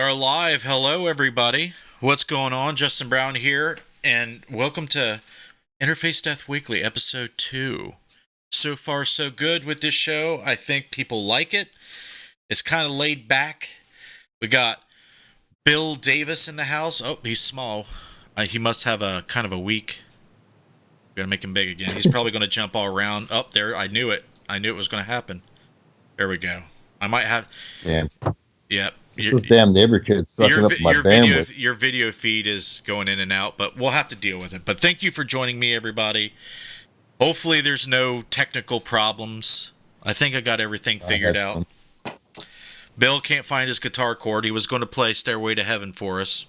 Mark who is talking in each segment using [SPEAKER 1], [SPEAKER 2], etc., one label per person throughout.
[SPEAKER 1] are live. Hello, everybody. What's going on? Justin Brown here, and welcome to Interface Death Weekly, Episode 2. So far, so good with this show. I think people like it. It's kind of laid back. We got Bill Davis in the house. Oh, he's small. He must have a kind of a weak. We're going to make him big again. He's probably going to jump all around. Up there, I knew it. I knew it was going to happen. There we go. I might have.
[SPEAKER 2] Yeah.
[SPEAKER 1] Yep.
[SPEAKER 2] This is damn neighbor kid sucking up my bandwidth.
[SPEAKER 1] Your video feed is going in and out, but we'll have to deal with it. But thank you for joining me, everybody. Hopefully there's no technical problems. I think I got everything figured out. Bill can't find his guitar chord. He was going to play Stairway to Heaven for us.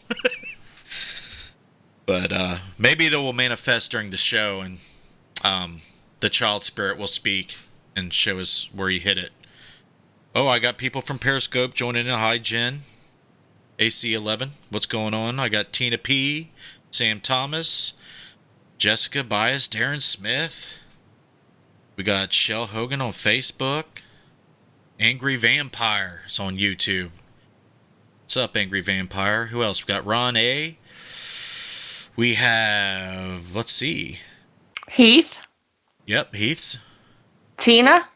[SPEAKER 1] But maybe it will manifest during the show, and the child spirit will speak and show us where he hit it. Oh, I got people from Periscope joining in. Hi, Jen. AC11, what's going on? I got Tina P, Sam Thomas, Jessica Bias, Darren Smith. We got Shell Hogan on Facebook. Angry Vampire is on YouTube. What's up, Angry Vampire? Who else? We got Ron A. We have, let's see.
[SPEAKER 3] Heath.
[SPEAKER 1] Yep, Heath's.
[SPEAKER 3] Tina.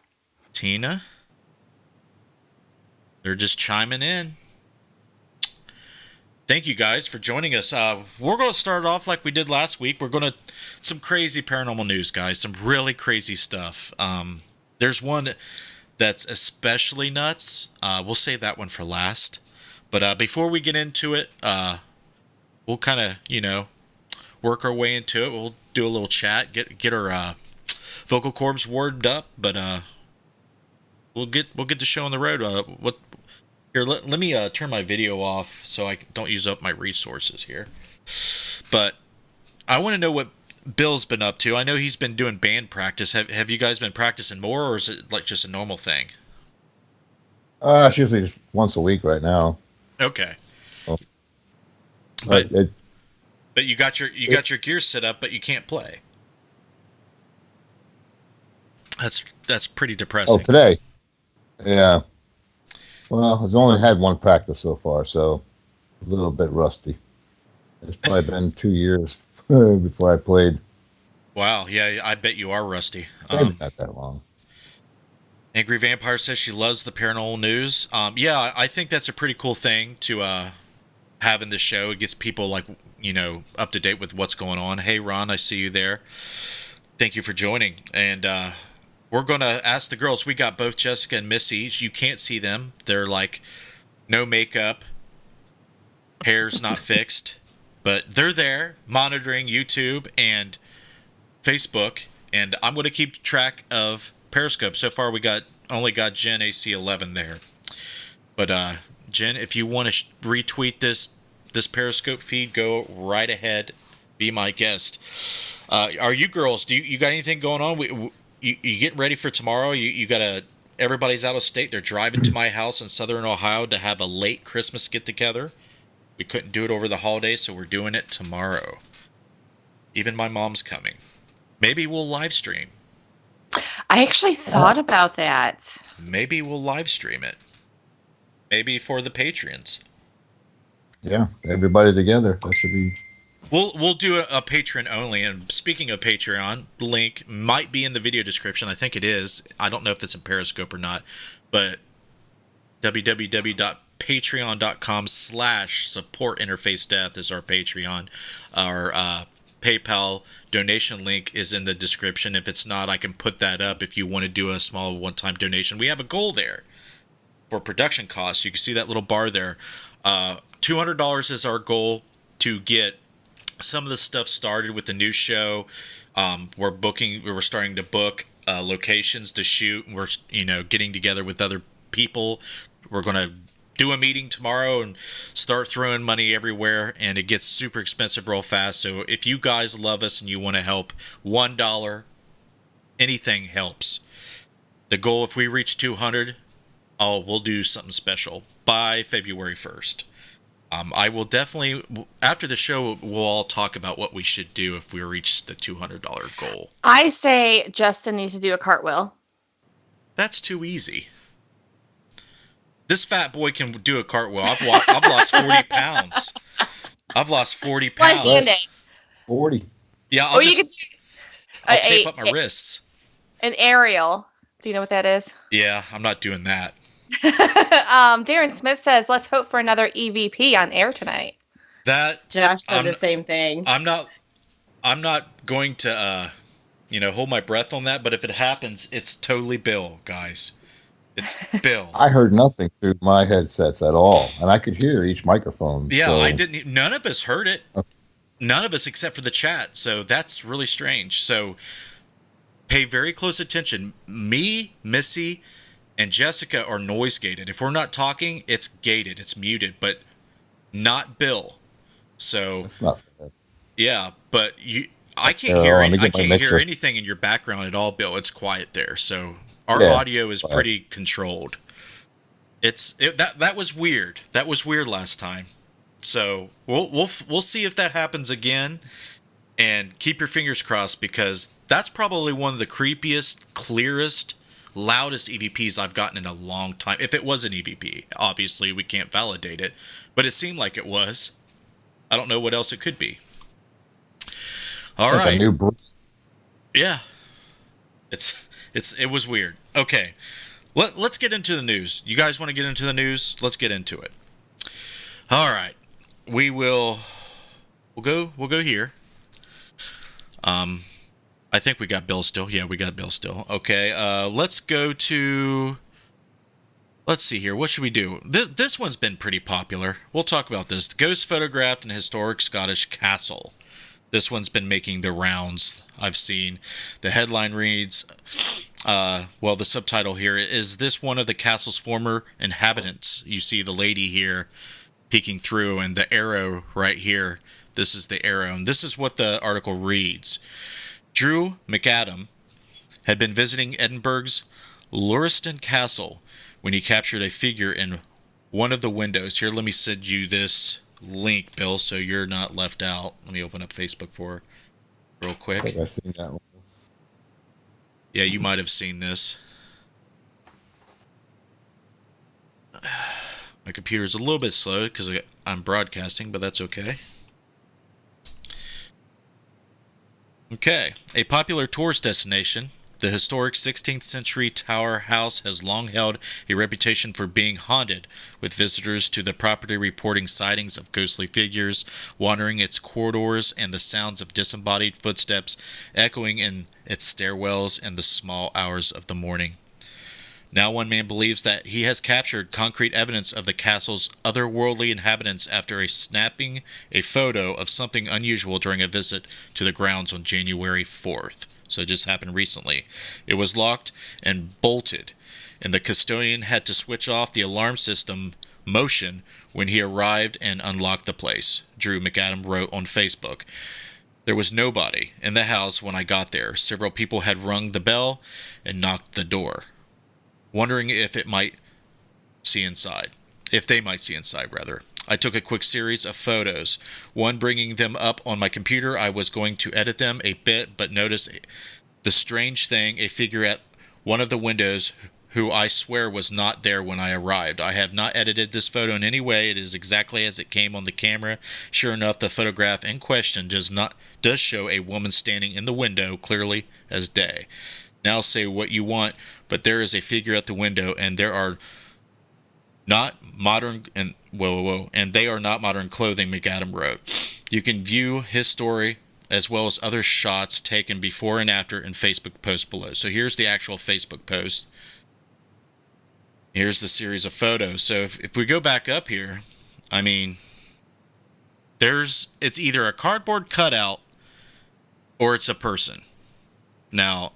[SPEAKER 1] They're just chiming in. Thank you guys for joining us. We're going to start off like we did last week. We're going to some crazy paranormal news, guys. Some really crazy stuff. There's one that's especially nuts. We'll save that one for last. But before we get into it, we'll kind of, work our way into it. We'll do a little chat, get our vocal cords warmed up. But we'll get the show on the road. Here, let me turn my video off so I don't use up my resources here. But I want to know what Bill's been up to. I know he's been doing band practice. Have you guys been practicing more, or is it like just a normal thing?
[SPEAKER 2] It's usually just once a week right now.
[SPEAKER 1] Okay.
[SPEAKER 2] Well,
[SPEAKER 1] but you got your gear set up, but you can't play. That's pretty depressing.
[SPEAKER 2] Oh, today? Yeah. Well, I've only had one practice so far, so a little bit rusty. It's probably been 2 years before I played.
[SPEAKER 1] Wow, yeah, I bet you are rusty.
[SPEAKER 2] Maybe not that long.
[SPEAKER 1] Angry Vampire says she loves the paranormal news. Yeah, I think that's a pretty cool thing to have in the show. It gets people up to date with what's going on. Hey, Ron, I see you there. Thank you for joining. And we're going to ask the girls. We got both Jessica and Missy. You can't see them. They're like no makeup, hair's not fixed, but they're there monitoring YouTube and Facebook. And I'm going to keep track of Periscope. So far, we only got Jen AC11 there. But Jen, if you want to retweet this Periscope feed, go right ahead. Be my guest. Are you girls? Do you got anything going on? You getting ready for tomorrow? You got everybody's out of state. They're driving to my house in Southern Ohio to have a late Christmas get together. We couldn't do it over the holidays, so we're doing it tomorrow. Even my mom's coming. Maybe we'll live stream.
[SPEAKER 3] I actually thought about that.
[SPEAKER 1] Maybe we'll live stream it. Maybe for the Patreons.
[SPEAKER 2] Yeah, everybody together. That should be.
[SPEAKER 1] We'll do a Patreon only. And speaking of Patreon, link might be in the video description. I think it is. I don't know if it's in Periscope or not, but www.patreon.com/supportinterfacedeath is our Patreon. Our PayPal donation link is in the description. If it's not, I can put that up if you want to do a small one-time donation. We have a goal there for production costs. You can see that little bar there. $200 is our goal to get some of the stuff started with the new show. We're starting to book locations to shoot. We're getting together with other people. We're going to do a meeting tomorrow and start throwing money everywhere, and it gets super expensive real fast. So if you guys love us and you want to help, $1, anything helps. The goal, if we reach 200, we'll do something special by February 1st. I will definitely, after the show, we'll all talk about what we should do if we reach the $200 goal.
[SPEAKER 3] I say Justin needs to do a cartwheel.
[SPEAKER 1] That's too easy. This fat boy can do a cartwheel. I've lost 40 pounds. I've lost 40 pounds.
[SPEAKER 3] One-handed.
[SPEAKER 2] 40.
[SPEAKER 1] Yeah,
[SPEAKER 3] Or you could do
[SPEAKER 1] I'll tape up my wrists.
[SPEAKER 3] an aerial. Do you know what that is?
[SPEAKER 1] Yeah, I'm not doing that.
[SPEAKER 3] Darren Smith says, let's hope for another EVP on air tonight.
[SPEAKER 1] That
[SPEAKER 4] Josh said the same thing.
[SPEAKER 1] I'm not going to hold my breath on that, but if it happens, it's totally Bill, guys. It's Bill.
[SPEAKER 2] I heard nothing through my headsets at all, and I could hear each microphone.
[SPEAKER 1] Yeah,
[SPEAKER 2] so.
[SPEAKER 1] I didn't. None of us heard it. None of us except for the chat. So that's really strange. So pay very close attention. Me, Missy, and Jessica are noise gated. If we're not talking, it's gated. It's muted, but not Bill. So
[SPEAKER 2] That's not fair.
[SPEAKER 1] yeah, but I can't hear.
[SPEAKER 2] let me
[SPEAKER 1] I
[SPEAKER 2] get my
[SPEAKER 1] can't hear
[SPEAKER 2] mixer.
[SPEAKER 1] anything in your background at all, Bill. It's quiet there. So our
[SPEAKER 2] Yeah,
[SPEAKER 1] audio is
[SPEAKER 2] quiet.
[SPEAKER 1] pretty controlled. That was weird. That was weird last time. So we'll see if that happens again, and keep your fingers crossed, because that's probably one of the creepiest, clearest, loudest EVPs I've gotten in a long time. If it was an EVP, obviously we can't validate it, but it seemed like it was. I don't know what else it could be. All
[SPEAKER 2] Like
[SPEAKER 1] right.
[SPEAKER 2] a new breed.
[SPEAKER 1] Yeah. It was weird. Okay. Let's get into the news. You guys want to get into the news? Let's get into it. All right. We'll go here. I think we got Bill still. Yeah, we got Bill still. Okay. Let's go to, let's see here. What should we do? This one's been pretty popular. We'll talk about this. Ghost photographed in historic Scottish castle. This one's been making the rounds, I've seen. The headline reads, the subtitle here is, this one of the castle's former inhabitants? You see the lady here peeking through, and the arrow right here. This is the arrow, and this is what the article reads. Drew McAdam had been visiting Edinburgh's Lauriston Castle when he captured a figure in one of the windows. Here, let me send you this link, Bill, so you're not left out. Let me open up Facebook for real
[SPEAKER 2] I
[SPEAKER 1] quick.
[SPEAKER 2] think I've seen that one.
[SPEAKER 1] Yeah, you might have seen this. My computer's a little bit slow because I'm broadcasting, but that's okay. Okay, a popular tourist destination, the historic 16th century Tower House has long held a reputation for being haunted, with visitors to the property reporting sightings of ghostly figures wandering its corridors and the sounds of disembodied footsteps echoing in its stairwells in the small hours of the morning. Now one man believes that he has captured concrete evidence of the castle's otherworldly inhabitants after snapping a photo of something unusual during a visit to the grounds on January 4th. So it just happened recently. It was locked and bolted, and the custodian had to switch off the alarm system motion when he arrived and unlocked the place, Drew McAdam wrote on Facebook. There was nobody in the house when I got there. Several people had rung the bell and knocked the door, wondering if they might see inside, rather. I took a quick series of photos, one bringing them up on my computer. I was going to edit them a bit, but noticed the strange thing, a figure at one of the windows who I swear was not there when I arrived. I have not edited this photo in any way. It is exactly as it came on the camera. Sure enough, the photograph in question does show a woman standing in the window clearly as day. Now say what you want, but there is a figure at the window, and there are not modern and they are not modern clothing, McAdam wrote. You can view his story as well as other shots taken before and after in Facebook posts below. So here's the actual Facebook post. Here's the series of photos. So if we go back up here, I mean, it's either a cardboard cutout or it's a person. Now,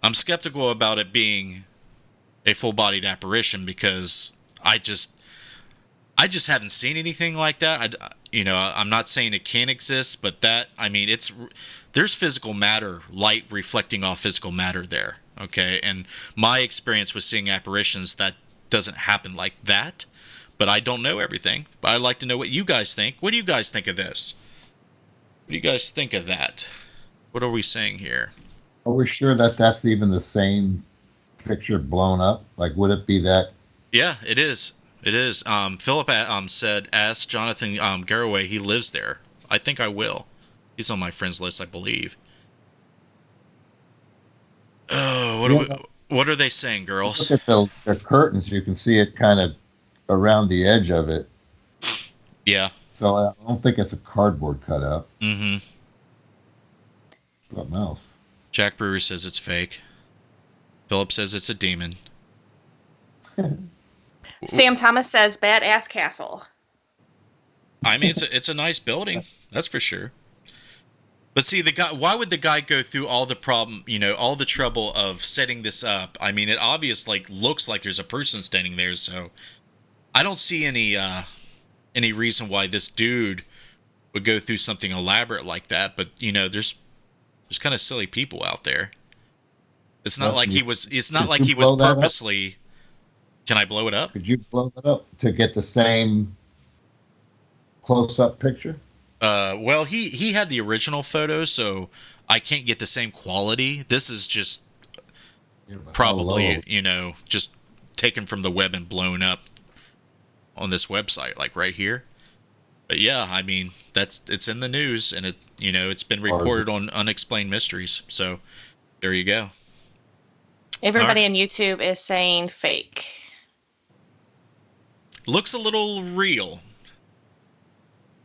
[SPEAKER 1] I'm skeptical about it being a full-bodied apparition because I just haven't seen anything like that. I'm not saying it can't exist, but there's physical matter, light reflecting off physical matter there. Okay, and my experience with seeing apparitions, that doesn't happen like that. But I don't know everything. But I'd like to know what you guys think. What do you guys think of this? What do you guys think of that? What are we saying here?
[SPEAKER 2] Are we sure that that's even the same picture blown up? Like, would it be that
[SPEAKER 1] Yeah, it is. It is. Philip said, ask Jonathan Garraway. He lives there. I think I will. He's on my friends list, I believe. Oh,
[SPEAKER 2] Yeah,
[SPEAKER 1] what are they saying,
[SPEAKER 2] look
[SPEAKER 1] girls?
[SPEAKER 2] at the curtains. You can see it kind of around the edge of it.
[SPEAKER 1] Yeah.
[SPEAKER 2] So I don't think it's a cardboard cutout.
[SPEAKER 1] Mm-hmm.
[SPEAKER 2] Something else.
[SPEAKER 1] Jack Brewer says it's fake. Philip says it's a demon.
[SPEAKER 3] Sam Thomas says badass castle.
[SPEAKER 1] I mean, it's a nice building, that's for sure. But see, the guy. Why would the guy go through all the problem? All the trouble of setting this up. I mean, it obviously looks like there's a person standing there. So I don't see any reason why this dude would go through something elaborate like that. But there's kind of silly people out there. It's not
[SPEAKER 2] Well,
[SPEAKER 1] like
[SPEAKER 2] you-
[SPEAKER 1] he was. It's not
[SPEAKER 2] could
[SPEAKER 1] like
[SPEAKER 2] you
[SPEAKER 1] he was
[SPEAKER 2] blow that up?
[SPEAKER 1] purposely. Can I blow it up?
[SPEAKER 2] Could you blow that up to get the same close-up picture?
[SPEAKER 1] Well, he had the original photo, so I can't get the same quality. This is just
[SPEAKER 2] Yeah, but how
[SPEAKER 1] probably
[SPEAKER 2] low?
[SPEAKER 1] just taken from the web and blown up on this website, like right here. But yeah, I mean it's in the news, and it's been reported on Unexplained Mysteries. So there you go.
[SPEAKER 3] Everybody on YouTube is saying fake.
[SPEAKER 1] Looks a little real,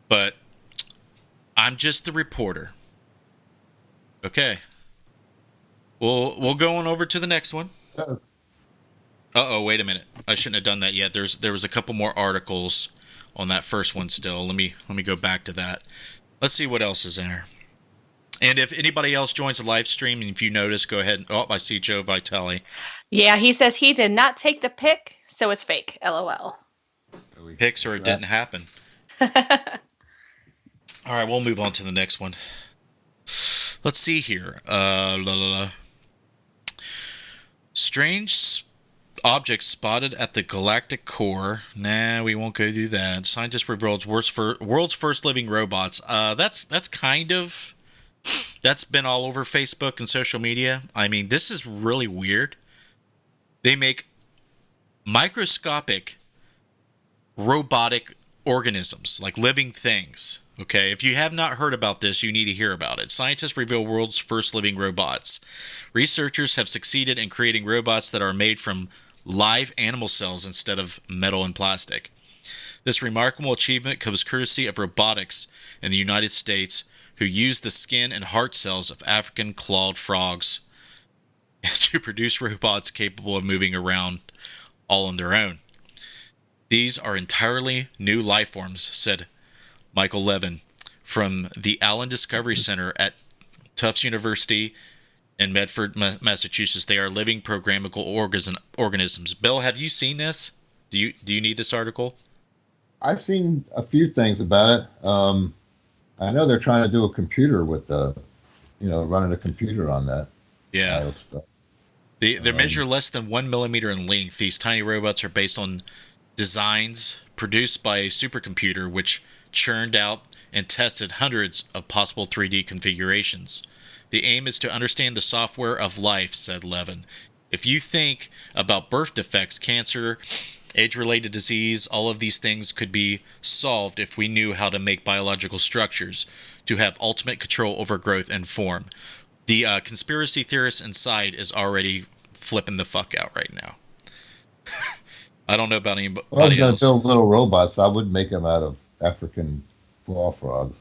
[SPEAKER 1] but I'm just the reporter. Okay. We'll go on over to the next one.
[SPEAKER 2] Oh.
[SPEAKER 1] Wait a minute. I shouldn't have done that yet. There was a couple more articles on that first one still. Let me go back to that. Let's see what else is in there. And if anybody else joins the live stream, and if you notice, go ahead. Oh, I see Joe Vitale.
[SPEAKER 3] Yeah, he says he did not take the pic, so it's fake. LOL.
[SPEAKER 1] Pics or it didn't happen. All right, we'll move on to the next one. Let's see here. Strange objects spotted at the galactic core. Nah, we won't go do that. Scientists revealed world's first living robots. That's been all over Facebook and social media. I mean, this is really weird. They make microscopic robotic organisms, like living things. Okay, if you have not heard about this, you need to hear about it. Scientists reveal world's first living robots. Researchers have succeeded in creating robots that are made from live animal cells instead of metal and plastic. This remarkable achievement comes courtesy of robotics in the United States, who use the skin and heart cells of African clawed frogs to produce robots capable of moving around all on their own. These are entirely new life forms, said Michael Levin from the Allen Discovery Center at Tufts University in Medford, Massachusetts. They are living programmable organisms. Bill, have you seen this? Do you need this article?
[SPEAKER 2] I've seen a few things about it. I know they're trying to do a computer with running a computer on that.
[SPEAKER 1] Yeah.
[SPEAKER 2] Kind of stuff.
[SPEAKER 1] They measure less than 1 millimeter in length. These tiny robots are based on designs produced by a supercomputer, which churned out and tested hundreds of possible 3D configurations. The aim is to understand the software of life, said Levin. If you think about birth defects, cancer, age-related disease, all of these things could be solved if we knew how to make biological structures to have ultimate control over growth and form. The conspiracy theorist inside is already flipping the fuck out right now. I don't know about anybody
[SPEAKER 2] Well, I was going
[SPEAKER 1] else.
[SPEAKER 2] to build little robots. I would make them out of African claw frogs.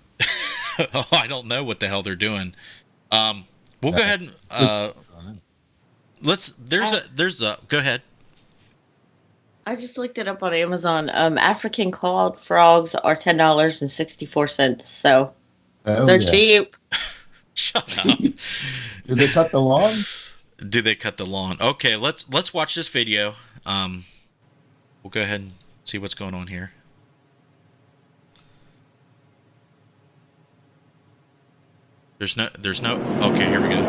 [SPEAKER 1] Oh, I don't know what the hell they're doing. We'll go ahead and go ahead.
[SPEAKER 4] I just looked it up on Amazon. African clawed frogs are $10.64, so
[SPEAKER 2] Oh,
[SPEAKER 4] they're
[SPEAKER 2] yeah.
[SPEAKER 4] cheap.
[SPEAKER 1] Shut up.
[SPEAKER 2] Did they cut the lawn?
[SPEAKER 1] Do they cut the lawn? Okay, let's watch this video. We'll go ahead and see what's going on here. There's no. Okay, here we go.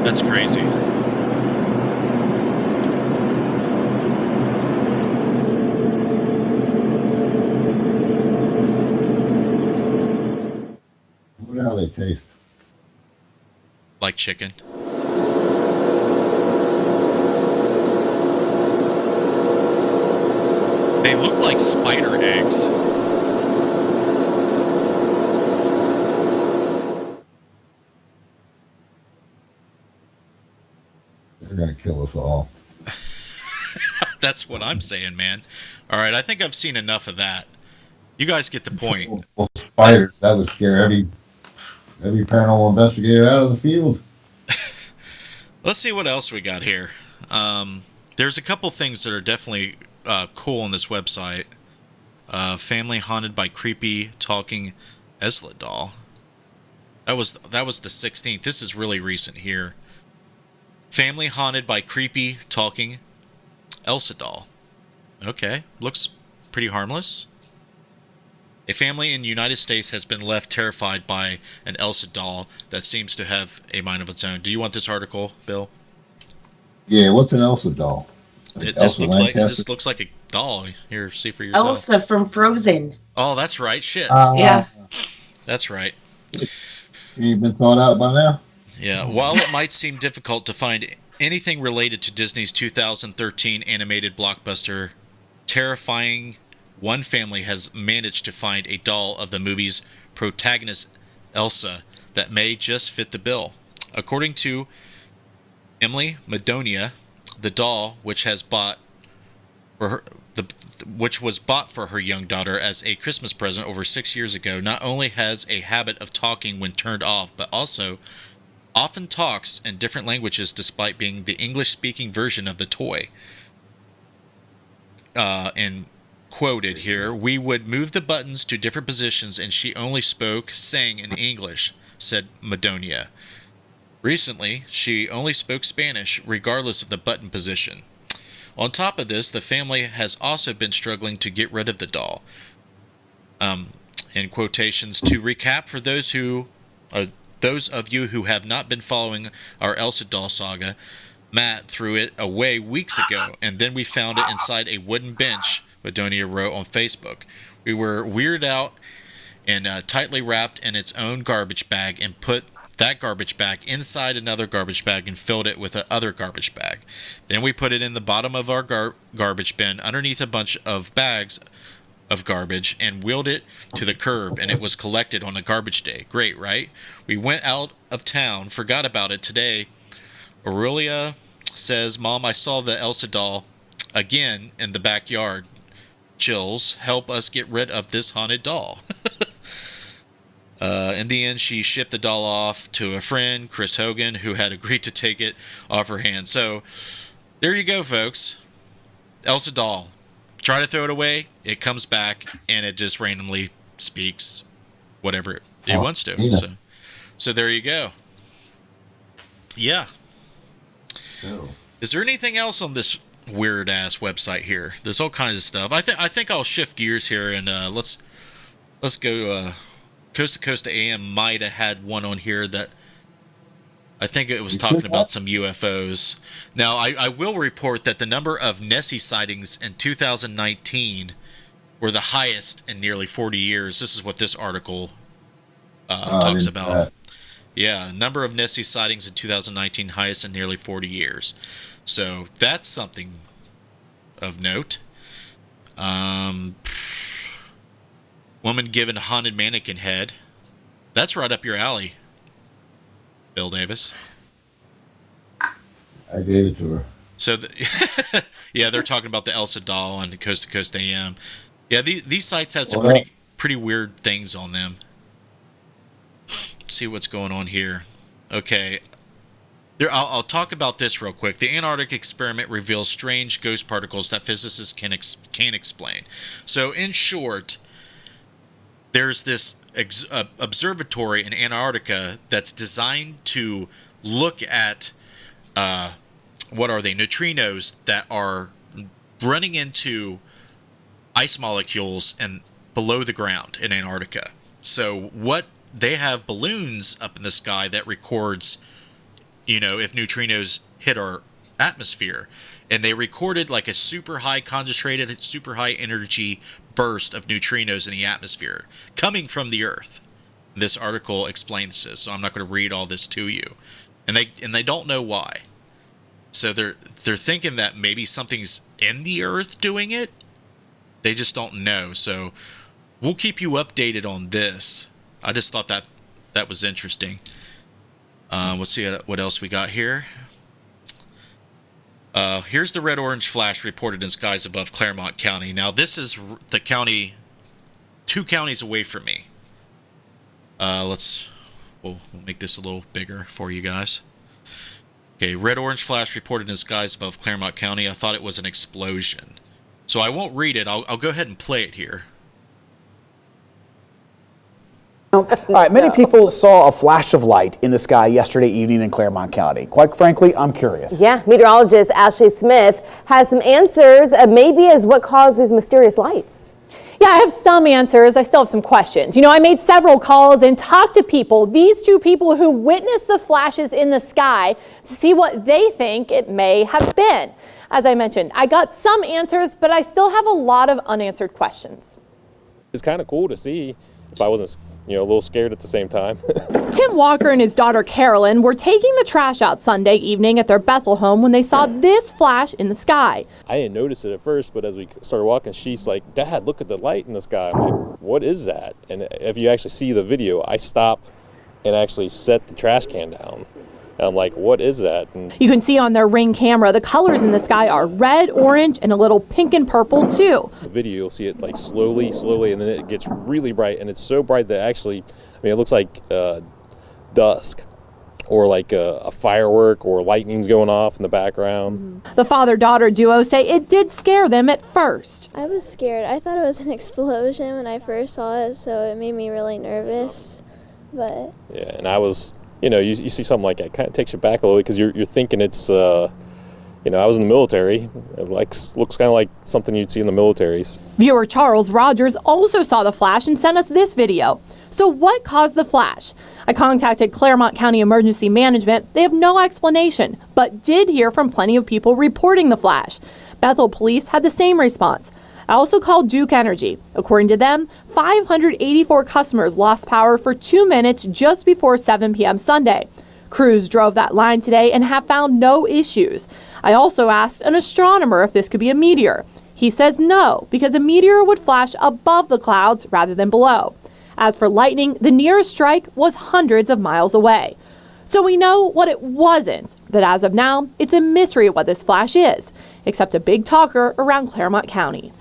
[SPEAKER 1] That's crazy.
[SPEAKER 2] taste.
[SPEAKER 1] Like chicken. They look like spider eggs.
[SPEAKER 2] They're gonna kill us all.
[SPEAKER 1] That's what I'm saying, man. All right, I think I've seen enough of that. You guys get the point.
[SPEAKER 2] Well, spiders, that would scare every paranormal investigator out of the field.
[SPEAKER 1] Let's see what else we got here. There's a couple things that are definitely cool on this website. Family haunted by creepy talking Elsa doll. That was the 16th. This is really recent here. Family haunted by creepy talking Elsa doll. Okay, looks pretty harmless. A family in the United States has been left terrified by an Elsa doll that seems to have a mind of its own. Do you want this article, Bill?
[SPEAKER 2] Yeah, what's an Elsa doll? Like
[SPEAKER 1] It just
[SPEAKER 2] Elsa
[SPEAKER 1] looks like a doll. Here, see for yourself.
[SPEAKER 4] Elsa from Frozen.
[SPEAKER 1] Oh, that's right. Shit.
[SPEAKER 3] Yeah.
[SPEAKER 1] That's right.
[SPEAKER 2] You been thought out by now?
[SPEAKER 1] Yeah. While it might seem difficult to find anything related to Disney's 2013 animated blockbuster, Terrifying, one family has managed to find a doll of the movie's protagonist, Elsa, that may just fit the bill. According to Emily Madonia, the doll, which was bought for her young daughter as a Christmas present over 6 years ago, not only has a habit of talking when turned off, but also often talks in different languages despite being the English-speaking version of the toy. And quoted here, "We would move the buttons to different positions and she only sang in English," said Madonia. Recently, she only spoke Spanish regardless of the button position. On top of this, the family has also been struggling to get rid of the doll. In quotations, to recap for those of you who have not been following our Elsa doll saga, Matt threw it away weeks ago, and then we found it inside a wooden bench, Madonia wrote on Facebook. We were weirded out and tightly wrapped in its own garbage bag and put that garbage bag inside another garbage bag and filled it with another garbage bag. Then we put it in the bottom of our garbage bin underneath a bunch of bags of garbage and wheeled it to the curb, and it was collected on a garbage day. Great, right? We went out of town, forgot about it today. Aurelia says, "Mom, I saw the Elsa doll again in the backyard. Chills, help us get rid of this haunted doll." In the end, she shipped the doll off to a friend, Chris Hogan, who had agreed to take it off her hands. So, there you go, folks. Elsa doll. Try to throw it away, it comes back, and it just randomly speaks whatever it wants to.
[SPEAKER 2] Yeah.
[SPEAKER 1] So there you go. Yeah.
[SPEAKER 2] Oh.
[SPEAKER 1] Is there anything else on this weird ass website here? There's all kinds of stuff. I think I'll shift gears here and let's go. Coast to Coast AM might have had one on here that I think it was talking about some UFOs. Now I will report that the number of Nessie sightings in 2019 were the highest in nearly 40 years. This is what this article talks about. Yeah, number of Nessie sightings in 2019, highest in nearly 40 years. So that's something of note. Woman given haunted mannequin head. That's right up your alley, Bill Davis.
[SPEAKER 2] I gave it to her.
[SPEAKER 1] So, yeah, they're talking about the Elsa doll on the Coast to Coast AM. Yeah, these sites have some pretty weird things on them. Let's see what's going on here. Okay. I'll talk about this real quick. The Antarctic experiment reveals strange ghost particles that physicists can't explain. So, in short, there's this observatory in Antarctica that's designed to look at what are they? Neutrinos that are running into ice molecules and below the ground in Antarctica. So what they have balloons up in the sky that records, if neutrinos hit our atmosphere, and they recorded like a super high concentrated, super high energy burst of neutrinos in the atmosphere coming from the Earth. This article explains this, so I'm not going to read all this to you. And they don't know why. So they're thinking that maybe something's in the earth doing it. They just don't know. So we'll keep you updated on this. I just thought that was interesting. Let's see what else we got here. Here's the red-orange flash reported in skies above Claremont County. Now, this is the county, 2 counties away from me. We'll make this a little bigger for you guys. Okay, red-orange flash reported in skies above Claremont County. I thought it was an explosion. So I won't read it. I'll go ahead and play it here.
[SPEAKER 5] All right, many people saw a flash of light in the sky yesterday evening in Claremont County. Quite frankly, I'm curious.
[SPEAKER 6] Yeah, meteorologist Ashley Smith has some answers, maybe as what caused these mysterious lights.
[SPEAKER 7] Yeah, I have some answers. I still have some questions. You know, I made several calls and talked to people, these 2 people who witnessed the flashes in the sky, to see what they think it may have been. As I mentioned, I got some answers, but I still have a lot of unanswered questions.
[SPEAKER 8] It's kind of cool to see if I wasn't, a little scared at the same time.
[SPEAKER 7] Tim Walker and his daughter Carolyn were taking the trash out Sunday evening at their Bethel home when they saw this flash in the sky.
[SPEAKER 8] I didn't notice it at first, but as we started walking, she's like, "Dad, look at the light in the sky." I'm like, "What is that?" And if you actually see the video, I stopped and actually set the trash can down. And I'm like, "What is that?" And
[SPEAKER 7] You can see on their Ring camera the colors in the sky are red, orange, and a little pink and purple too.
[SPEAKER 8] the video, you'll see it like slowly, and then it gets really bright, and it's so bright that actually, it looks like dusk, or like a firework or lightning's going off in the background.
[SPEAKER 7] The father-daughter duo say it did scare them at first.
[SPEAKER 9] I was scared. I thought it was an explosion when I first saw it, so it made me really nervous. But
[SPEAKER 8] Yeah, and I was, you see something like that, it kind of takes you back a little bit because you're thinking it's, I was in the military. It looks kind of like something you'd see in the militaries.
[SPEAKER 7] Viewer Charles Rogers also saw the flash and sent us this video. So what caused the flash? I contacted Claremont County Emergency Management. They have no explanation, but did hear from plenty of people reporting the flash. Bethel police had the same response. I also called Duke Energy. According to them, 584 customers lost power for 2 minutes just before 7 p.m. Sunday. Crews drove that line today and have found no issues. I also asked an astronomer if this could be a meteor. He says no, because a meteor would flash above the clouds rather than below. As for lightning, the nearest strike was hundreds of miles away. So we know what it wasn't, but as of now, it's a mystery what this flash is, except a big talker around Claremont County.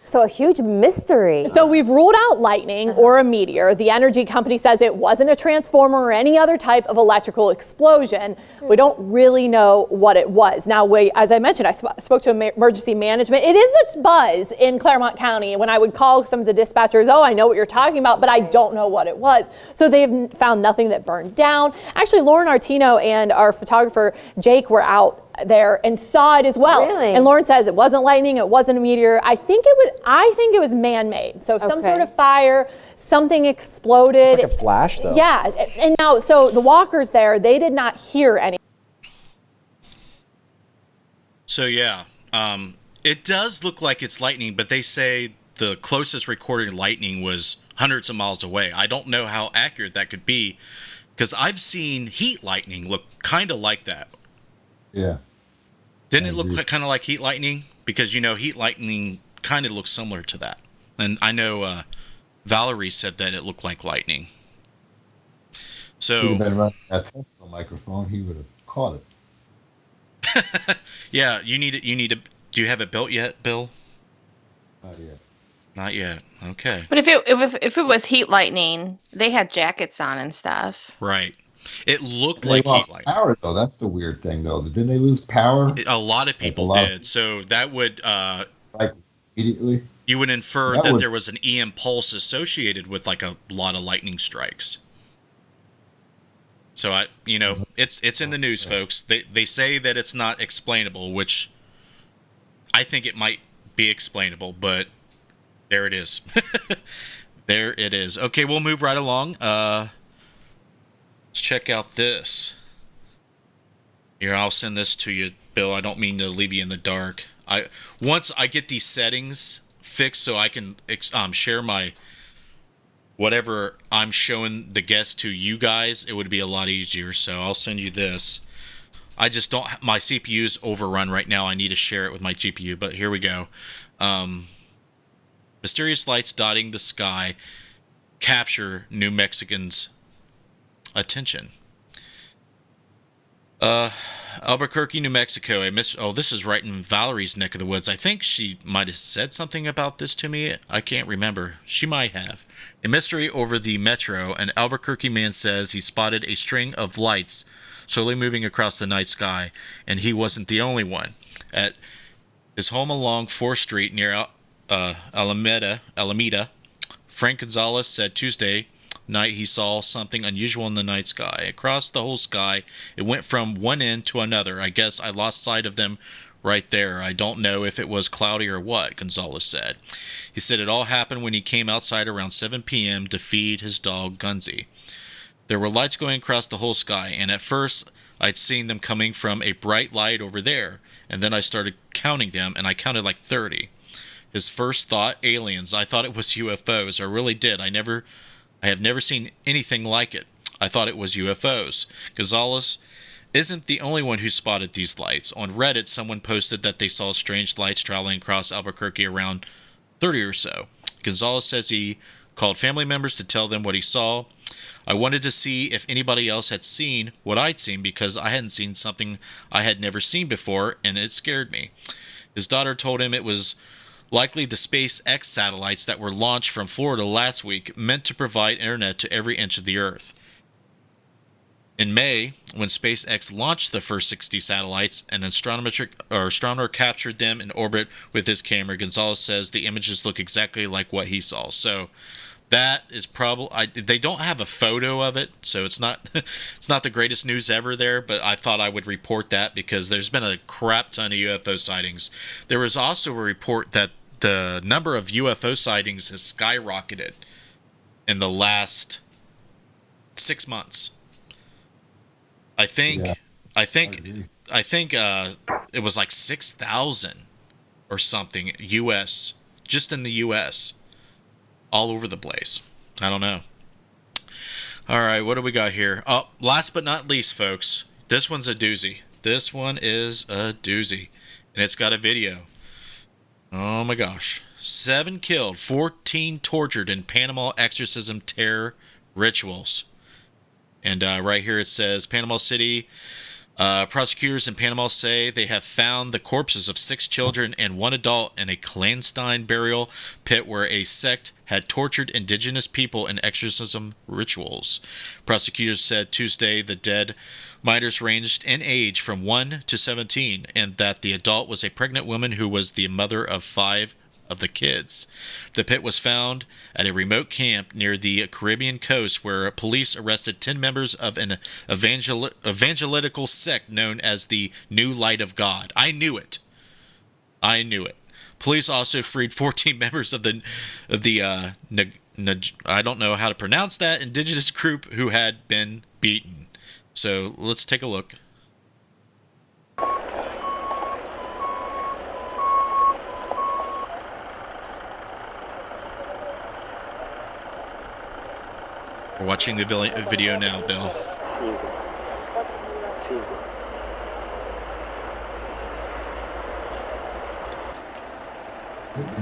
[SPEAKER 6] So a huge mystery.
[SPEAKER 7] So we've ruled out lightning or a meteor. The energy company says it wasn't a transformer or any other type of electrical explosion. We don't really know what it was. Now, as I mentioned, I spoke to emergency management. It is this buzz in Claremont County. When I would call some of the dispatchers, I know what you're talking about, but I don't know what it was. So they've found nothing that burned down. Actually, Lauren Artino and our photographer Jake were out there and saw it as well.
[SPEAKER 6] Really?
[SPEAKER 7] And Lauren says it wasn't lightning, it wasn't a meteor. I think it was man-made. So some sort of fire, something exploded.
[SPEAKER 5] It's like a flash, though.
[SPEAKER 7] Yeah, and now, so the walkers there, they did not hear any.
[SPEAKER 1] So yeah, it does look like it's lightning, but they say the closest recorded lightning was hundreds of miles away. I don't know how accurate that could be, because I've seen heat lightning look kind of like that.
[SPEAKER 2] Yeah.
[SPEAKER 1] Didn't it look kind of like heat lightning? Because, heat lightning kind of looks similar to that. And I know Valerie said that it looked like lightning.
[SPEAKER 2] He'd
[SPEAKER 1] So,
[SPEAKER 2] have been running that Tesla microphone, he would have caught it.
[SPEAKER 1] yeah, you need to, do you have it built yet, Bill?
[SPEAKER 2] Not yet.
[SPEAKER 1] Not yet. Okay.
[SPEAKER 3] But if it was heat lightning, they had jackets on and stuff.
[SPEAKER 1] Right. It looked
[SPEAKER 2] They
[SPEAKER 1] like heat
[SPEAKER 2] lost
[SPEAKER 1] lightning.
[SPEAKER 2] power, though. That's the weird thing, though. Didn't they lose power
[SPEAKER 1] A lot of people
[SPEAKER 2] lot of-
[SPEAKER 1] did. So that would,
[SPEAKER 2] like immediately?
[SPEAKER 1] you would infer
[SPEAKER 2] That
[SPEAKER 1] that
[SPEAKER 2] would-
[SPEAKER 1] there was an EM pulse associated with like a lot of lightning strikes. So it's in the news, folks. They say that it's not explainable, which I think it might be explainable, but there it is. There it is. Okay, we'll move right along. Let's check out this. Here, I'll send this to you, Bill. I don't mean to leave you in the dark. Once I get these settings fixed so I can share my whatever I'm showing the guest to you guys, it would be a lot easier. So I'll send you this. I just don't. My CPU is overrun right now. I need to share it with my GPU. But here we go. Mysterious lights dotting the sky capture New Mexicans' attention. Albuquerque, New Mexico. This is right in Valerie's neck of the woods. I think she might have said something about this to me. I can't remember. She might have. A mystery over the metro. An Albuquerque man says he spotted a string of lights slowly moving across the night sky, and he wasn't the only one. At his home along 4th Street near Alameda, Frank Gonzalez said Tuesday night he saw something unusual in the night sky. Across the whole sky, it went from one end to another. I guess I lost sight of them right there. I don't know if it was cloudy or what, Gonzalez said. He said it all happened when he came outside around 7 p.m. to feed his dog, Gunzy. There were lights going across the whole sky, and at first I'd seen them coming from a bright light over there, and then I started counting them, and I counted like 30. His first thought, aliens. I thought it was UFOs. I really did. I have never seen anything like it. I thought it was UFOs. Gonzalez isn't the only one who spotted these lights. On Reddit, someone posted that they saw strange lights traveling across Albuquerque around 30 or so. Gonzalez says he called family members to tell them what he saw. I wanted to see if anybody else had seen what I'd seen because I hadn't seen something I had never seen before, and it scared me. His daughter told him it was likely the SpaceX satellites that were launched from Florida last week, meant to provide internet to every inch of the Earth. In May, when SpaceX launched the first 60 satellites, an astronomer captured them in orbit with his camera. Gonzalez says the images look exactly like what he saw. So that is probably, they don't have a photo of it, so it's not the greatest news ever there, but I thought I would report that because there's been a crap ton of UFO sightings. There was also a report that the number of UFO sightings has skyrocketed in the last 6 months. I think it was like 6,000 or something US, just in the US, all over the place. I don't know. All right, what do we got here? Oh, last but not least, folks, this one's a doozy. This one is a doozy, and it's got a video. Oh my gosh. 7 killed, 14 tortured in Panama exorcism terror rituals. And right here it says, Panama City, prosecutors in Panama say they have found the corpses of 6 children and 1 adult in a clandestine burial pit where a sect had tortured indigenous people in exorcism rituals. Prosecutors said Tuesday the dead minors ranged in age from 1 to 17, and that the adult was a pregnant woman who was the mother of 5 of the kids. The pit was found at a remote camp near the Caribbean coast where police arrested 10 members of an evangelical sect known as the New Light of God. I knew it. Police also freed 14 members of the I don't know how to pronounce that, indigenous group who had been beaten. So let's take a look. We're watching the video now, Bill.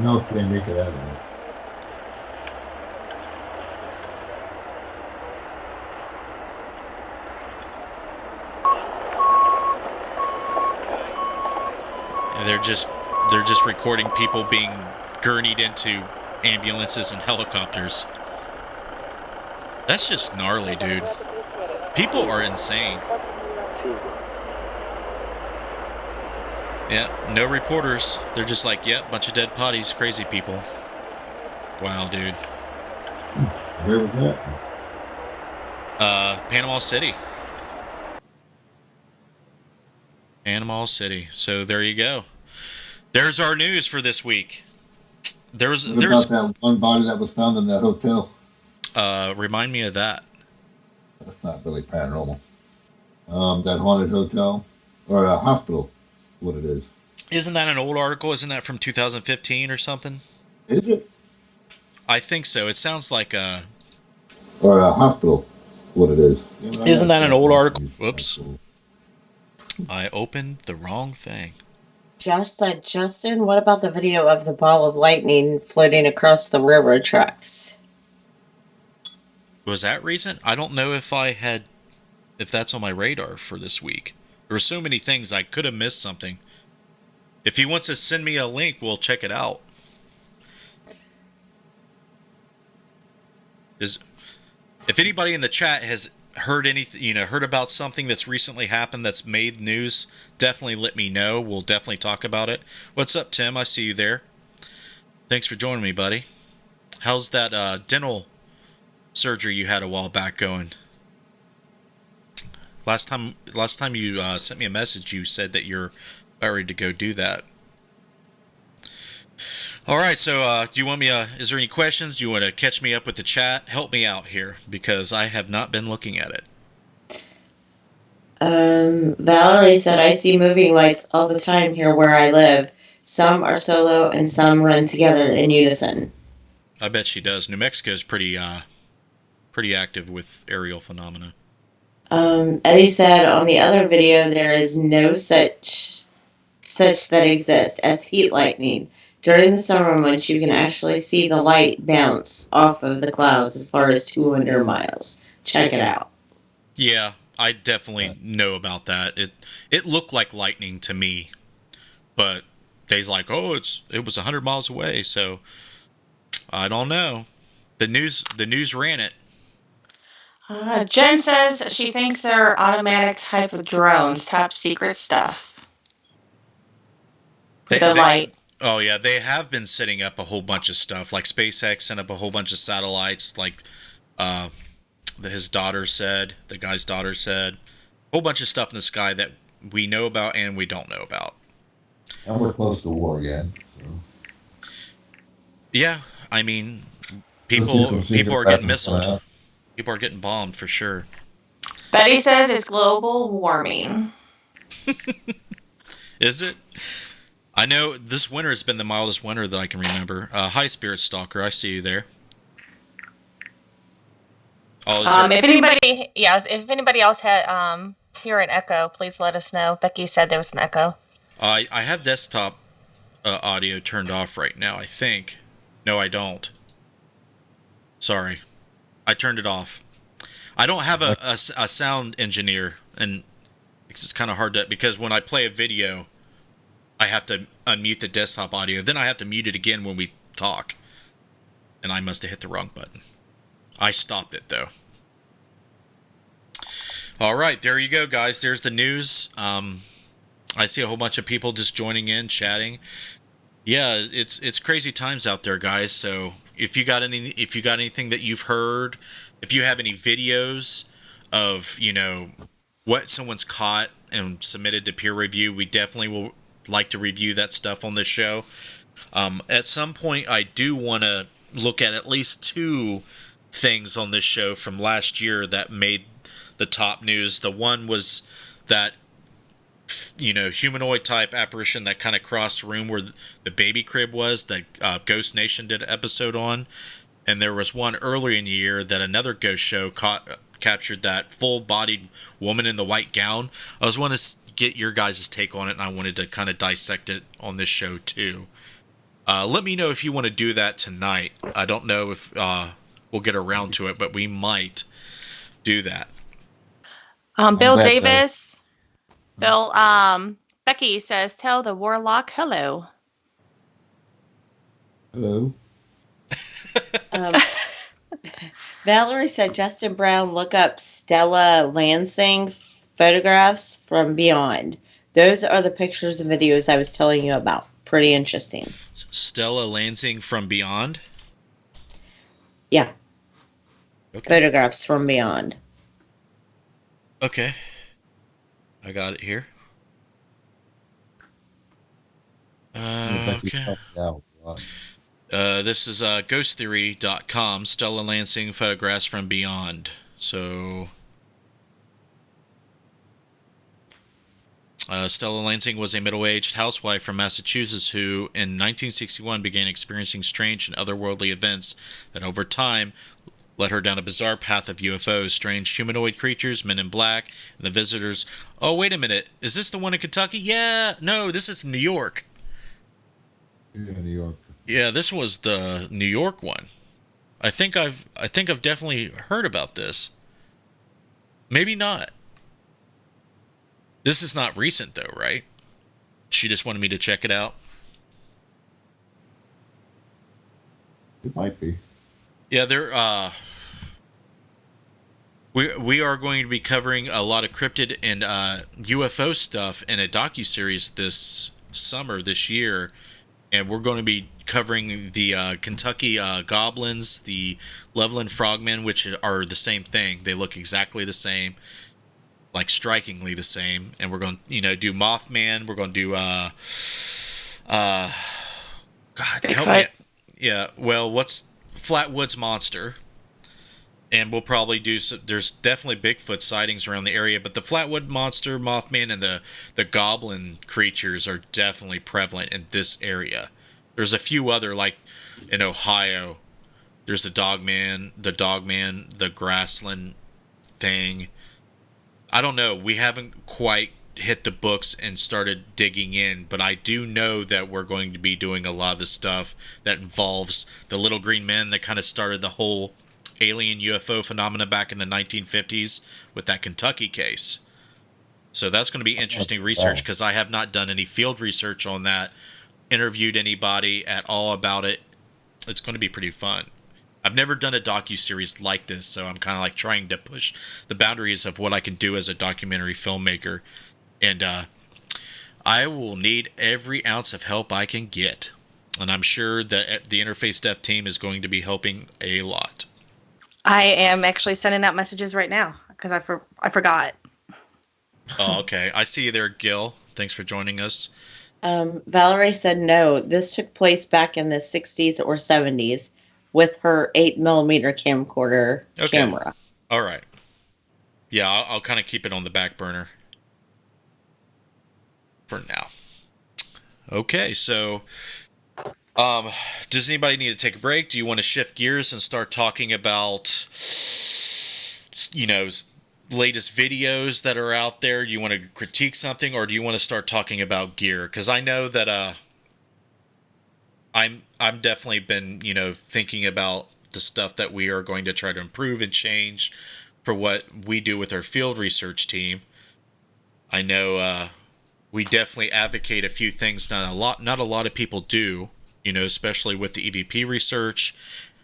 [SPEAKER 2] No, if they make it out of it.
[SPEAKER 1] And they're just recording people being gurneyed into ambulances and helicopters. That's just gnarly, dude. People are insane. Yeah, no reporters. They're just like, yep, bunch of dead bodies, crazy people. Wow, dude.
[SPEAKER 2] Where was that?
[SPEAKER 1] Panama City. Panama City. So there you go. There's our news for this week. There's
[SPEAKER 2] about that one body that was found in that hotel?
[SPEAKER 1] Remind me of that.
[SPEAKER 2] That's not really paranormal. That haunted hotel or a hospital, what it is.
[SPEAKER 1] Isn't that an old article? Isn't that from 2015 or something?
[SPEAKER 2] Is it?
[SPEAKER 1] I think so. It sounds like
[SPEAKER 2] or a hospital. What it is?
[SPEAKER 1] Isn't that an old article? Whoops. I opened the wrong thing.
[SPEAKER 4] Josh said, Justin, what about the video of the ball of lightning floating across the railroad tracks?
[SPEAKER 1] Was that recent? I don't know if that's on my radar for this week. There were so many things, I could have missed something. If he wants to send me a link, we'll check it out. If anybody in the chat has heard anything, heard about something that's recently happened that's made news, definitely let me know. We'll definitely talk about it. What's up, Tim? I see you there. Thanks for joining me, buddy. How's that dental surgery you had a while back going? Last time you sent me a message, you said that you're about ready to go do that. All right, so do you want me? Is there any questions? Do you want to catch me up with the chat? Help me out here because I have not been looking at it.
[SPEAKER 4] Valerie said, I see moving lights all the time here where I live. Some are solo and some run together in unison.
[SPEAKER 1] I bet she does. New Mexico is pretty active with aerial phenomena.
[SPEAKER 4] Eddie said on the other video there is no such that exists as heat lightning. During the summer months, you can actually see the light bounce off of the clouds as far as 200 miles. Check it out.
[SPEAKER 1] Yeah, I definitely know about that. It looked like lightning to me, but they's like, oh, it was 100 miles away. So I don't know. The news ran it.
[SPEAKER 3] Jen says she thinks they're automatic type of drones, top secret stuff. The light.
[SPEAKER 1] Oh yeah, they have been setting up a whole bunch of stuff. Like SpaceX sent up a whole bunch of satellites. Like the guy's daughter said, a whole bunch of stuff in the sky that we know about and we don't know about.
[SPEAKER 2] And we're close to war again. So.
[SPEAKER 1] Yeah, I mean, people are getting missiled. People are getting bombed for sure.
[SPEAKER 3] Betty says it's global warming.
[SPEAKER 1] Is it? I know this winter has been the mildest winter that I can remember. Hi, Spirit Stalker. I see you there.
[SPEAKER 3] Oh, if anybody else had hear an echo, please let us know. Becky said there was an echo.
[SPEAKER 1] I have desktop audio turned off right now, I think. No, I don't. Sorry. I turned it off. I don't have a sound engineer, and it's kind of hard to, because when I play a video, I have to unmute the desktop audio. Then I have to mute it again when we talk. And I must have hit the wrong button. I stopped it, though. All right, there you go, guys. There's the news. I see a whole bunch of people just joining in, chatting. Yeah, it's crazy times out there, guys. So if you got anything that you've heard, if you have any videos of, what someone's caught and submitted to peer review, we definitely will like to review that stuff on this show. At some point, I do want to look at least 2 things on this show from last year that made the top news. The one was that humanoid type apparition that kind of crossed the room where the baby crib was, that Ghost Nation did an episode on. And there was one earlier in the year that another ghost show captured that full-bodied woman in the white gown. I was wanting to get your guys' take on it, and I wanted to kind of dissect it on this show too. Let me know if you want to do that tonight. I don't know if we'll get around to it, but we might do that.
[SPEAKER 3] Bill Davis. Bill, Becky says, tell the warlock hello.
[SPEAKER 2] Hello.
[SPEAKER 4] Valerie said, Justin Brown, look up Stella Lansing photographs from beyond. Those are the pictures and videos I was telling you about. Pretty interesting.
[SPEAKER 1] Stella Lansing from beyond?
[SPEAKER 4] Yeah.
[SPEAKER 1] Okay.
[SPEAKER 4] Photographs from beyond.
[SPEAKER 1] Okay. I got it here. Okay. This is ghosttheory.com. Stella Lansing photographs from beyond. So Stella Lansing was a middle-aged housewife from Massachusetts who, in 1961, began experiencing strange and otherworldly events that over time led her down a bizarre path of UFOs, strange humanoid creatures, men in black, and the visitors. Oh, wait a minute. Is this the one in Kentucky? Yeah. No, this is New York.
[SPEAKER 2] Yeah, New York.
[SPEAKER 1] Yeah, this was the New York one. I think I've definitely heard about this. Maybe not. This is not recent though, right? She just wanted me to check it out.
[SPEAKER 2] It might be.
[SPEAKER 1] Yeah, we are going to be covering a lot of cryptid and UFO stuff in a docuseries this summer, this year, and we're going to be covering the Kentucky goblins, the Loveland frogmen, which are the same thing. They look exactly the same, like strikingly the same. And we're going to, do Mothman. We're going to do God, help me. Yeah, well, what's Flatwoods Monster? And we'll probably do there's definitely Bigfoot sightings around the area, but the Flatwood Monster, Mothman, and the goblin creatures are definitely prevalent in this area. There's a few other, like in Ohio, there's the Dogman, the Grassland thing. I don't know. We haven't quite hit the books and started digging in, but I do know that we're going to be doing a lot of the stuff that involves the little green men that kind of started the whole alien UFO phenomena back in the 1950s with that Kentucky case. So that's going to be interesting research because I have not done any field research on that, interviewed anybody at all about it. It's going to be pretty fun. I've never done a docuseries like this, so I'm kind of like trying to push the boundaries of what I can do as a documentary filmmaker. And I will need every ounce of help I can get. And I'm sure that the Interface Deaf team is going to be helping a lot.
[SPEAKER 3] I am actually sending out messages right now because I forgot.
[SPEAKER 1] Oh, okay. I see you there, Gil. Thanks for joining us.
[SPEAKER 4] Valerie said no. This took place back in the 60s or 70s with her 8mm camcorder camera.
[SPEAKER 1] All right. Yeah, I'll kind of keep it on the back burner for now. Okay, so does anybody need to take a break? Do you want to shift gears and start talking about, latest videos that are out there? Do you want to critique something, or do you want to start talking about gear? Because I know that I'm definitely been thinking about the stuff that we are going to try to improve and change for what we do with our field research team. I know we definitely advocate a few things not a lot of people do, especially with the EVP research,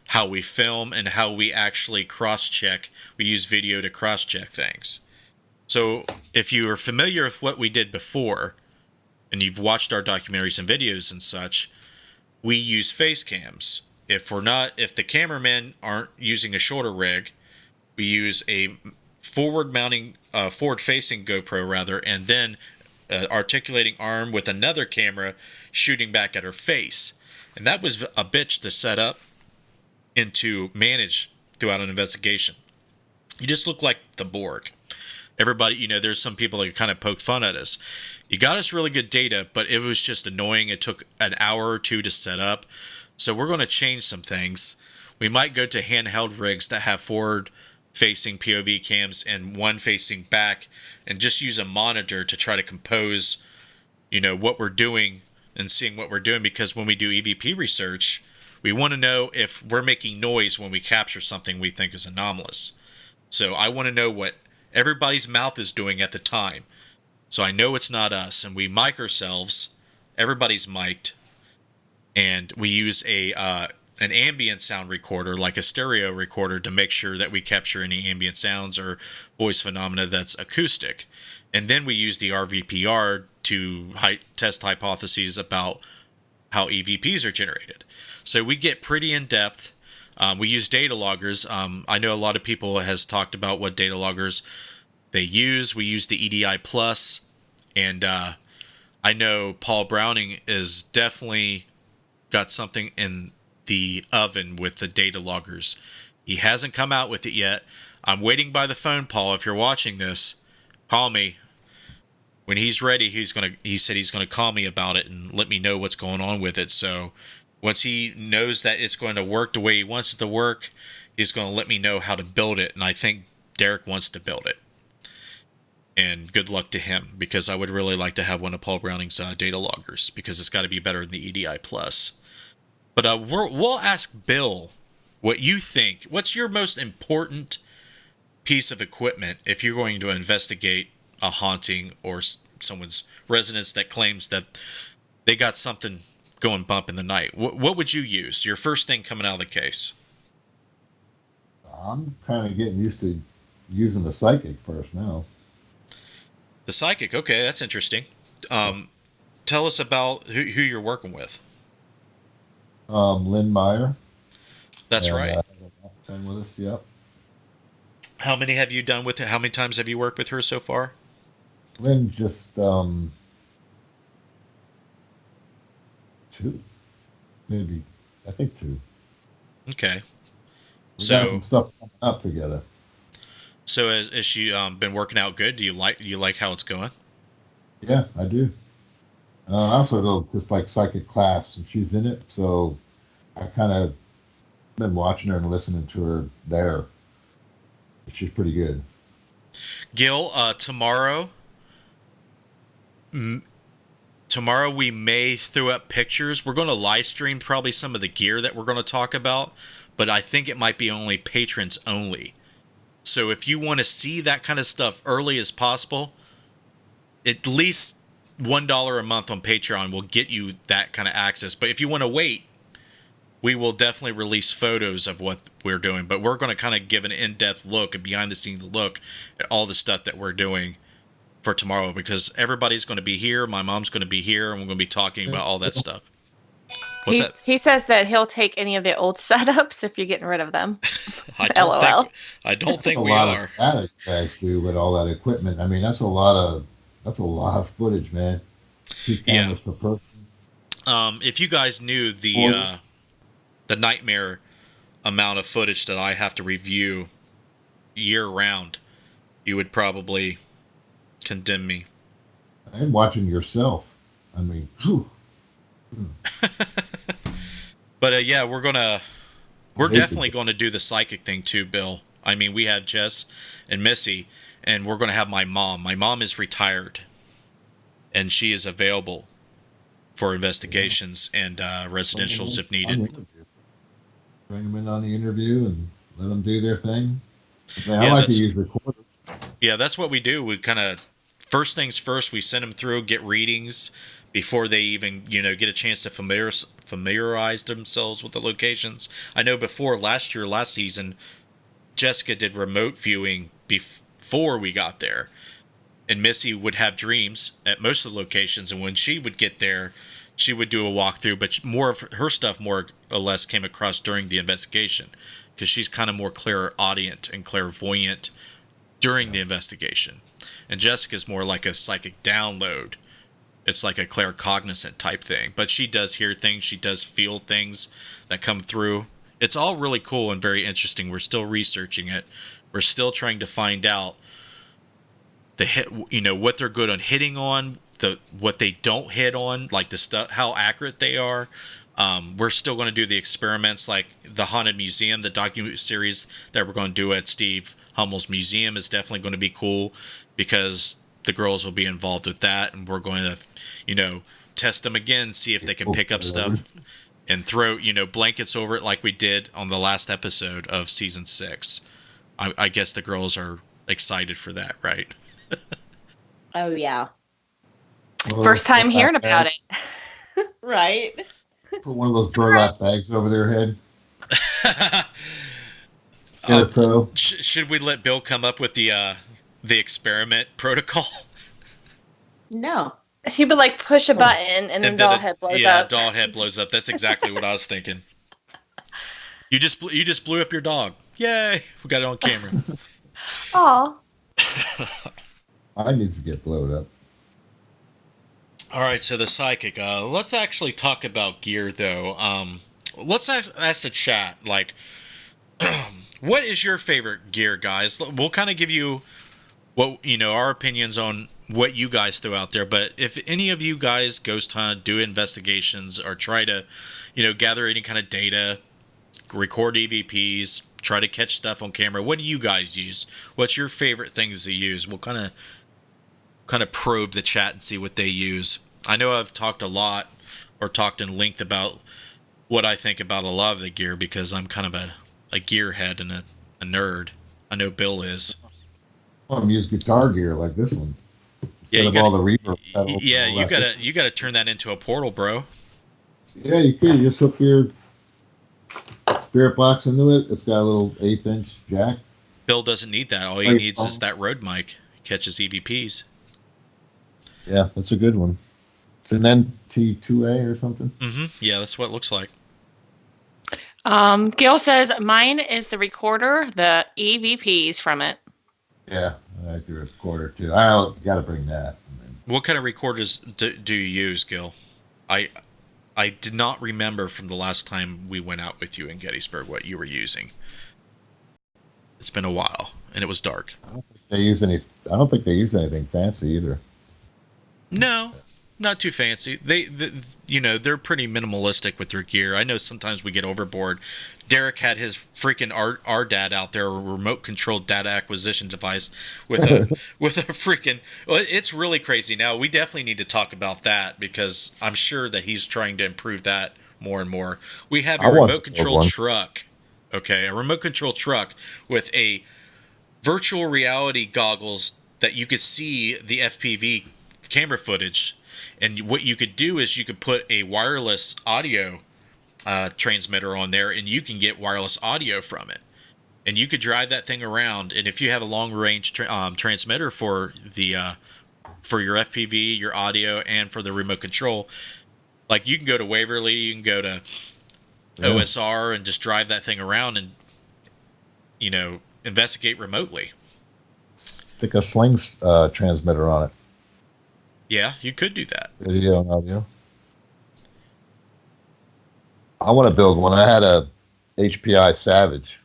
[SPEAKER 1] how we film and how we actually cross-check. We use video to cross-check things. So if you are familiar with what we did before, and you've watched our documentaries and videos and such, we use face cams. If the cameramen aren't using a shorter rig, we use a forward-facing GoPro rather, and then articulating arm with another camera shooting back at her face. And that was a bitch to set up and to manage throughout an investigation. You just look like the Borg. Everybody, there's some people that kind of poke fun at us. You got us really good data, but it was just annoying. It took an hour or two to set up. So we're going to change some things. We might go to handheld rigs that have forward-facing POV cams and one facing back, and just use a monitor to try to compose, what we're doing and seeing what we're doing. Because when we do EVP research, we want to know if we're making noise when we capture something we think is anomalous. So I want to know what everybody's mouth is doing at the time. So I know it's not us, and we mic ourselves. Everybody's mic'd, and we use an ambient sound recorder, like a stereo recorder, to make sure that we capture any ambient sounds or voice phenomena that's acoustic. And then we use the RVPR to test hypotheses about how EVPs are generated. So we get pretty in depth. We use data loggers. I know a lot of people has talked about what data loggers they use. We use the EDI Plus, and I know Paul Browning is definitely got something in the oven with the data loggers. He hasn't come out with it yet. I'm waiting by the phone, Paul. If you're watching this, call me. When he's ready, he said he's gonna call me about it and let me know what's going on with it. So once he knows that it's going to work the way he wants it to work, he's going to let me know how to build it, and I think Derek wants to build it. And good luck to him, because I would really like to have one of Paul Browning's data loggers, because it's got to be better than the EDI Plus. But we'll ask Bill what you think. What's your most important piece of equipment if you're going to investigate a haunting or someone's residence that claims that they got something going bump in the night? What would you use? Your first thing coming out of the case?
[SPEAKER 2] I'm kind of getting used to using the psychic first now.
[SPEAKER 1] The psychic, okay, that's interesting. Tell us about who you're working with.
[SPEAKER 2] Lynn Meyer.
[SPEAKER 1] That's right.
[SPEAKER 2] Been with us, yep.
[SPEAKER 1] How many have you done with her? How many times have you worked with her so far?
[SPEAKER 2] Lynn just 2, maybe. I think 2.
[SPEAKER 1] Okay.
[SPEAKER 2] We got some stuff coming up together.
[SPEAKER 1] So has she been working out good? Do you like how it's going?
[SPEAKER 2] Yeah, I do. I also go just like psychic class, and she's in it, so I kind of been watching her and listening to her there. She's pretty good.
[SPEAKER 1] Gil, tomorrow we may throw up pictures. We're going to live stream probably some of the gear that we're going to talk about, but I think it might be only patrons only. So if you want to see that kind of stuff early as possible, at least $1 a month on Patreon will get you that kind of access. But if you want to wait, we will definitely release photos of what we're doing. But we're going to kind of give an in-depth look, a behind-the-scenes look at all the stuff that we're doing for tomorrow, because everybody's going to be here. My mom's going to be here, and we're going to be talking about all that stuff. What's that?
[SPEAKER 3] He says that he'll take any of the old setups if you're getting rid of them.
[SPEAKER 1] I don't think we are.
[SPEAKER 2] That you guys do with all that equipment. I mean, that's a lot of footage, man. 2 cameras per person.
[SPEAKER 1] If you guys knew the nightmare amount of footage that I have to review year round, you would probably condemn me.
[SPEAKER 2] And watching yourself. I mean, whew.
[SPEAKER 1] But yeah, we're definitely going to do the psychic thing too, Bill. I mean, we have Jess and Missy, and we're going to have my mom. My mom is retired, and she is available for investigations and residentials if needed.
[SPEAKER 2] Bring them in on the interview and let them do their thing. I like to use recorders.
[SPEAKER 1] Yeah, that's what we do. We kind of, first things first, we send them through, get readings before they even, get a chance to familiarize themselves with the locations. I know last season, Jessica did remote viewing before we got there. And Missy would have dreams at most of the locations, and when she would get there, she would do a walkthrough, but more of her stuff more or less came across during the investigation, because she's kind of more clairaudient and clairvoyant during the investigation. And Jessica's more like a psychic download. It's like a claircognizant type thing, but she does hear things, she does feel things that come through. It's all really cool and very interesting. We're still researching it. We're still trying to find out what they're good on hitting on, what they don't hit on, like the stuff, how accurate they are. We're still going to do the experiments, like the Haunted Museum, the docu-series that we're going to do at Steve Hummel's museum is definitely going to be cool, because the girls will be involved with that, and we're going to, test them again, see if they can pick up stuff and throw, blankets over it like we did on the last episode of season 6. I guess the girls are excited for that, right?
[SPEAKER 4] Oh, yeah.
[SPEAKER 3] First time hearing about it.
[SPEAKER 4] Right?
[SPEAKER 2] Put one of those burlap bags over their head.
[SPEAKER 1] Should we let Bill come up with the experiment protocol?
[SPEAKER 4] No.
[SPEAKER 3] He would push a button and then doll head blows up.
[SPEAKER 1] Yeah, doll head blows up. That's exactly what I was thinking. You just blew up your dog. Yay! We got it on camera.
[SPEAKER 3] Aw.
[SPEAKER 2] I need to get blowed up.
[SPEAKER 1] All right, so the psychic. Let's actually talk about gear, though. Let's ask the chat, what is your favorite gear, guys? We'll kind of give you our opinions on what you guys throw out there. But if any of you guys ghost hunt, do investigations, or try to, gather any kind of data, record EVPs, try to catch stuff on camera. What do you guys use? What's your favorite things to use? We'll kind of probe the chat and see what they use. I know I've talked a lot or talked in length about what I think about a lot of the gear because I'm kind of a gearhead and a nerd. I know Bill is.
[SPEAKER 2] I'm use guitar gear like this one.
[SPEAKER 1] Yeah,
[SPEAKER 2] Instead of all the reverb pedals
[SPEAKER 1] yeah,
[SPEAKER 2] and all that.
[SPEAKER 1] you gotta turn that into a portal, bro.
[SPEAKER 2] Yeah, you could. You just hook your spirit box into it. It's got a little 1/8" jack.
[SPEAKER 1] Bill doesn't need that. All he
[SPEAKER 2] Right.
[SPEAKER 1] needs is that Rode mic. He catches EVPs.
[SPEAKER 2] Yeah, that's a good one. It's an NT2A or something.
[SPEAKER 1] Yeah, that's what it looks like.
[SPEAKER 3] Gail says mine is the recorder, the EVPs from it.
[SPEAKER 2] Yeah, I like the recorder too. I got to bring that.
[SPEAKER 1] What kind of recorders do you use, Gil? I did not remember from the last time we went out with you in Gettysburg what you were using. It's been a while, and it was dark.
[SPEAKER 2] I don't think they use anything fancy either.
[SPEAKER 1] No, not too fancy. They're pretty minimalistic with their gear. I know sometimes we get overboard. Derek had his freaking RDAD out there, a remote controlled data acquisition device with a freaking. Well, it's really crazy. Now we definitely need to talk about that because I'm sure that he's trying to improve that more and more. We have a remote controlled truck. Okay, a remote control truck with a virtual reality goggles that you could see the FPV camera footage. And what you could do is you could put a wireless audio transmitter on there, and you can get wireless audio from it. And you could drive that thing around. And if you have a long range transmitter for the for your FPV, your audio, and for the remote control, like you can go to Waverly, you can go to OSR, and just drive that thing around and investigate remotely.
[SPEAKER 2] Stick a Sling transmitter on it.
[SPEAKER 1] Yeah, you could do that.
[SPEAKER 2] Video and audio. I want to build one. I had a HPI Savage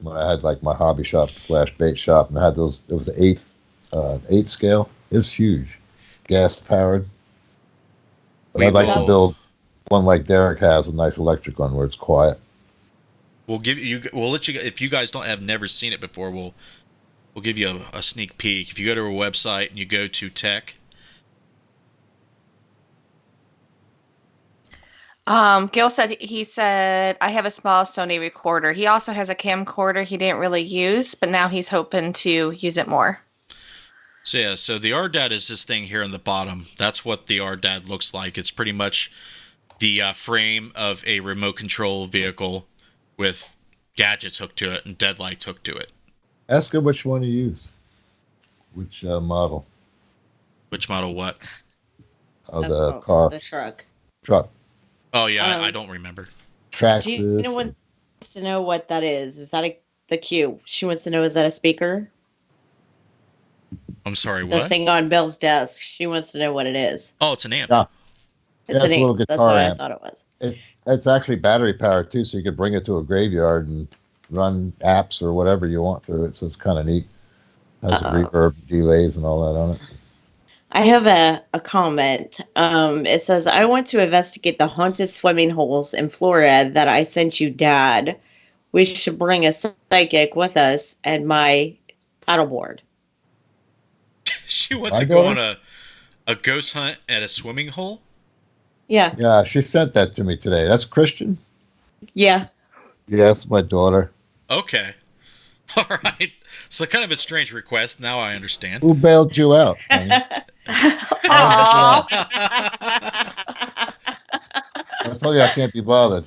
[SPEAKER 2] when I had like my hobby shop / bait shop, and I had those. It was an 8 scale. It was huge, gas powered. But I'd like to build one like Derek has, a nice electric one where it's quiet.
[SPEAKER 1] We'll let you. If you guys have never seen it before, we'll give you a sneak peek. If you go to our website and you go to tech.
[SPEAKER 3] Gil said I have a small Sony recorder. He also has a camcorder he didn't really use, but now he's hoping to use it more.
[SPEAKER 1] So the RDAD is this thing here on the bottom. That's what the RDAD looks like. It's pretty much the frame of a remote control vehicle with gadgets hooked to it and deadlights hooked to it.
[SPEAKER 2] Ask him which one you use. Which model?
[SPEAKER 1] Which model what?
[SPEAKER 2] Of the car.
[SPEAKER 4] The truck.
[SPEAKER 2] Truck.
[SPEAKER 1] Oh, yeah, I don't remember.
[SPEAKER 2] Traxxas.
[SPEAKER 4] Anyone wants to know what that is? Is that the cue? She wants to know, is that a speaker?
[SPEAKER 1] I'm sorry, what?
[SPEAKER 4] The thing on Bill's desk. She wants to know what it is.
[SPEAKER 1] Oh, it's an amp.
[SPEAKER 2] Yeah.
[SPEAKER 4] It's
[SPEAKER 2] a little guitar
[SPEAKER 4] That's what
[SPEAKER 2] amp.
[SPEAKER 4] I thought it was.
[SPEAKER 2] It's actually battery powered too, so you could bring it to a graveyard and run apps or whatever you want through it. So it's kind of neat. Has a reverb, delays, and all that on it.
[SPEAKER 4] I have a comment. It says, I want to investigate the haunted swimming holes in Florida that I sent you, Dad. We should bring a psychic with us and my paddleboard.
[SPEAKER 1] She wants to go on a ghost hunt at a swimming hole?
[SPEAKER 4] Yeah.
[SPEAKER 2] Yeah, she sent that to me today. That's Christian?
[SPEAKER 4] Yeah.
[SPEAKER 2] Yeah, that's my daughter.
[SPEAKER 1] Okay. All right. So kind of a strange request. Now I understand.
[SPEAKER 2] Who bailed you out? I told you I can't be bothered.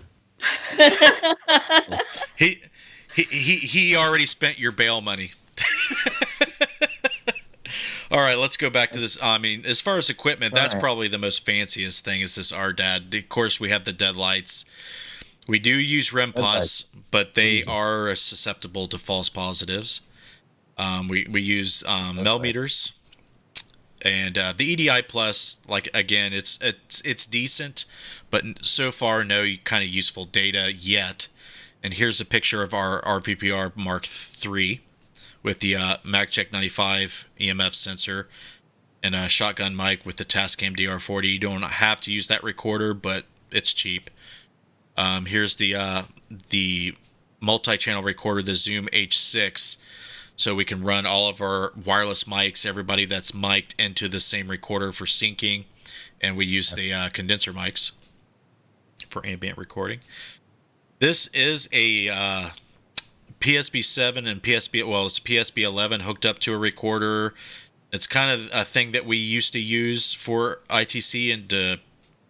[SPEAKER 1] He already spent your bail money. All right, let's go back to this. I mean, as far as equipment, that's probably the most fanciest thing is this RDAD. Of course, we have the deadlights. We do use REM Plus, but they are susceptible to false positives. We use millimeters, and the EDI Plus, like again, it's decent, but so far no kind of useful data yet. And here's a picture of our RVPR Mark III with the MagCheck 95 EMF sensor and a shotgun mic with the Tascam DR40. You don't have to use that recorder, but it's cheap. Here's the multi-channel recorder, the Zoom H6, so we can run all of our wireless mics, everybody that's mic'd, into the same recorder for syncing, and we use the condenser mics for ambient recording. This is a PSB7 and it's PSB11 hooked up to a recorder. It's kind of a thing that we used to use for ITC and to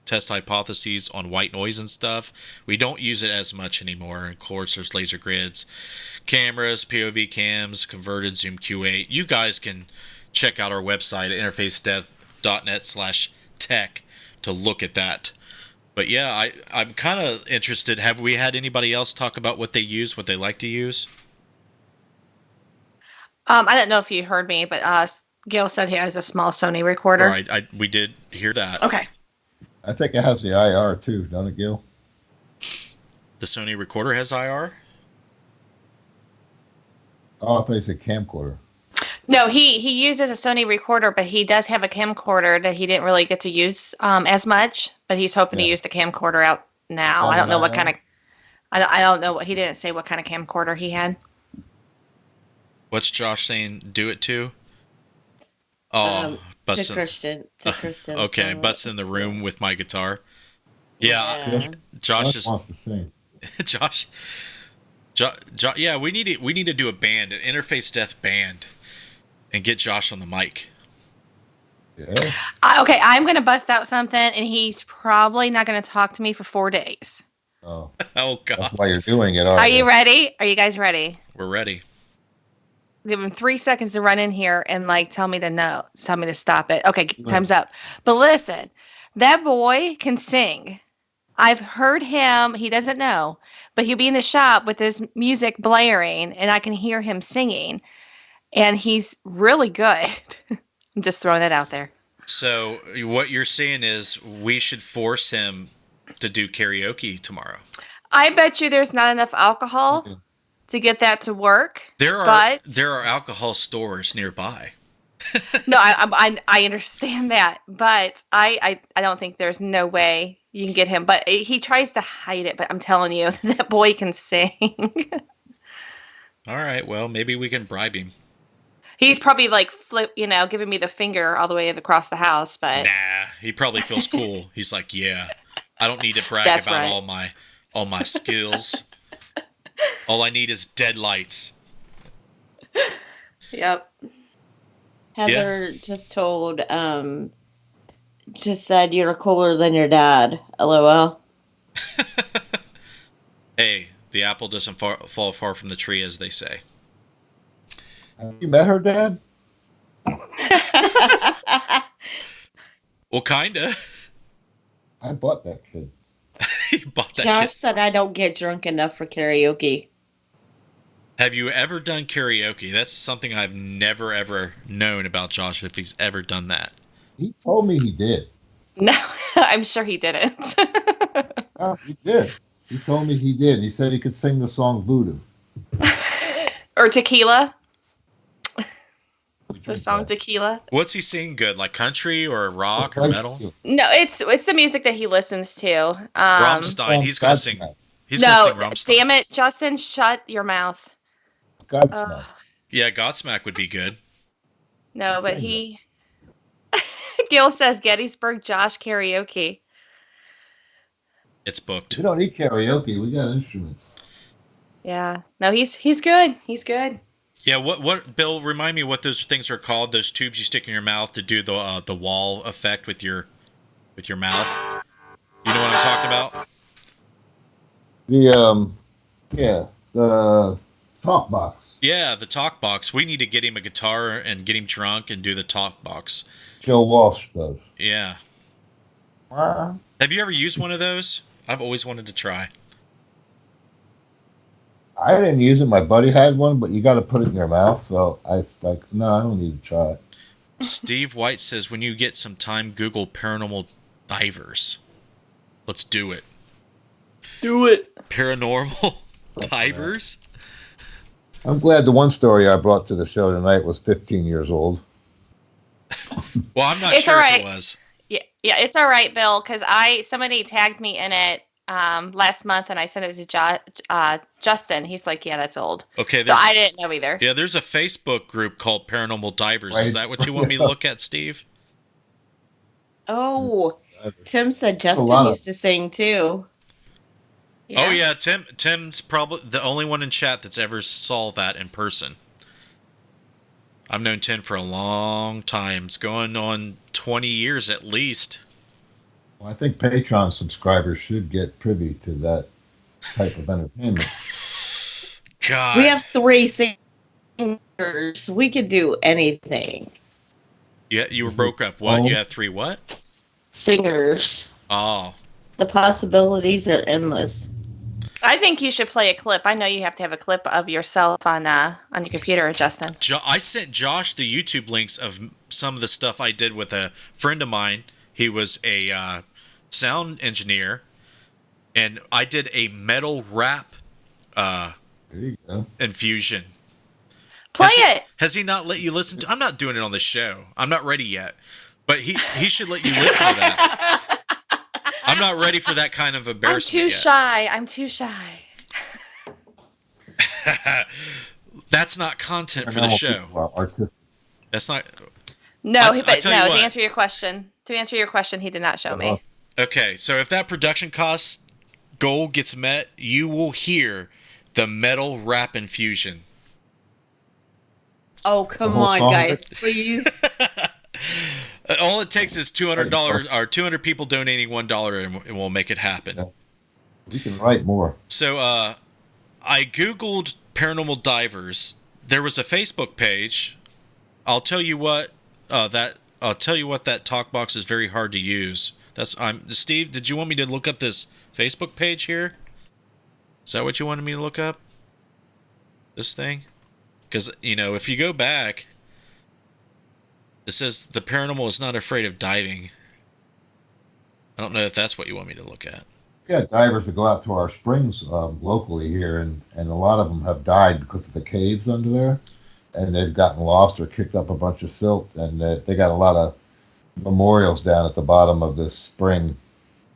[SPEAKER 1] test hypotheses on white noise and stuff. We don't use it as much anymore. Of course, there's laser grids, cameras, POV cams, converted Zoom Q8. You guys can check out our website at interfacedev.net/tech to look at that. But yeah, I'm kind of interested. Have we had anybody else talk about what they use, what they like to use?
[SPEAKER 3] I don't know if you heard me, but Gail said he has a small Sony recorder.
[SPEAKER 1] Right, we did hear that.
[SPEAKER 3] Okay.
[SPEAKER 2] I think it has the IR too, doesn't it, Gil?
[SPEAKER 1] The Sony recorder has IR?
[SPEAKER 2] Oh, I thought it's a camcorder.
[SPEAKER 3] No, he uses a Sony recorder, but he does have a camcorder that he didn't really get to use as much. But he's hoping to use the camcorder out now. I don't know what kind of. I don't know what he didn't say. What kind of camcorder he had?
[SPEAKER 1] What's Josh saying? Do it to? Oh,
[SPEAKER 4] to Christian.
[SPEAKER 1] Okay, busting in the room with my guitar. Yeah. Josh
[SPEAKER 2] wants to sing.
[SPEAKER 1] Josh. Yeah, we need to do a band, an Interface Death band, and get Josh on the mic.
[SPEAKER 2] Yeah.
[SPEAKER 3] Okay, I'm going to bust out something, and he's probably not going to talk to me for 4 days.
[SPEAKER 2] Oh.
[SPEAKER 1] Oh God.
[SPEAKER 2] That's why you're doing it.
[SPEAKER 3] Are you ready? Are you guys ready?
[SPEAKER 1] We're ready.
[SPEAKER 3] Give him 3 seconds to run in here and tell me to stop it. Okay, time's up. But listen, that boy can sing. I've heard him. He doesn't know, but he'll be in the shop with his music blaring, and I can hear him singing, and he's really good. I'm just throwing it out there.
[SPEAKER 1] So what you're saying is we should force him to do karaoke tomorrow.
[SPEAKER 3] I bet you there's not enough alcohol to get that to work.
[SPEAKER 1] There are alcohol stores nearby.
[SPEAKER 3] No, I understand that, but I don't think there's no way you can get him. But he tries to hide it. But I'm telling you, that boy can sing.
[SPEAKER 1] All right, well, maybe we can bribe him.
[SPEAKER 3] He's probably giving me the finger all the way across the house. But
[SPEAKER 1] nah, he probably feels cool. He's like, yeah, I don't need to brag
[SPEAKER 3] That's
[SPEAKER 1] about
[SPEAKER 3] right.
[SPEAKER 1] all my skills. All I need is dead lights.
[SPEAKER 3] Yep.
[SPEAKER 4] Heather just said you're cooler than your dad. LOL.
[SPEAKER 1] Hey, the apple doesn't fall far from the tree, as they say.
[SPEAKER 2] Have you met her dad?
[SPEAKER 1] Well, kinda.
[SPEAKER 2] I bought that kid.
[SPEAKER 1] He bought that
[SPEAKER 4] Josh
[SPEAKER 1] kid.
[SPEAKER 4] said I don't get drunk enough for karaoke.
[SPEAKER 1] Have you ever done karaoke? That's something I've never, ever known about Josh, if he's ever done that.
[SPEAKER 2] He told me he did.
[SPEAKER 3] No, I'm sure he didn't.
[SPEAKER 2] Oh, he did. He told me he did. He said he could sing the song Voodoo.
[SPEAKER 3] Or Tequila.
[SPEAKER 2] We
[SPEAKER 3] The
[SPEAKER 2] drink
[SPEAKER 3] song
[SPEAKER 2] that.
[SPEAKER 3] Tequila.
[SPEAKER 1] What's he singing good? Like country or rock or metal?
[SPEAKER 3] No, it's the music that he listens to.
[SPEAKER 1] Rammstein. He's going to sing. He's going to
[SPEAKER 3] No,
[SPEAKER 1] sing Rammstein.
[SPEAKER 3] damn it, Justin, shut your mouth.
[SPEAKER 2] Godsmack.
[SPEAKER 1] Yeah, Godsmack would be good.
[SPEAKER 3] No, but he. Gil says Gettysburg Josh karaoke.
[SPEAKER 1] It's booked.
[SPEAKER 2] We don't need karaoke. We got instruments.
[SPEAKER 3] Yeah. No, he's good. He's good.
[SPEAKER 1] Yeah, what Bill, remind me what those things are called, those tubes you stick in your mouth to do the wall effect with your mouth. You know what I'm talking about?
[SPEAKER 2] The talk box.
[SPEAKER 1] Yeah, the talk box. We need to get him a guitar and get him drunk and do the talk box.
[SPEAKER 2] Joe Walsh does.
[SPEAKER 1] Yeah. Have you ever used one of those? I've always wanted to try.
[SPEAKER 2] I didn't use it. My buddy had one, but you got to put it in your mouth. So I was like, no, I don't need to try it.
[SPEAKER 1] Steve White says, when you get some time, Google paranormal divers. Let's do it.
[SPEAKER 3] Do it.
[SPEAKER 1] Paranormal divers?
[SPEAKER 2] I'm glad the one story I brought to the show tonight was 15 years old.
[SPEAKER 1] Well, I'm not
[SPEAKER 3] It's
[SPEAKER 1] sure
[SPEAKER 3] all
[SPEAKER 1] if
[SPEAKER 3] right.
[SPEAKER 1] it was.
[SPEAKER 3] Yeah, it's all right, Bill, because somebody tagged me in it last month, and I sent it to Justin. He's like, yeah, that's old.
[SPEAKER 1] Okay,
[SPEAKER 3] So I didn't know either.
[SPEAKER 1] Yeah, there's a Facebook group called Paranormal Divers.
[SPEAKER 2] Right.
[SPEAKER 1] Is that what you want me to look at, Steve?
[SPEAKER 4] Oh, Tim said
[SPEAKER 2] lot
[SPEAKER 4] Justin
[SPEAKER 2] of-
[SPEAKER 4] used to sing too.
[SPEAKER 1] Oh yeah, Tim's probably the only one in chat that's ever saw that in person. I've known Tim for a long time. It's going on 20 years at least.
[SPEAKER 2] Well, I think Patreon subscribers should get privy to that type of entertainment.
[SPEAKER 1] God.
[SPEAKER 4] We have 3 singers. We could do anything.
[SPEAKER 1] Yeah, you were broke up. What?
[SPEAKER 2] Oh.
[SPEAKER 1] You have 3 what?
[SPEAKER 4] Singers.
[SPEAKER 1] Oh.
[SPEAKER 4] The possibilities are endless.
[SPEAKER 3] I think you should play a clip. I know you have to have a clip of yourself on your computer, Justin.
[SPEAKER 1] I sent Josh the YouTube links of some of the stuff I did with a friend of mine. He was a sound engineer, and I did a metal rap
[SPEAKER 2] There you go.
[SPEAKER 1] infusion.
[SPEAKER 3] Play
[SPEAKER 1] Has he-
[SPEAKER 3] it.
[SPEAKER 1] Has he not let you listen to? I'm not doing it on the show. I'm not ready yet. But he should let you listen to that. I'm not ready for that kind of
[SPEAKER 3] I'm
[SPEAKER 1] embarrassment
[SPEAKER 3] too
[SPEAKER 1] yet.
[SPEAKER 3] shy. I'm too shy.
[SPEAKER 1] That's not content for the
[SPEAKER 2] Paranormal
[SPEAKER 1] show.
[SPEAKER 2] people are artistic.
[SPEAKER 1] That's not.
[SPEAKER 3] No,
[SPEAKER 1] I
[SPEAKER 3] but
[SPEAKER 1] tell you
[SPEAKER 3] no.
[SPEAKER 1] what.
[SPEAKER 3] To answer your question, he did not show me.
[SPEAKER 1] Okay, so if that production cost goal gets met, you will hear the metal rap infusion.
[SPEAKER 4] Oh, come
[SPEAKER 2] whole
[SPEAKER 4] on,
[SPEAKER 2] song?
[SPEAKER 4] guys, please.
[SPEAKER 1] All it takes is $200 or 200 people donating $1, and we'll make it happen.
[SPEAKER 2] Yeah. We can write more.
[SPEAKER 1] So I Googled Paranormal Divers. There was a Facebook page. I'll tell you what that talk box is very hard to use. Steve, did you want me to look up this Facebook page here? Is that what you wanted me to look up? This thing? Because, if you go back, it says the paranormal is not afraid of diving. I don't know if that's what you want me to look at.
[SPEAKER 2] We got divers that go out to our springs locally here, and a lot of them have died because of the caves under there, and they've gotten lost or kicked up a bunch of silt, and they got a lot of memorials down at the bottom of this spring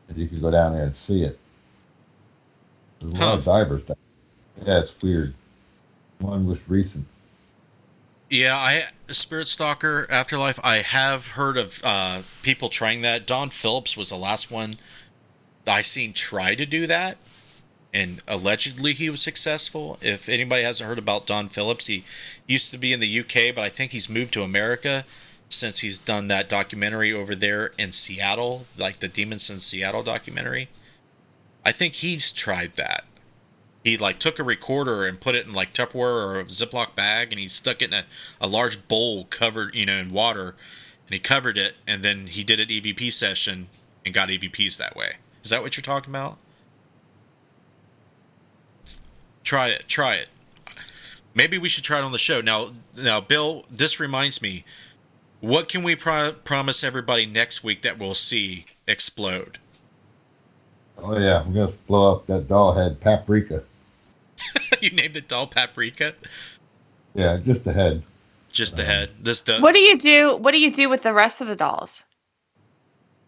[SPEAKER 2] that you can go down there and see it. There's a lot of divers down there. Yeah, it's weird. One was recent.
[SPEAKER 1] Yeah, Spirit Stalker Afterlife. I have heard of people trying that. Don Phillips was the last one I seen try to do that, and allegedly he was successful. If anybody hasn't heard about Don Phillips, he used to be in the UK, but I think he's moved to America since he's done that documentary over there in Seattle, like the Demons in Seattle documentary. I think he's tried that. He took a recorder and put it in Tupperware or a Ziploc bag, and he stuck it in a large bowl covered, in water, and he covered it, and then he did an EVP session and got EVPs that way. Is that what you're talking about? Try it. Maybe we should try it on the show. Now, Bill, this reminds me. What can we promise everybody next week that we'll see explode?
[SPEAKER 2] Oh yeah, we're gonna blow up that doll head, Paprika.
[SPEAKER 1] You named the doll Paprika?
[SPEAKER 2] Yeah, just the head.
[SPEAKER 1] Just the head.
[SPEAKER 3] What do you do? What do you do with the rest of the dolls?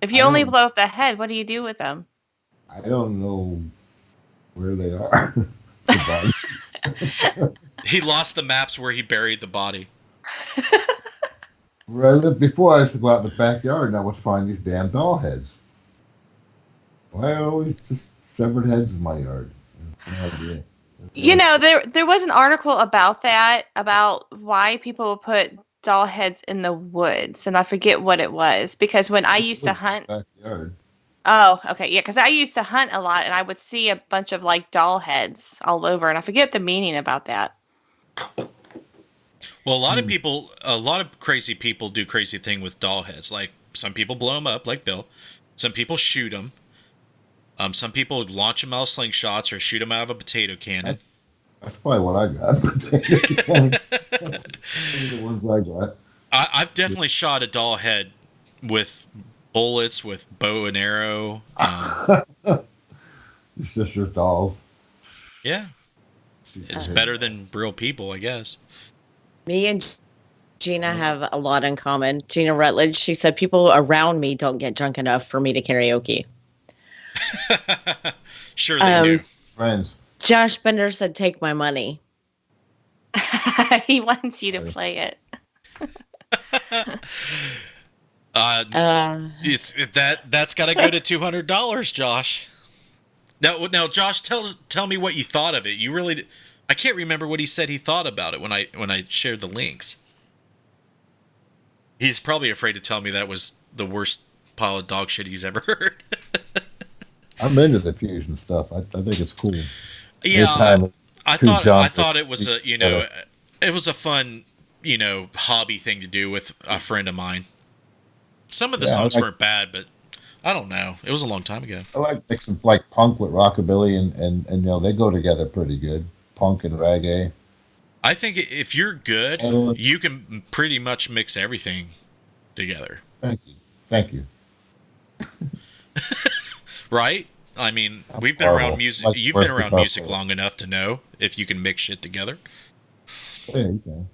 [SPEAKER 3] If you
[SPEAKER 2] I
[SPEAKER 3] only
[SPEAKER 2] don't-
[SPEAKER 3] blow up the head, what do you do with them?
[SPEAKER 2] I don't know where they are. The body.
[SPEAKER 1] He lost the maps where he buried the body.
[SPEAKER 2] Where I lived before, I used to go out in the backyard and I would find these damn doll heads. Why always just severed heads in my yard? No idea.
[SPEAKER 3] There was an article about that, about why people would put doll heads in the woods, and I forget what it was, because when I used to hunt.
[SPEAKER 2] Backyard.
[SPEAKER 3] Oh, okay, yeah, because I used to hunt a lot, and I would see a bunch of doll heads all over, and I forget the meaning about that.
[SPEAKER 1] Well, a lot of crazy people do crazy thing with doll heads. Like, some people blow them up, like Bill. Some people shoot them. Some people launch them out of slingshots or shoot them out of a potato cannon.
[SPEAKER 2] That's probably what I got. The ones I got.
[SPEAKER 1] I've definitely shot a doll head with bullets, with bow and arrow.
[SPEAKER 2] Your sister's dolls.
[SPEAKER 1] Yeah, it's better than real people, I guess.
[SPEAKER 4] Me and Gina have a lot in common. Gina Rutledge, she said, people around me don't get drunk enough for me to karaoke.
[SPEAKER 1] Sure they do.
[SPEAKER 2] Friends.
[SPEAKER 4] Josh Bender said, "Take my money."
[SPEAKER 3] He wants you to play it.
[SPEAKER 1] That's got to go to $200, Josh. Now, Josh, tell me what you thought of it. You really, I can't remember what he said he thought about it when I shared the links. He's probably afraid to tell me that was the worst pile of dog shit he's ever heard.
[SPEAKER 2] I'm into the fusion stuff. I think it's cool.
[SPEAKER 1] Yeah,
[SPEAKER 2] Anytime
[SPEAKER 1] I
[SPEAKER 2] two
[SPEAKER 1] thought
[SPEAKER 2] genres
[SPEAKER 1] it was it was a fun hobby thing to do with a friend of mine. Some of the songs weren't bad, but I don't know. It was a long time ago.
[SPEAKER 2] I like mixing like punk with rockabilly, and they go together pretty good. Punk and reggae.
[SPEAKER 1] I think if you're good, you can pretty much mix everything together.
[SPEAKER 2] Thank you.
[SPEAKER 1] Right? I mean, we've been around music. You've been around music long enough to know if you can mix shit together.
[SPEAKER 2] Yeah, you can.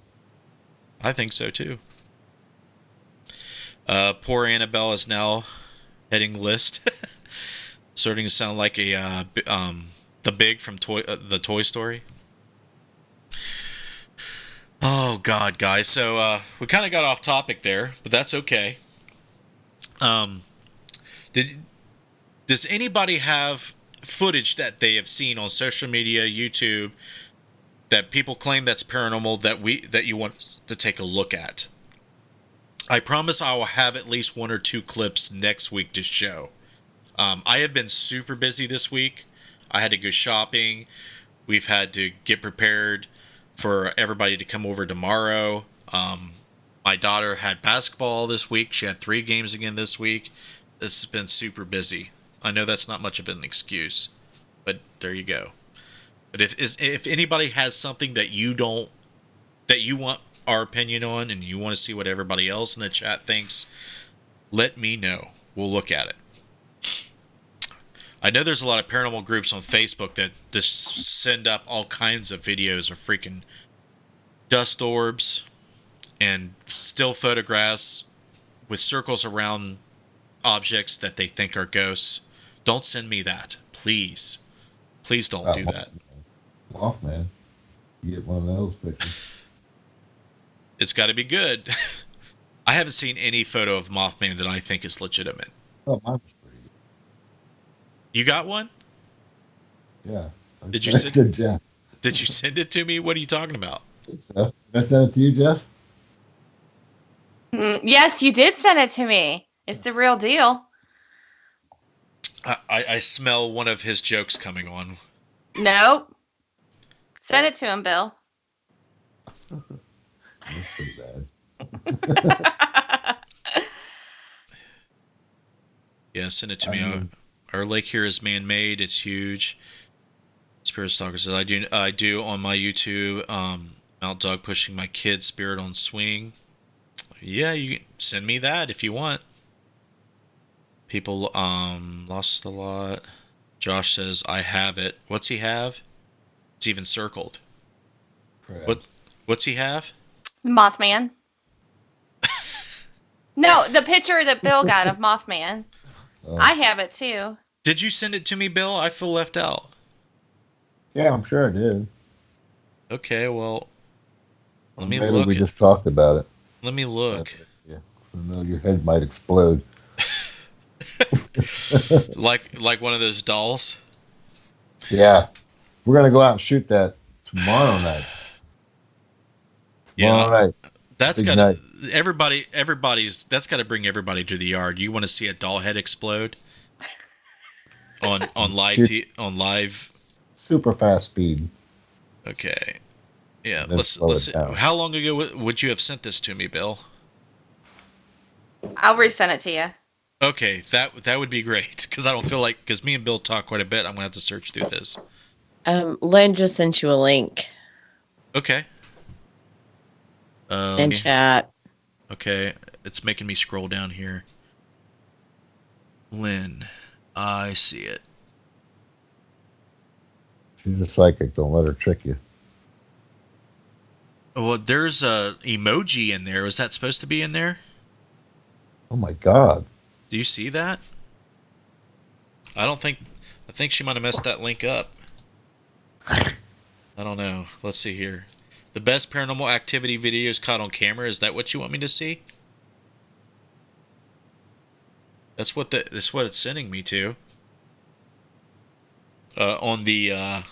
[SPEAKER 1] I think so too. Poor Annabelle is now heading list, starting to sound like a the Big from the Toy Story. Oh God, guys! So we kind of got off topic there, but that's okay. Does anybody have footage that they have seen on social media, YouTube, that people claim that's paranormal that you want us to take a look at? I promise I will have at least 1 or 2 clips next week to show. I have been super busy this week. I had to go shopping. We've had to get prepared for everybody to come over tomorrow. My daughter had basketball this week. She had 3 games again this week. It's been super busy. I know that's not much of an excuse, but there you go. But if anybody has something that you want our opinion on, and you want to see what everybody else in the chat thinks, let me know. We'll look at it. I know there's a lot of paranormal groups on Facebook that just send up all kinds of videos of freaking dust orbs and still photographs with circles around objects that they think are ghosts. Don't send me that, please. Please don't do that.
[SPEAKER 2] Mothman. You get one of those pictures.
[SPEAKER 1] It's got to be good. I haven't seen any photo of Mothman that I think is legitimate.
[SPEAKER 2] Oh, mine was pretty good.
[SPEAKER 1] You got one?
[SPEAKER 2] Yeah.
[SPEAKER 1] Did you send it to me? What are you talking about?
[SPEAKER 2] Did I send it to you, Jeff?
[SPEAKER 3] Yes, you did send it to me. It's the real deal.
[SPEAKER 1] I smell one of his jokes coming on.
[SPEAKER 3] Nope. Send it to him, Bill.
[SPEAKER 2] That's pretty bad.
[SPEAKER 1] Yeah, send it to me. Our lake here is man-made. It's huge. Spirit Stalker says, I do on my YouTube, Mount Dog pushing my kid's spirit on swing. Yeah, you can send me that if you want. People lost a lot. Josh says, I have it. What's he have? It's even circled. What's he have?
[SPEAKER 3] Mothman. No, the picture that Bill got of Mothman. I have it too.
[SPEAKER 1] Did you send it to me, Bill? I feel left out.
[SPEAKER 2] Yeah, I'm sure I did.
[SPEAKER 1] Okay, well, let me
[SPEAKER 2] Maybe
[SPEAKER 1] look.
[SPEAKER 2] We just talked about it.
[SPEAKER 1] Let me look.
[SPEAKER 2] Yeah, I know your head might explode.
[SPEAKER 1] like one of those dolls.
[SPEAKER 2] Yeah, we're gonna go out and shoot that tomorrow night.
[SPEAKER 1] Tomorrow
[SPEAKER 2] night.
[SPEAKER 1] That's got everybody's. That's got to bring everybody to the yard. You want to see a doll head explode on live
[SPEAKER 2] super fast speed.
[SPEAKER 1] Okay, yeah. Let's see. How long ago would you have sent this to me, Bill?
[SPEAKER 3] I'll resend it to you.
[SPEAKER 1] Okay, that would be great, because me and Bill talk quite a bit. I'm gonna have to search through this.
[SPEAKER 4] Lynn just sent you a link.
[SPEAKER 1] Okay.
[SPEAKER 4] In chat.
[SPEAKER 1] Okay, it's making me scroll down here. Lynn, I see it.
[SPEAKER 2] She's a psychic. Don't let her trick you.
[SPEAKER 1] Well, there's a emoji in there. Was that supposed to be in there?
[SPEAKER 2] Oh my God.
[SPEAKER 1] Do you see that? I don't think I think she might have messed that link up. I don't know. Let's see here. The best paranormal activity videos caught on camera. Is that what you want me to see? That's what it's sending me to. On the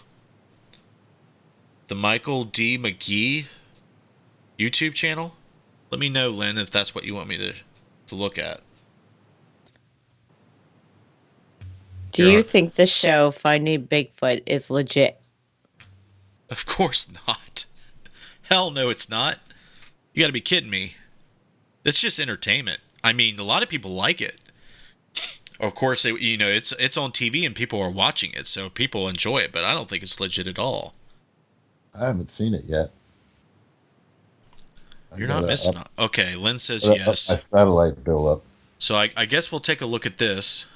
[SPEAKER 1] Michael D. McGee YouTube channel. Let me know, Lynn, if that's what you want me to look at.
[SPEAKER 4] Do you think the show Finding Bigfoot is legit?
[SPEAKER 1] Of course not. Hell no, it's not. You got to be kidding me. It's just entertainment. I mean, a lot of people like it. Of course, it's on TV and people are watching it, so people enjoy it. But I don't think it's legit at all.
[SPEAKER 2] I haven't seen it yet.
[SPEAKER 1] You're not missing. Okay, Lynn says yes.
[SPEAKER 2] My satellite bill up.
[SPEAKER 1] So I guess we'll take a look at this.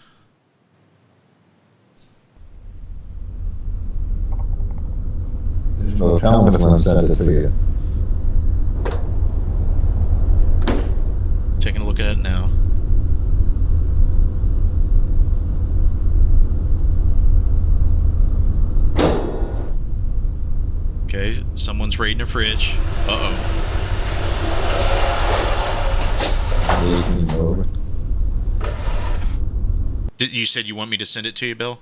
[SPEAKER 2] There's no telling if Lynn sent it to you.
[SPEAKER 1] Taking a look at it now. Okay, someone's raiding a fridge. Uh-oh. You said you want me to send it to you, Bill?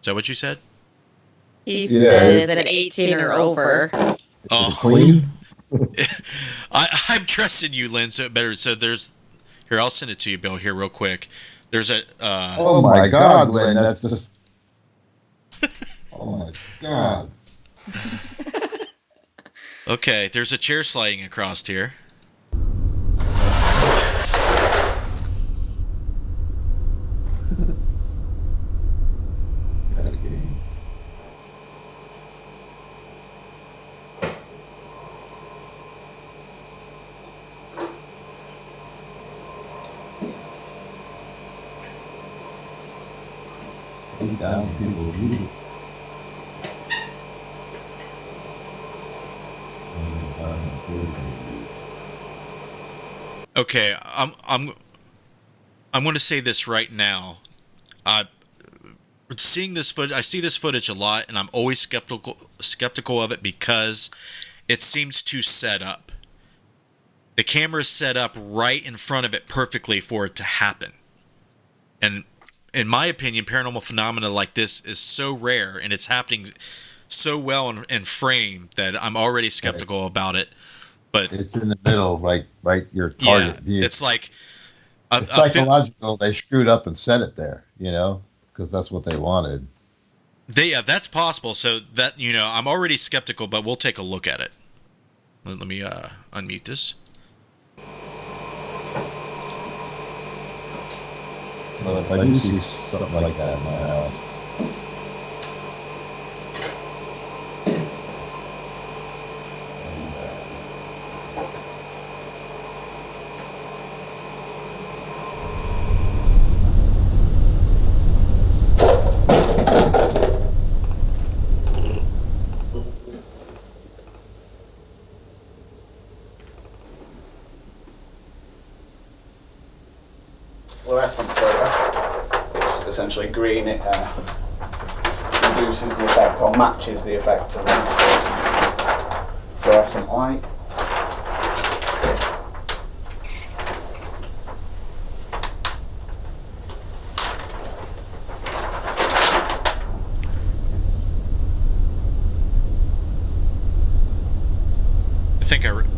[SPEAKER 1] Is that what you said?
[SPEAKER 4] He says that 18 or over.
[SPEAKER 1] Oh,
[SPEAKER 2] Queen?
[SPEAKER 1] I'm trusting you, Lynn. So there's here. I'll send it to you, Bill. Here, real quick. There's a.
[SPEAKER 2] Oh my God, Lynn, that's just. Oh my God.
[SPEAKER 1] Okay, there's a chair sliding across here. Okay, I'm going to say this right now. Seeing this footage, I see this footage a lot, and I'm always skeptical of it because it seems too set up. The camera is set up right in front of it perfectly for it to happen. And in my opinion, paranormal phenomena like this is so rare, and it's happening so well in frame that I'm already skeptical about it. But
[SPEAKER 2] it's in the middle, right your target view.
[SPEAKER 1] It's like
[SPEAKER 2] it's psychological. They screwed up and set it there, because that's what they wanted.
[SPEAKER 1] That's possible. So that I'm already skeptical, but we'll take a look at it. Let me unmute this.
[SPEAKER 2] Well, if I do see something like that in my house.
[SPEAKER 10] Fluorescent colour. It's essentially green. It reduces the effect or matches the effect of fluorescent light.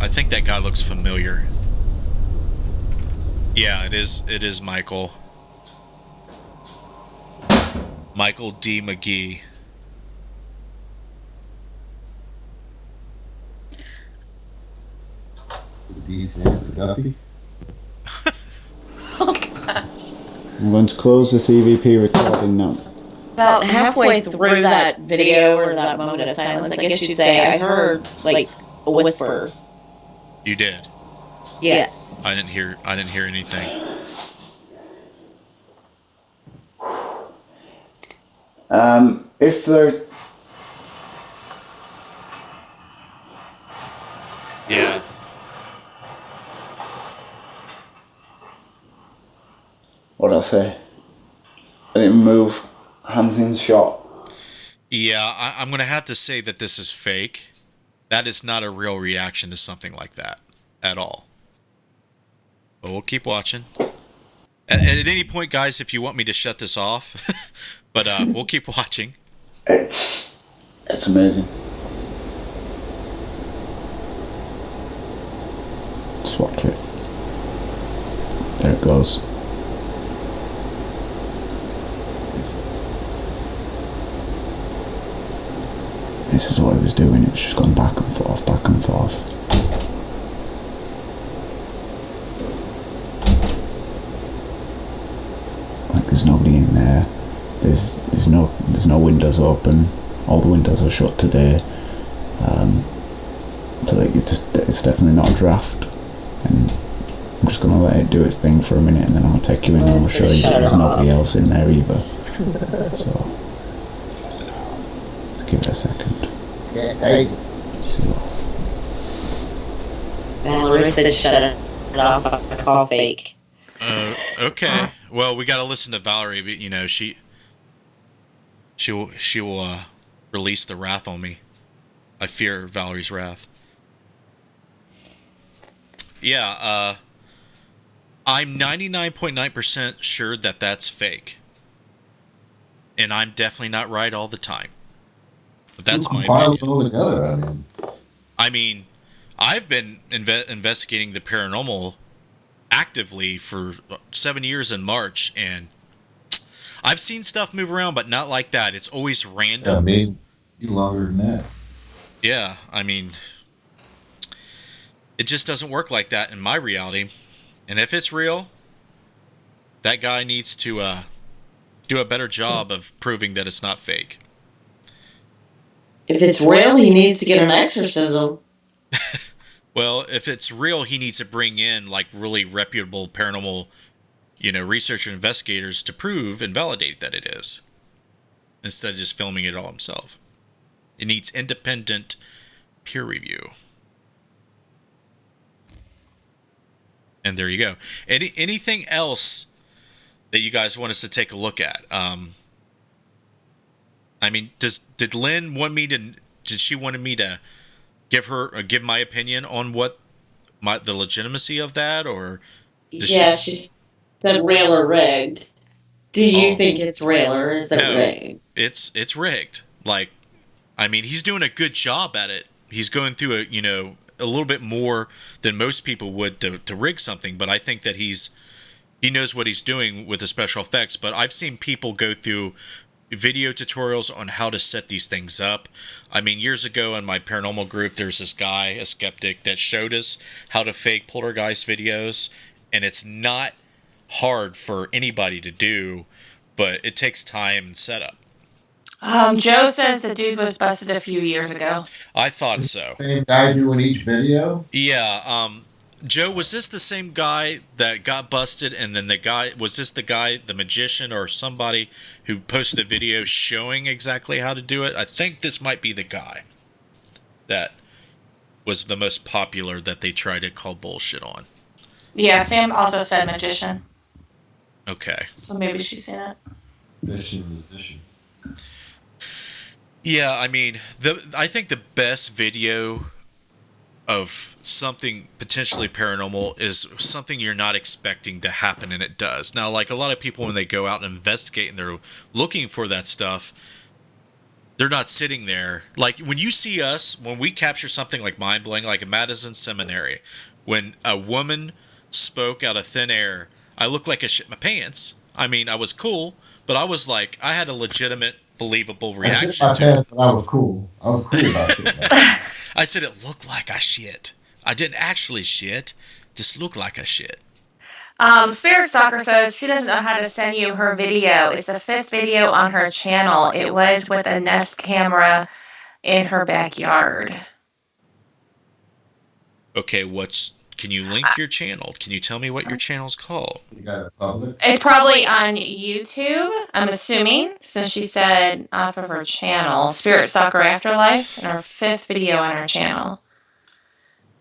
[SPEAKER 1] I think that guy looks familiar. Yeah, it is Michael. Michael D. McGee.
[SPEAKER 2] Duffy.
[SPEAKER 11] I'm going to close this EVP recording now.
[SPEAKER 4] About halfway through that video or that moment of silence, I guess you'd say, I heard like a whisper.
[SPEAKER 1] You did?
[SPEAKER 4] Yes.
[SPEAKER 1] I didn't hear anything.
[SPEAKER 11] If there...
[SPEAKER 1] Yeah.
[SPEAKER 11] What did I say? I didn't move. hands in shot.
[SPEAKER 1] Yeah, I'm going to have to say that this is fake. That is not a real reaction to something like that at all. But we'll keep watching. At any point, guys, if you want me to shut this off, but we'll keep watching.
[SPEAKER 11] It's amazing. Just watch it. There it goes. This is what he was doing. It was just going back and forth, back and forth. Like there's nobody in there. There's no windows open. All the windows are shut today. So it's definitely not a draft. And I'm just gonna let it do its thing for a minute, and then I'll take you in and I'll show you that there's nobody else in there either. So let's give it a second.
[SPEAKER 2] Hey.
[SPEAKER 11] See what.
[SPEAKER 4] Valerie said shut it off. I call fake.
[SPEAKER 1] Okay. Well, we got to listen to Valerie, but you know she will release the wrath on me. I fear Valerie's wrath. Yeah. I'm 99.9% sure that that's fake, and I'm definitely not right all the time. But that's my opinion. I mean, I've been investigating the paranormal actively for 7 years in March, and I've seen stuff move around, but not like that. It's always random.
[SPEAKER 2] Yeah, maybe longer than that.
[SPEAKER 1] Yeah, I mean, it just doesn't work like that in my reality. And if it's real, that guy needs to do a better job of proving that it's not fake.
[SPEAKER 4] If it's real, he needs to get an exorcism.
[SPEAKER 1] Well, if it's real, he needs to bring in like really reputable paranormal, researcher investigators to prove and validate that it is, instead of just filming it all himself. It needs independent peer review. And there you go. Anything else that you guys want us to take a look at? I mean, did Lynn want me to? Did she want me to give my opinion on what the legitimacy of that, or?
[SPEAKER 4] Yeah, she said real or rigged. Do you think it's real or is it rigged?
[SPEAKER 1] It's rigged. Like, I mean, he's doing a good job at it. He's going through a little bit more than most people would to rig something, but I think that he knows what he's doing with the special effects. But I've seen people go through video tutorials on how to set these things up. I mean, years ago in my paranormal group, there's this guy, a skeptic, that showed us how to fake poltergeist videos, and it's not hard for anybody to do, but it takes time and setup.
[SPEAKER 3] Joe says the dude was busted a few years ago.
[SPEAKER 1] I thought so.
[SPEAKER 2] Same guy doing each video?
[SPEAKER 1] Yeah. Joe, was this the same guy that got busted, and then was this the guy, the magician or somebody who posted a video showing exactly how to do it? I think this might be the guy that was the most popular that they tried to call bullshit on.
[SPEAKER 3] Yeah, Sam also said magician.
[SPEAKER 1] Okay.
[SPEAKER 3] So maybe she's seen it.
[SPEAKER 2] Musician.
[SPEAKER 1] Yeah, I mean, I think the best video of something potentially paranormal is something you're not expecting to happen, and it does. Now, like a lot of people, when they go out and investigate and they're looking for that stuff, they're not sitting there. Like when you see us, when we capture something like mind-blowing, like at Madison Seminary, when a woman spoke out of thin air, I looked like I shit my pants. I mean, I was cool, but I was like, I had a legitimate, believable reaction to it.
[SPEAKER 2] I was cool. I was cool about it.
[SPEAKER 1] I said it looked like I shit. I didn't actually shit. Just looked like I shit.
[SPEAKER 3] Spirit Stalker says she doesn't know how to send you her video. It's the 5th video on her channel. It was with a Nest camera in her backyard.
[SPEAKER 1] Okay, can you link your channel? Can you tell me what your channel's called?
[SPEAKER 2] You got it public?
[SPEAKER 3] It's probably on YouTube, I'm assuming, since she said off of her channel, Spirit Stalker Afterlife, and her 5th video on her channel.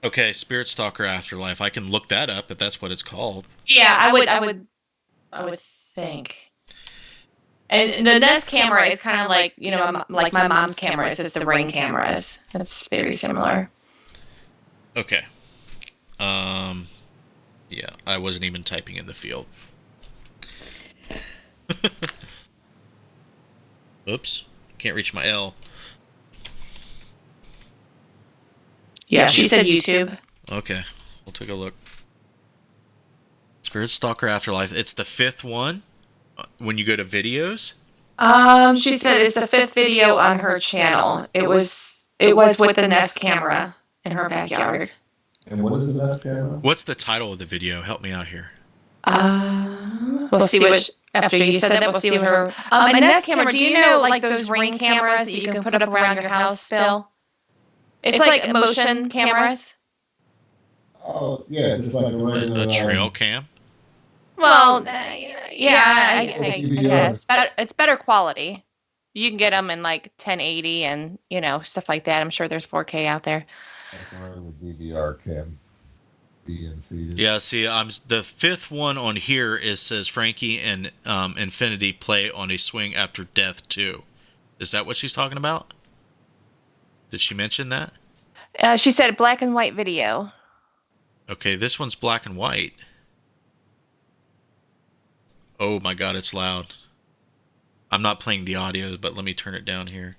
[SPEAKER 1] Okay, Spirit Stalker Afterlife. I can look that up if that's what it's called.
[SPEAKER 3] Yeah, I would think. And the Nest camera is kind of like, you know, like my mom's cameras. It's the Ring cameras. It's very similar.
[SPEAKER 1] Okay. Yeah, I wasn't even typing in the field. Oops. Can't reach my L.
[SPEAKER 3] Yeah, she said YouTube.
[SPEAKER 1] Okay. We'll take a look. Spirit Stalker Afterlife. It's the 5th one when you go to videos.
[SPEAKER 3] She said it's the 5th video on her channel. It was with the Nest camera in her backyard.
[SPEAKER 2] And what is the Nest camera?
[SPEAKER 1] What's the title of the video? Help me out here.
[SPEAKER 3] We'll see what after you said that. We'll see what her. And Nest camera. Do you know like those Ring cameras that you can put up around your house, Bill? It's like motion cameras.
[SPEAKER 2] Oh yeah, just like
[SPEAKER 1] A trail cam.
[SPEAKER 3] Well, yeah, I guess it's better quality. You can get them in like 1080 and stuff like that. I'm sure there's 4K out there.
[SPEAKER 2] The DVR cam. BNC.
[SPEAKER 1] Yeah, see, the 5th one on here says Frankie and Infinity play on a swing after death too. Is that what she's talking about? Did she mention that?
[SPEAKER 3] She said black and white video.
[SPEAKER 1] Okay, this one's black and white. Oh my god, it's loud. I'm not playing the audio, but let me turn it down here.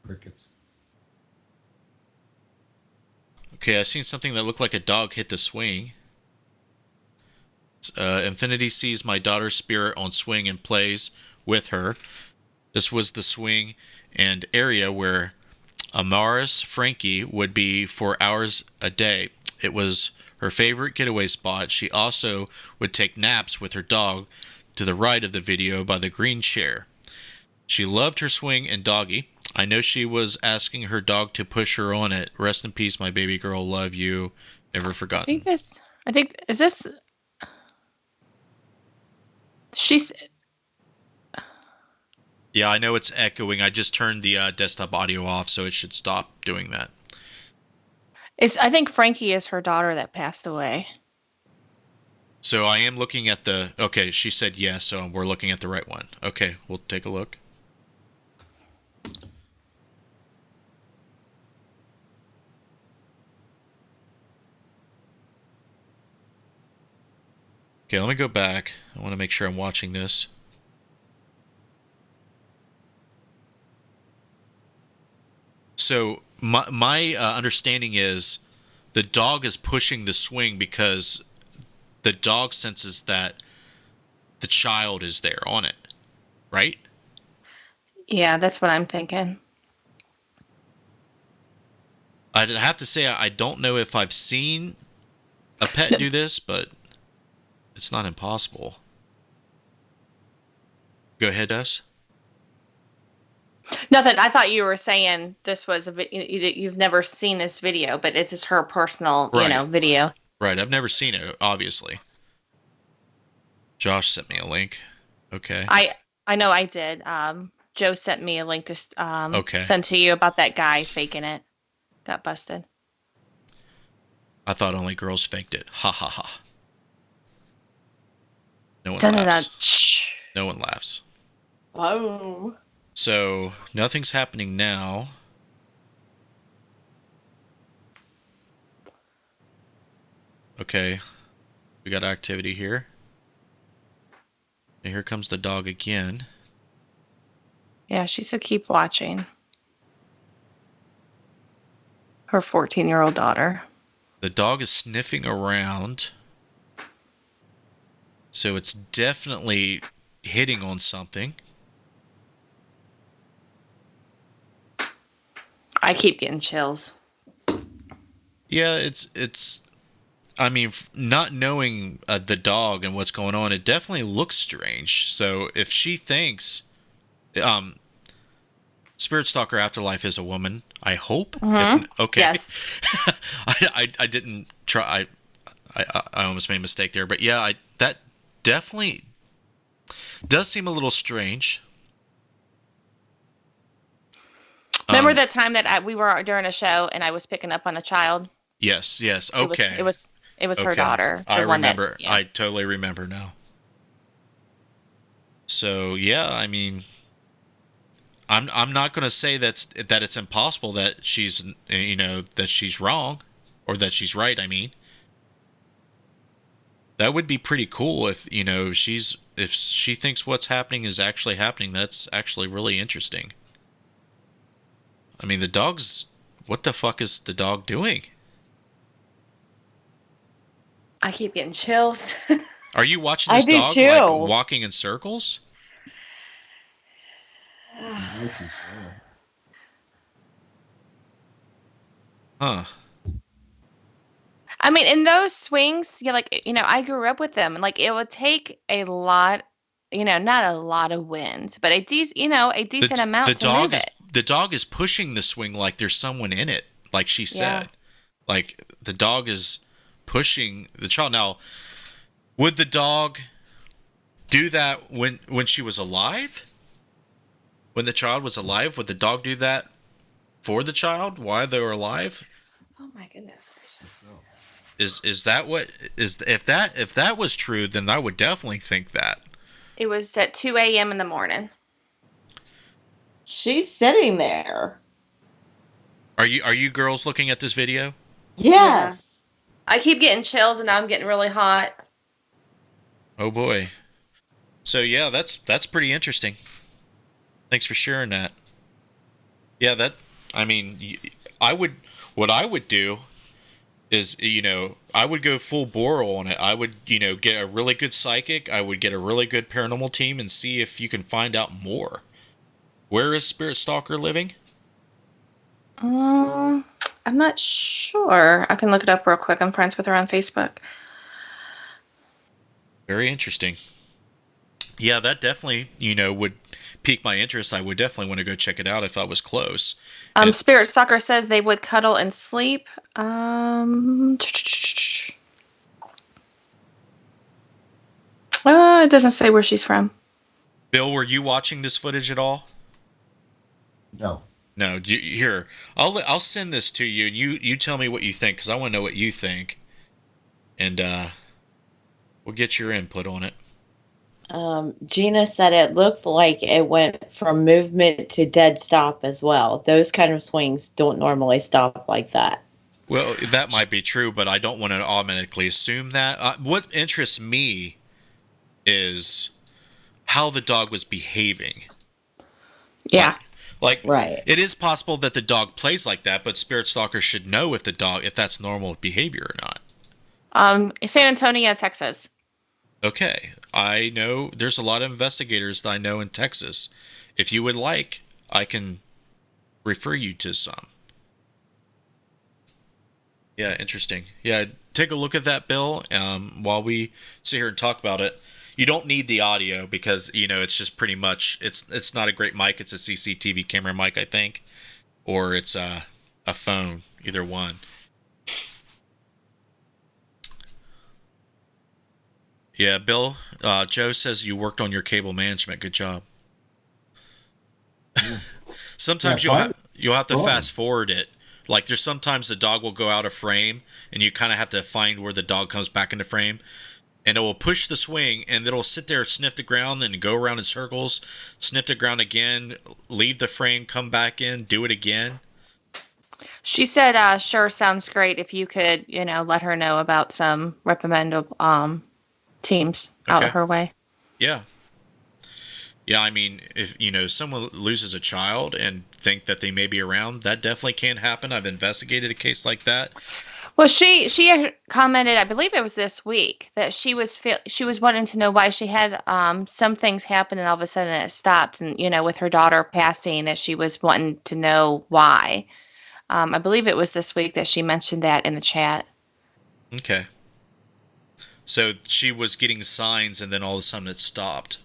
[SPEAKER 2] Crickets.
[SPEAKER 1] Okay, I seen something that looked like a dog hit the swing. Infinity sees my daughter's spirit on swing and plays with her. This was the swing and area where Amaris Frankie would be for hours a day. It was her favorite getaway spot. She also would take naps with her dog to the right of the video by the green chair. She loved her swing and doggy. I know she was asking her dog to push her on it. Rest in peace, my baby girl. Love you. Never forgotten.
[SPEAKER 3] Is this? She's.
[SPEAKER 1] Yeah, I know it's echoing. I just turned the desktop audio off, so it should stop doing that.
[SPEAKER 3] I think Frankie is her daughter that passed away.
[SPEAKER 1] So I am looking at the... Okay, she said yes, so we're looking at the right one. Okay, we'll take a look. Okay, let me go back. I want to make sure I'm watching this. So my understanding is the dog is pushing the swing because the dog senses that the child is there on it, right?
[SPEAKER 3] Yeah, that's what I'm thinking.
[SPEAKER 1] I'd have to say I don't know if I've seen a pet do this, but it's not impossible. Go ahead, Des.
[SPEAKER 3] Nothing. I thought you were saying this was you've never seen this video, but it's just her personal, video.
[SPEAKER 1] Right. I've never seen it, obviously. Josh sent me a link. Okay.
[SPEAKER 3] I know I did. Joe sent me a link to send to you about that guy faking it. Got busted.
[SPEAKER 1] I thought only girls faked it. Ha ha ha. No one laughs. No one laughs.
[SPEAKER 3] Oh.
[SPEAKER 1] So, nothing's happening now. Okay. We got activity here. And here comes the dog again.
[SPEAKER 3] Yeah, she said keep watching. Her 14-year-old daughter.
[SPEAKER 1] The dog is sniffing around. So it's definitely hitting on something.
[SPEAKER 3] I keep getting chills.
[SPEAKER 1] Yeah, it's. I mean, not knowing the dog and what's going on, it definitely looks strange. So if she thinks, Spirit Stalker Afterlife is a woman, I hope.
[SPEAKER 3] Mm-hmm.
[SPEAKER 1] Okay.
[SPEAKER 3] Yes.
[SPEAKER 1] I didn't try. I almost made a mistake there, but yeah, that definitely does seem a little strange.
[SPEAKER 3] Remember that time that we were during a show and I was picking up on a child?
[SPEAKER 1] Yes. Okay.
[SPEAKER 3] It was her daughter.
[SPEAKER 1] I remember. I totally remember now. So yeah, I mean, I'm not going to say that it's impossible that she's that she's wrong, or that she's right. I mean, that would be pretty cool if if she thinks what's happening is actually happening. That's actually really interesting. I mean, the dog's, what the fuck is the dog doing?
[SPEAKER 3] I keep getting chills.
[SPEAKER 1] Are you watching this
[SPEAKER 4] I do
[SPEAKER 1] dog
[SPEAKER 4] too.
[SPEAKER 1] like walking in circles? Huh.
[SPEAKER 3] I mean, in those swings, I grew up with them, and like it would take a lot, not a lot of wind, but a decent amount to move it.
[SPEAKER 1] The dog is pushing the swing like there's someone in it, like she said.
[SPEAKER 3] Yeah.
[SPEAKER 1] Like the dog is pushing the child. Now, would the dog do that when she was alive? When the child was alive, would the dog do that for the child while they were alive?
[SPEAKER 3] Oh my goodness gracious.
[SPEAKER 1] Is that what is if that was true, then I would definitely think that.
[SPEAKER 3] It was at 2 a.m. in the morning.
[SPEAKER 4] She's sitting there.
[SPEAKER 1] Are you girls looking at this video?
[SPEAKER 4] Yes.
[SPEAKER 3] I keep getting chills, and now I'm getting really hot.
[SPEAKER 1] Oh boy. So yeah, that's pretty interesting. Thanks for sharing that. Yeah, what I would do is, I would go full Boral on it. I would, get a really good psychic. I would get a really good paranormal team and see if you can find out more. Where is Spirit Stalker living?
[SPEAKER 3] I'm not sure. I can look it up real quick. I'm friends with her on Facebook.
[SPEAKER 1] Very interesting. Yeah, that definitely, would pique my interest. I would definitely want to go check it out if I was close.
[SPEAKER 3] Spirit Stalker says they would cuddle and sleep. It doesn't say where she's from.
[SPEAKER 1] Bill, were you watching this footage at all?
[SPEAKER 2] No.
[SPEAKER 1] No. Here, I'll send this to you. You tell me what you think, because I want to know what you think, and we'll get your input on it.
[SPEAKER 4] Gina said it looked like it went from movement to dead stop as well. Those kind of swings don't normally stop like that.
[SPEAKER 1] Well, that might be true, but I don't want to automatically assume that. What interests me is how the dog was behaving.
[SPEAKER 3] Yeah.
[SPEAKER 1] Like,
[SPEAKER 4] right.
[SPEAKER 1] It is possible that the dog plays like that, but Spirit Stalker should know if that's normal behavior or not.
[SPEAKER 3] San Antonio, Texas.
[SPEAKER 1] Okay. I know there's a lot of investigators that I know in Texas. If you would like, I can refer you to some. Yeah, interesting. Yeah, take a look at that, Bill, while we sit here and talk about it. You don't need the audio because, it's just pretty much, it's not a great mic. It's a CCTV camera mic, I think. Or it's a phone, either one. Yeah, Bill, Joe says you worked on your cable management. Good job. Sometimes you'll have to fast forward it. Like there's sometimes the dog will go out of frame and you kind of have to find where the dog comes back into frame. And it will push the swing and it'll sit there, sniff the ground, then go around in circles, sniff the ground again, leave the frame, come back in, do it again.
[SPEAKER 3] She said, sure, sounds great if you could, let her know about some recommendable teams out of her way.
[SPEAKER 1] Yeah. Yeah, I mean, if, someone loses a child and think that they may be around, that definitely can happen. I've investigated a case like that.
[SPEAKER 3] Well, she commented, I believe it was this week, that she was wanting to know why she had some things happen and all of a sudden it stopped. And, with her daughter passing, that she was wanting to know why. I believe it was this week that she mentioned that in the chat.
[SPEAKER 1] Okay. So she was getting signs and then all of a sudden it stopped.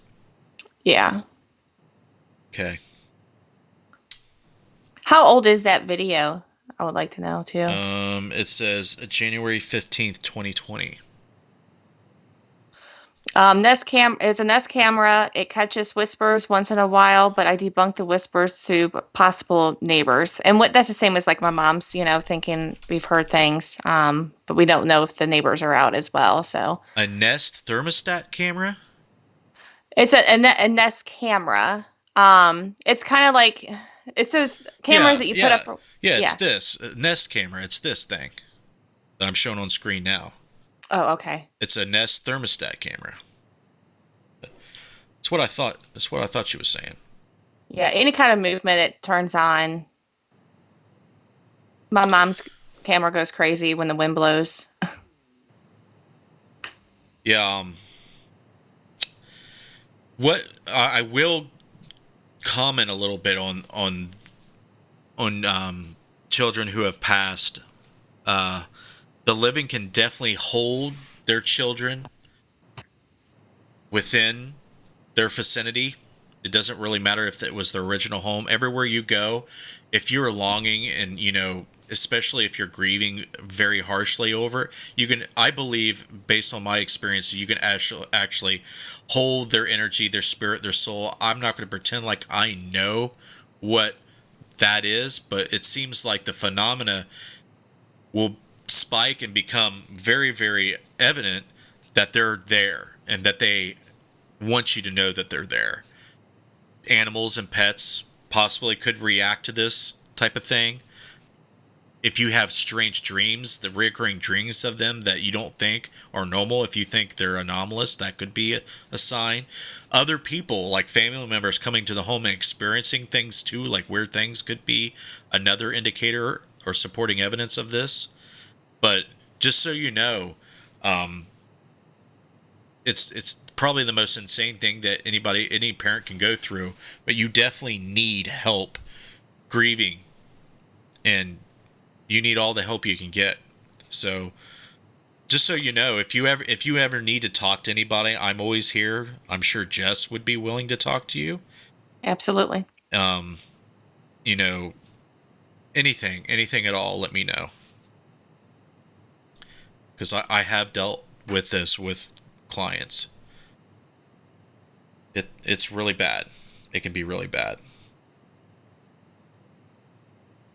[SPEAKER 3] Yeah.
[SPEAKER 1] Okay.
[SPEAKER 3] How old is that video? I would like to know too.
[SPEAKER 1] It says January 15th, 2020.
[SPEAKER 3] It's a Nest camera. It catches whispers once in a while, but I debunk the whispers to possible neighbors. And that's the same as like my mom's, thinking we've heard things, but we don't know if the neighbors are out as well. So
[SPEAKER 1] a Nest thermostat camera?
[SPEAKER 3] It's a Nest camera. It's kind of like it's those cameras that you put up.
[SPEAKER 1] Yeah, it's this Nest camera. It's this thing that I'm showing on screen now.
[SPEAKER 3] Oh, okay.
[SPEAKER 1] It's a Nest thermostat camera. That's what I thought. That's what I thought she was saying.
[SPEAKER 3] Yeah, any kind of movement it turns on. My mom's camera goes crazy when the wind blows.
[SPEAKER 1] Yeah. What I will comment a little bit on children who have passed. The living can definitely hold their children within their vicinity. It doesn't really matter if it was their original home. Everywhere you go, if you're longing and, especially if you're grieving very harshly over it, you can, I believe, based on my experience, you can actually hold their energy, their spirit, their soul. I'm not going to pretend like I know what that is, but it seems like the phenomena will spike and become very, very evident that they're there and that they want you to know that they're there. Animals and pets possibly could react to this type of thing. If you have strange dreams, the recurring dreams of them that you don't think are normal, if you think they're anomalous, that could be a sign. Other people, like family members coming to the home and experiencing things too, like weird things, could be another indicator or supporting evidence of this. But just so you know, it's probably the most insane thing that any parent can go through, but you definitely need help grieving, and you need all the help you can get. So just so you know, if you ever need to talk to anybody, I'm always here. I'm sure Jess would be willing to talk to you.
[SPEAKER 3] Absolutely.
[SPEAKER 1] Anything at all, let me know. Because I have dealt with this with clients. It's really bad. It can be really bad.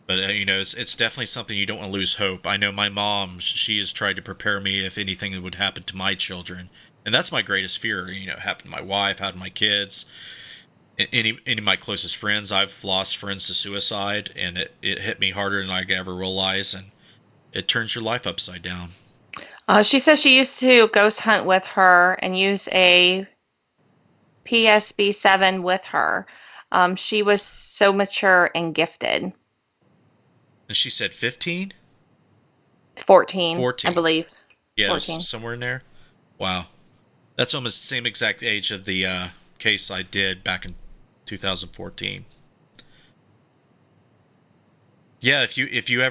[SPEAKER 1] But, it's definitely something you don't want to lose hope. I know my mom, she has tried to prepare me if anything would happen to my children. And that's my greatest fear, happen to my wife, happen to my kids. Any of my closest friends, I've lost friends to suicide, and it hit me harder than I could ever realize, and it turns your life upside down.
[SPEAKER 3] She says she used to ghost hunt with her and use a PSB-7 with her. She was so mature and gifted.
[SPEAKER 1] And she said 15?
[SPEAKER 3] 14, I believe.
[SPEAKER 1] Yeah,
[SPEAKER 3] 14.
[SPEAKER 1] Somewhere in there. Wow. That's almost the same exact age of the case I did back in 2014. Yeah, if you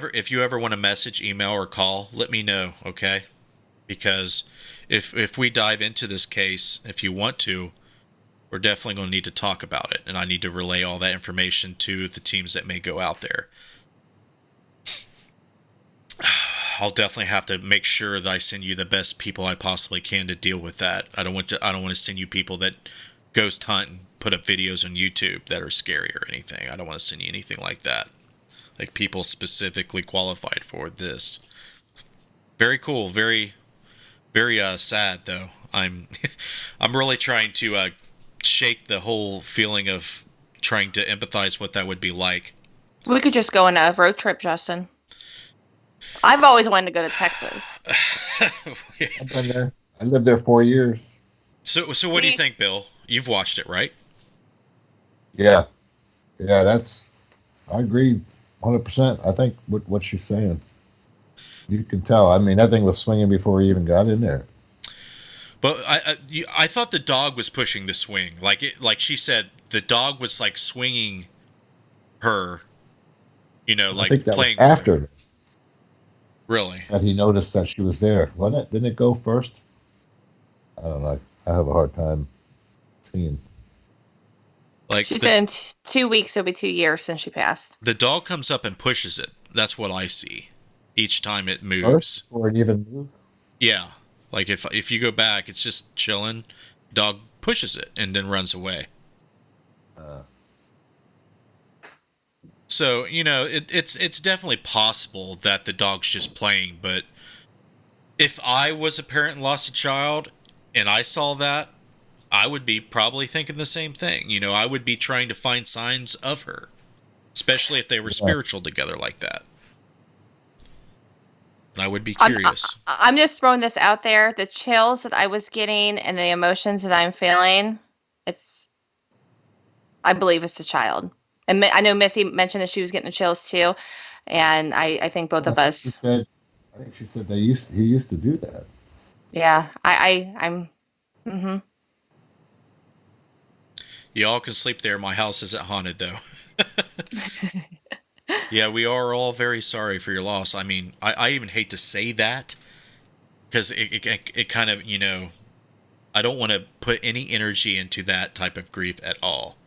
[SPEAKER 1] ever want to message, email, or call, let me know, okay? Because if we dive into this case, if you want to, we're definitely going to need to talk about it, and I need to relay all that information to the teams that may go out there. I'll definitely have to make sure that I send you the best people I possibly can to deal with that. I don't want to send you people that ghost hunt and put up videos on YouTube that are scary or anything. I don't want to send you anything like that. Like people specifically qualified for this. Very cool. Very, very sad though. I'm really trying to shake the whole feeling of trying to empathize what that would be like.
[SPEAKER 3] We could just go on a road trip, Justin. I've always wanted to go to Texas.
[SPEAKER 2] I've been there. I lived there 4 years.
[SPEAKER 1] So what do you think, Bill? You've watched it, right?
[SPEAKER 2] Yeah. I agree 100%. I think what she's saying. You can tell. I mean, that thing was swinging before we even got in there.
[SPEAKER 1] But I thought the dog was pushing the swing. Like she said, the dog was like swinging her, like
[SPEAKER 2] I think that
[SPEAKER 1] playing
[SPEAKER 2] was after.
[SPEAKER 1] her. Really?
[SPEAKER 2] That he noticed that she was there. Didn't it go first? I don't know. I have a hard time seeing.
[SPEAKER 3] Like she said in 2 weeks, it'll be 2 years since she passed.
[SPEAKER 1] The dog comes up and pushes it. That's what I see. Each time it moves.
[SPEAKER 2] First, or it even moves?
[SPEAKER 1] Yeah. Like if you go back, it's just chilling. Dog pushes it and then runs away. So, it's definitely possible that the dog's just playing, but if I was a parent and lost a child and I saw that, I would be probably thinking the same thing. You know, I would be trying to find signs of her, especially if they were spiritual together like that. And I would be curious.
[SPEAKER 3] I'm just throwing this out there. The chills that I was getting and the emotions that I'm feeling, I believe it's the child. And I know Missy mentioned that she was getting the chills too. And I think both of us.
[SPEAKER 2] I think she said he used to do that.
[SPEAKER 3] Yeah, I'm. Mm-hmm.
[SPEAKER 1] Y'all can sleep there. My house isn't haunted, though. Yeah, we are all very sorry for your loss. I mean, I even hate to say that because it kind of, you know, I don't want to put any energy into that type of grief at all.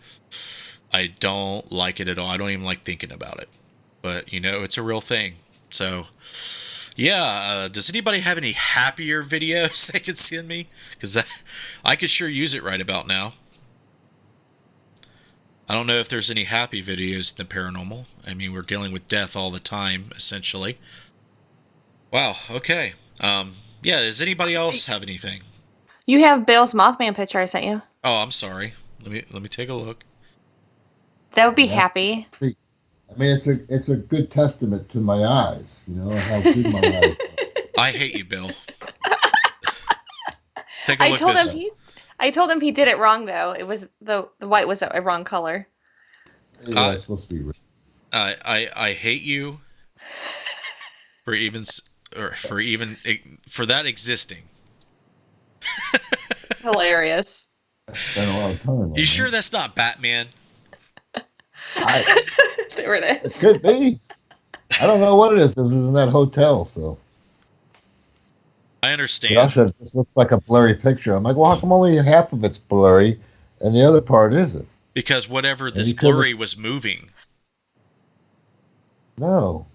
[SPEAKER 1] I don't like it at all. I don't even like thinking about it. But, you know, it's a real thing. So, yeah, does anybody have any happier videos they could send me? Because I could sure use it right about now. I don't know if there's any happy videos in the paranormal. I mean, we're dealing with death all the time, essentially. Wow, okay. Yeah, does anybody else have anything?
[SPEAKER 3] You have Bill's Mothman picture I sent you.
[SPEAKER 1] Oh, I'm sorry. Let me take a look.
[SPEAKER 3] That would be happy.
[SPEAKER 2] I mean, it's a good testament to my eyes, you know, how good my eyes are.
[SPEAKER 1] I hate you, Bill. Take a look at this.
[SPEAKER 3] I told him he did it wrong though. It was the white was a wrong color.
[SPEAKER 2] Yeah, it's supposed to be red.
[SPEAKER 1] I hate you for that existing.
[SPEAKER 3] It's hilarious.
[SPEAKER 2] Spent a lot of time.
[SPEAKER 1] You sure that's not Batman?
[SPEAKER 3] There it is.
[SPEAKER 2] It could be. I don't know what it is. It was in that hotel, so.
[SPEAKER 1] I understand.
[SPEAKER 2] Josh said, this looks like a blurry picture. I'm like, well, how come only half of it's blurry and the other part isn't?
[SPEAKER 1] Because whatever this blurry was moving.
[SPEAKER 2] No.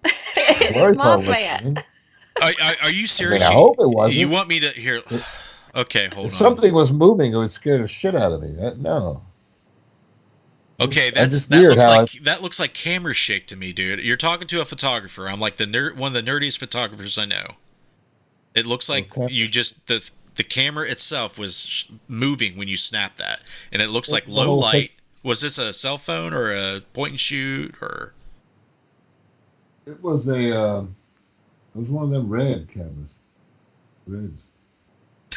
[SPEAKER 3] It's Mothman.
[SPEAKER 1] Are you serious?
[SPEAKER 2] I hope it wasn't.
[SPEAKER 1] You want me to hear? Okay, hold on.
[SPEAKER 2] If something was moving, it would scare the shit out of me. No.
[SPEAKER 1] Okay, that looks like camera shake to me, dude. You're talking to a photographer. I'm like one of the nerdiest photographers I know. It looks like you just the camera itself was moving when you snapped that, and it looks like low light. Was this a cell phone or a point and shoot or?
[SPEAKER 2] It was it was one of them red cameras. Reds.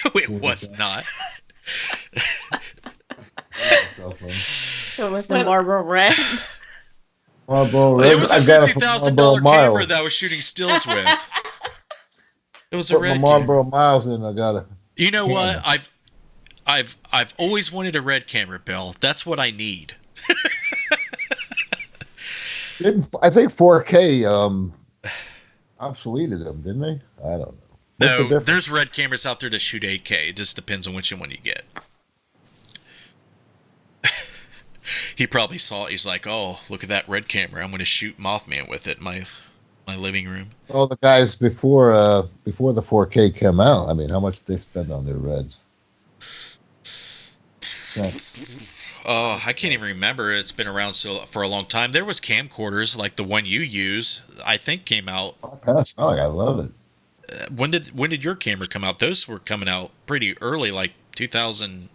[SPEAKER 1] No, it was not.
[SPEAKER 4] So it was a Marlboro Red.
[SPEAKER 2] Marlboro Red.
[SPEAKER 1] It was a $50,000 camera that I was shooting stills with. It was a red camera.
[SPEAKER 2] Marlboro Miles in. I got it.
[SPEAKER 1] You know what? I've always wanted a red camera, Bill. That's what I need.
[SPEAKER 2] I think 4K obsoleted them, didn't they? I don't know.
[SPEAKER 1] No, there's red cameras out there that shoot 8K. It just depends on which one you get. He probably saw it. He's like, oh, look at that red camera. I'm going to shoot Mothman with it in my living room.
[SPEAKER 2] Well, the guys before the 4K came out, I mean, how much did they spend on their reds? Yeah.
[SPEAKER 1] Oh, I can't even remember. It's been around for a long time. There was camcorders like the one you use. I think came out.
[SPEAKER 2] Panasonic, I love it.
[SPEAKER 1] When did your camera come out? Those were coming out pretty early, like 2000,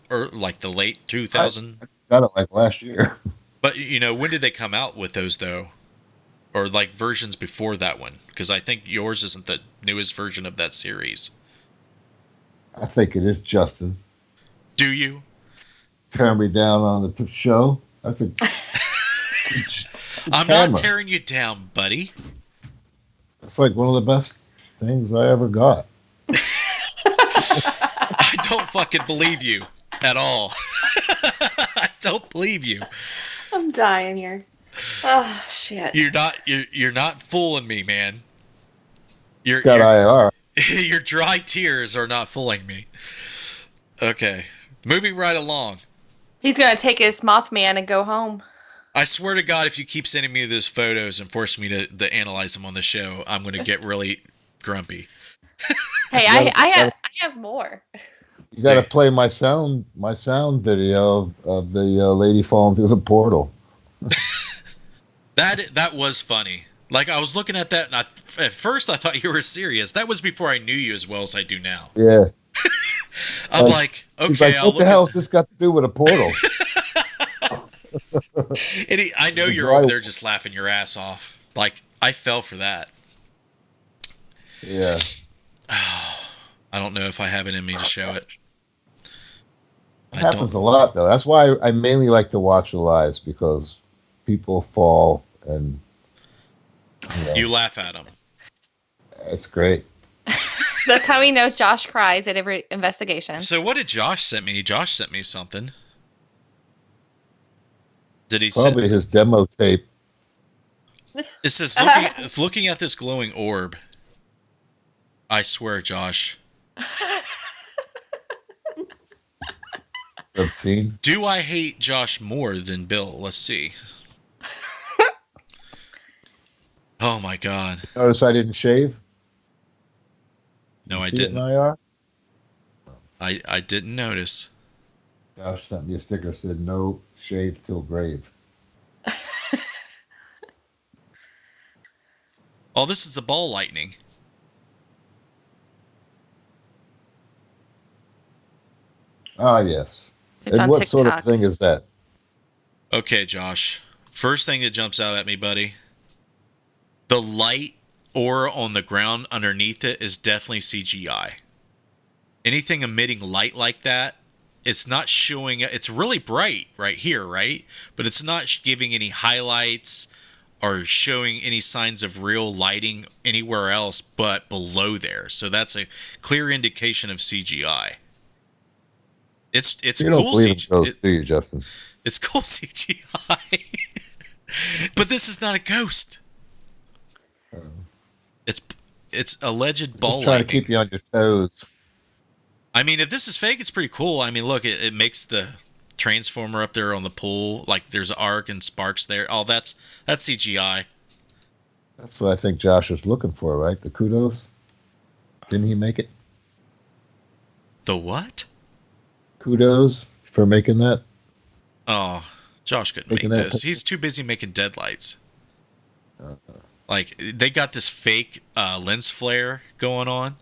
[SPEAKER 1] like the late 2000.
[SPEAKER 2] I got it like last year.
[SPEAKER 1] But you know, when did they come out with those though? Or like versions before that one? Because I think yours isn't the newest version of that series.
[SPEAKER 2] I think it is, Justin.
[SPEAKER 1] Do you?
[SPEAKER 2] Tear me down on the show. That's a.
[SPEAKER 1] I'm not tearing you down, buddy.
[SPEAKER 2] It's like one of the best things I ever got.
[SPEAKER 1] I don't fucking believe you at all. I don't believe you.
[SPEAKER 3] I'm dying here. Oh shit!
[SPEAKER 1] You're not fooling me, man. Your dry tears are not fooling me. Okay, moving right along.
[SPEAKER 3] He's gonna take his Mothman and go home.
[SPEAKER 1] I swear to God, if you keep sending me those photos and force me to analyze them on the show, I'm gonna get really grumpy.
[SPEAKER 3] Hey, I have more.
[SPEAKER 2] You got to play my sound video of the lady falling through the portal.
[SPEAKER 1] That was funny. Like I was looking at that, and at first I thought you were serious. That was before I knew you as well as I do now.
[SPEAKER 2] Yeah,
[SPEAKER 1] I'm like,
[SPEAKER 2] He's
[SPEAKER 1] okay,
[SPEAKER 2] like,
[SPEAKER 1] I'll
[SPEAKER 2] what the
[SPEAKER 1] look
[SPEAKER 2] hell has this got to do with a portal?
[SPEAKER 1] I know
[SPEAKER 2] The
[SPEAKER 1] you're
[SPEAKER 2] dry-
[SPEAKER 1] over there just laughing your ass off. Like, I fell for that.
[SPEAKER 2] Yeah.
[SPEAKER 1] I don't know if I have it in me to show it.
[SPEAKER 2] It happens a lot, though. That's why I mainly like to watch the lives, because people fall and
[SPEAKER 1] You laugh at them.
[SPEAKER 2] it's great.
[SPEAKER 3] That's how he knows Josh cries at every investigation.
[SPEAKER 1] So what did Josh send me? Josh sent me something. Did he
[SPEAKER 2] Probably
[SPEAKER 1] send?
[SPEAKER 2] his demo tape.
[SPEAKER 1] It says, looking at this glowing orb. I swear, Josh.
[SPEAKER 2] Obscene.
[SPEAKER 1] Do I hate Josh more than Bill? Let's see. Oh my God.
[SPEAKER 2] Notice I didn't shave?
[SPEAKER 1] No, I
[SPEAKER 2] See it in
[SPEAKER 1] didn't.
[SPEAKER 2] IR?
[SPEAKER 1] I didn't notice.
[SPEAKER 2] Josh sent me a sticker that said, no shave till grave.
[SPEAKER 1] Oh, this is the ball lightning.
[SPEAKER 2] Ah, yes.
[SPEAKER 3] It's
[SPEAKER 2] And
[SPEAKER 3] on
[SPEAKER 2] what sort of
[SPEAKER 3] TikTok.
[SPEAKER 2] thing is that?
[SPEAKER 1] Okay, Josh. First thing that jumps out at me, buddy. The light aura on the ground underneath it is definitely CGI. Anything emitting light like that, it's not showing. It's really bright right here, right? But it's not giving any highlights or showing any signs of real lighting anywhere else but below there. So that's a clear indication of CGI. It's
[SPEAKER 2] You don't
[SPEAKER 1] cool
[SPEAKER 2] believe in
[SPEAKER 1] CGI.
[SPEAKER 2] ghosts, do you, Justin?
[SPEAKER 1] It's cool CGI. But this is not a ghost. It's alleged ball
[SPEAKER 2] Just trying to
[SPEAKER 1] lightning.
[SPEAKER 2] keep you on your toes.
[SPEAKER 1] I mean, if this is fake, it's pretty cool. I mean, look, it makes the transformer up there on the pool. Like, there's an arc and sparks there. Oh, that's CGI.
[SPEAKER 2] That's what I think Josh was looking for, right? The kudos? Didn't he make it?
[SPEAKER 1] The what?
[SPEAKER 2] Kudos for making that?
[SPEAKER 1] Oh, Josh couldn't make
[SPEAKER 2] Making that
[SPEAKER 1] this.
[SPEAKER 2] picture?
[SPEAKER 1] He's too busy making deadlights. Like, they got this fake lens flare going on.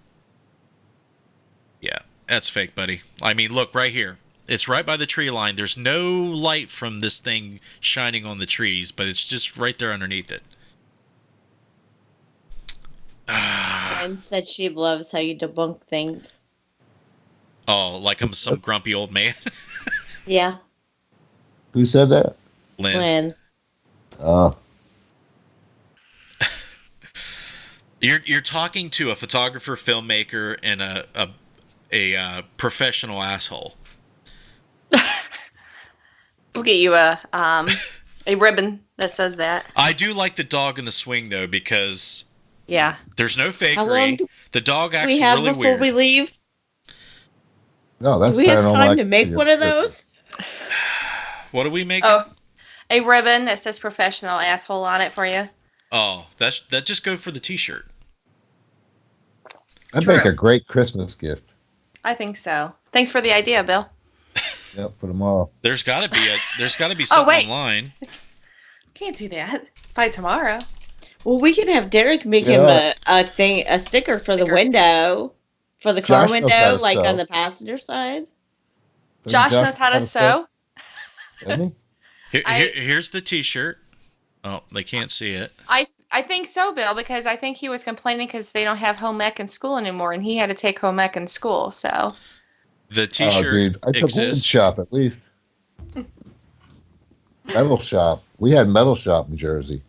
[SPEAKER 1] Yeah, that's fake, buddy. I mean, look, right here. It's right by the tree line. There's no light from this thing shining on the trees, but it's just right there underneath it.
[SPEAKER 4] And said she loves how you debunk things.
[SPEAKER 1] Oh, like I'm some grumpy old man.
[SPEAKER 4] Yeah,
[SPEAKER 2] Who said that?
[SPEAKER 1] Lynn.
[SPEAKER 4] Lynn.
[SPEAKER 1] You're talking to a photographer, filmmaker, and a professional asshole.
[SPEAKER 3] We'll get you a ribbon that says that.
[SPEAKER 1] I do like the dog in the swing though, because
[SPEAKER 3] Yeah.
[SPEAKER 1] there's no
[SPEAKER 4] How long
[SPEAKER 1] fakery.
[SPEAKER 4] do
[SPEAKER 1] The dog acts
[SPEAKER 4] we have
[SPEAKER 1] really
[SPEAKER 4] before
[SPEAKER 1] weird.
[SPEAKER 4] we leave?
[SPEAKER 2] No, that's
[SPEAKER 4] Do we have
[SPEAKER 2] paranormal
[SPEAKER 4] time to make
[SPEAKER 2] activity.
[SPEAKER 4] one of those?
[SPEAKER 1] What do we make?
[SPEAKER 3] Oh, a ribbon that says professional asshole on it for you.
[SPEAKER 1] Oh, that just go for the T-shirt.
[SPEAKER 2] I'd
[SPEAKER 3] True.
[SPEAKER 2] make a great Christmas gift.
[SPEAKER 3] I think so. Thanks for the idea, Bill.
[SPEAKER 2] Yep, for tomorrow.
[SPEAKER 1] There's got to be
[SPEAKER 3] Oh,
[SPEAKER 1] something
[SPEAKER 3] wait.
[SPEAKER 1] online.
[SPEAKER 3] Can't do that by tomorrow.
[SPEAKER 4] Well, we can have Derek make
[SPEAKER 2] Yeah.
[SPEAKER 4] him a sticker for the window, for the car
[SPEAKER 2] Josh knows how
[SPEAKER 4] window,
[SPEAKER 2] to
[SPEAKER 4] like
[SPEAKER 2] sew.
[SPEAKER 4] on the passenger side.
[SPEAKER 2] Doesn't
[SPEAKER 3] Josh knows how to sew.
[SPEAKER 2] Doesn't he?
[SPEAKER 1] Here's the T-shirt. Oh, they can't see it.
[SPEAKER 3] I think so, Bill, because I think he was complaining because they don't have home ec in school anymore, and he had to take home ec in school. So
[SPEAKER 1] The
[SPEAKER 2] Oh,
[SPEAKER 1] T-shirt
[SPEAKER 2] dude. I took wood
[SPEAKER 1] exists.
[SPEAKER 2] shop at least. Metal shop. We had metal shop in Jersey.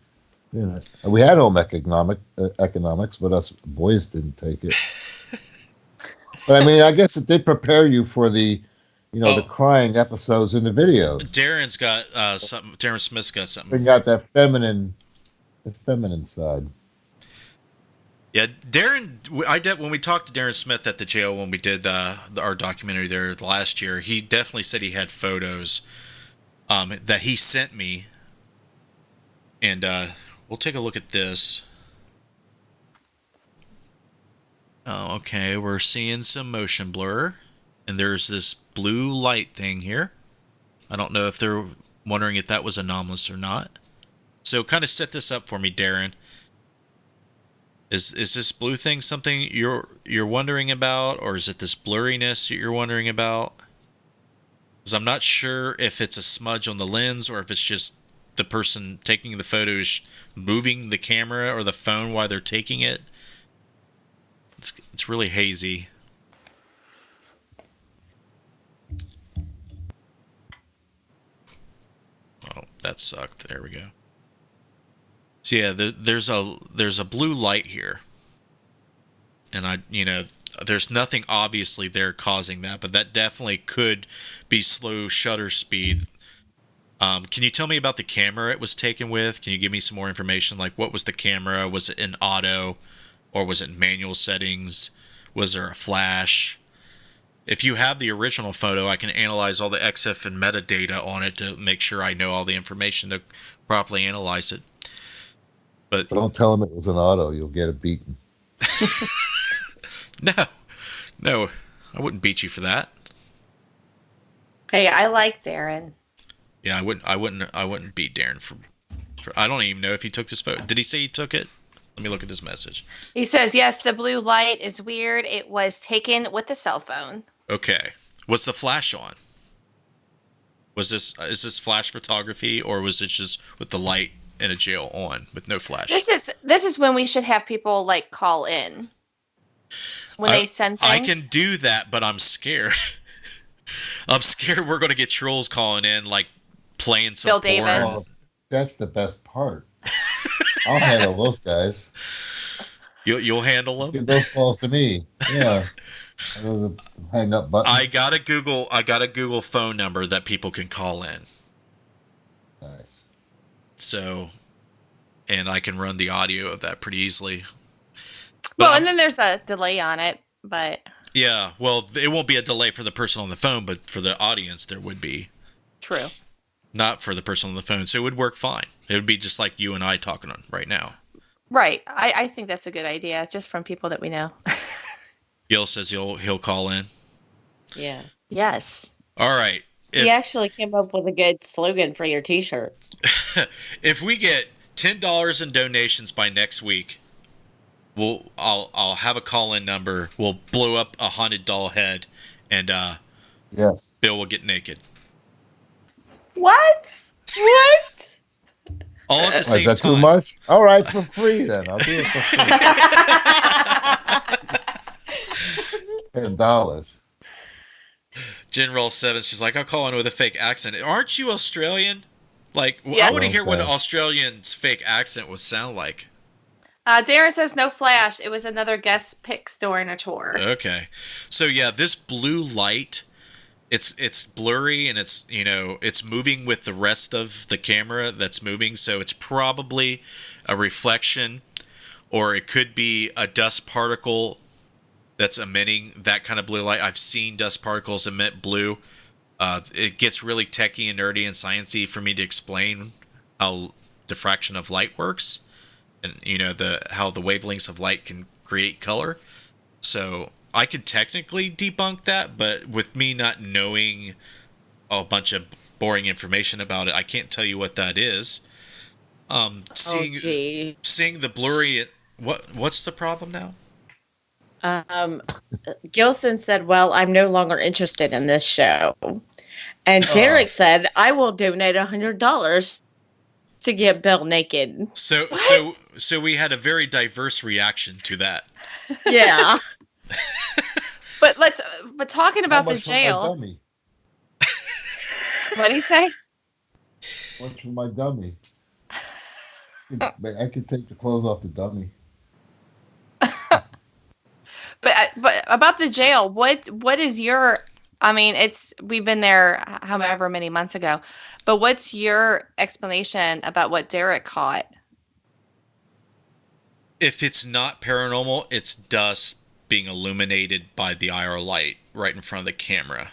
[SPEAKER 2] Yeah. We had home economics, but us boys didn't take it. But I mean, I guess it did prepare you for the, the crying episodes in the videos.
[SPEAKER 1] Darren's got something. Darren Smith's got something.
[SPEAKER 2] Bring out that feminine side.
[SPEAKER 1] Yeah, Darren. When we talked to Darren Smith at the jail when we did our documentary there last year, he definitely said he had photos that he sent me, and we'll take a look at this. Oh, okay. We're seeing some motion blur, and there's this blue light thing here. I don't know if they're wondering if that was anomalous or not. So kind of set this up for me, Darren. Is this blue thing something you're wondering about, or is it this blurriness that you're wondering about? Because I'm not sure if it's a smudge on the lens or if it's just the person taking the photos moving the camera or the phone while they're taking it. It's really hazy. Oh, that sucked. There we go. So yeah, there's a blue light here, and there's nothing obviously there causing that, but that definitely could be slow shutter speed. Can you tell me about the camera it was taken with? Can you give me some more information? Like, what was the camera? Was it in auto, or was it in manual settings? Was there a flash? If you have the original photo, I can analyze all the EXIF and metadata on it to make sure I know all the information to properly analyze it. But
[SPEAKER 2] don't tell him it was an auto. You'll get it beaten.
[SPEAKER 1] No, I wouldn't beat you for that.
[SPEAKER 3] Hey, I like Darren.
[SPEAKER 1] Yeah, I wouldn't beat Darren for. I don't even know if he took this photo. Did he say he took it? Let me look at this message.
[SPEAKER 3] He says, yes, the blue light is weird. It was taken with a cell phone.
[SPEAKER 1] Okay. Was the flash on? Is this flash photography, or was it just with the light in a jail on with no flash?
[SPEAKER 3] This is when we should have people like call in. When they send things.
[SPEAKER 1] I can do that, but I'm scared. I'm scared we're going to get trolls calling in, like playing some
[SPEAKER 3] Bill Davis.
[SPEAKER 2] Oh, that's the best part. I'll handle those guys.
[SPEAKER 1] You'll handle them?
[SPEAKER 2] Give those calls to me. Yeah. Hang up button.
[SPEAKER 1] I got a Google phone number that people can call in.
[SPEAKER 2] Nice.
[SPEAKER 1] So, and I can run the audio of that pretty easily.
[SPEAKER 3] Well, and then there's a delay on it, but
[SPEAKER 1] yeah, well, it won't be a delay for the person on the phone, but for the audience there would be.
[SPEAKER 3] True.
[SPEAKER 1] Not for the person on the phone, so it would work fine. It would be just like you and I talking on right now.
[SPEAKER 3] Right. I think that's a good idea, just from people that we know.
[SPEAKER 1] Gil says he'll call in.
[SPEAKER 4] Yeah.
[SPEAKER 3] Yes.
[SPEAKER 1] All right.
[SPEAKER 4] He actually came up with a good slogan for your T-shirt.
[SPEAKER 1] If we get $10 in donations by next week, I'll have a call-in number. We'll blow up a haunted doll head, and
[SPEAKER 2] yes,
[SPEAKER 1] Bill will get naked.
[SPEAKER 3] What?
[SPEAKER 1] All at the same
[SPEAKER 2] time. Is that too much? All right, for free then. I'll do it for free. $10.
[SPEAKER 1] General 7, she's like, I'll call in with a fake accent. Aren't you Australian? Like,
[SPEAKER 3] Yeah.
[SPEAKER 1] I want to hear what an Australian's fake accent would sound like.
[SPEAKER 3] Darren says no flash. It was another guest pics during a tour.
[SPEAKER 1] Okay. So yeah, this blue light, it's blurry, and it's moving with the rest of the camera that's moving, so it's probably a reflection, or it could be a dust particle that's emitting that kind of blue light. I've seen dust particles emit blue. It gets really techie and nerdy and sciencey for me to explain how diffraction of light works, and how the wavelengths of light can create color. So I could technically debunk that, but with me not knowing a bunch of boring information about it, I can't tell you what that is. Seeing the blurry, what's the problem now?
[SPEAKER 4] Gilson said, well, I'm no longer interested in this show. And Derek said, I will donate $100 to get Bill naked.
[SPEAKER 1] So we had a very diverse reaction to that.
[SPEAKER 4] Yeah.
[SPEAKER 3] But talking about the jail. What did he say?
[SPEAKER 2] What's for my dummy? I could take the clothes off the dummy.
[SPEAKER 3] But about the jail, what is your? I mean, we've been there however many months ago, but what's your explanation about what Derek caught?
[SPEAKER 1] If it's not paranormal, it's dust being illuminated by the IR light right in front of the camera.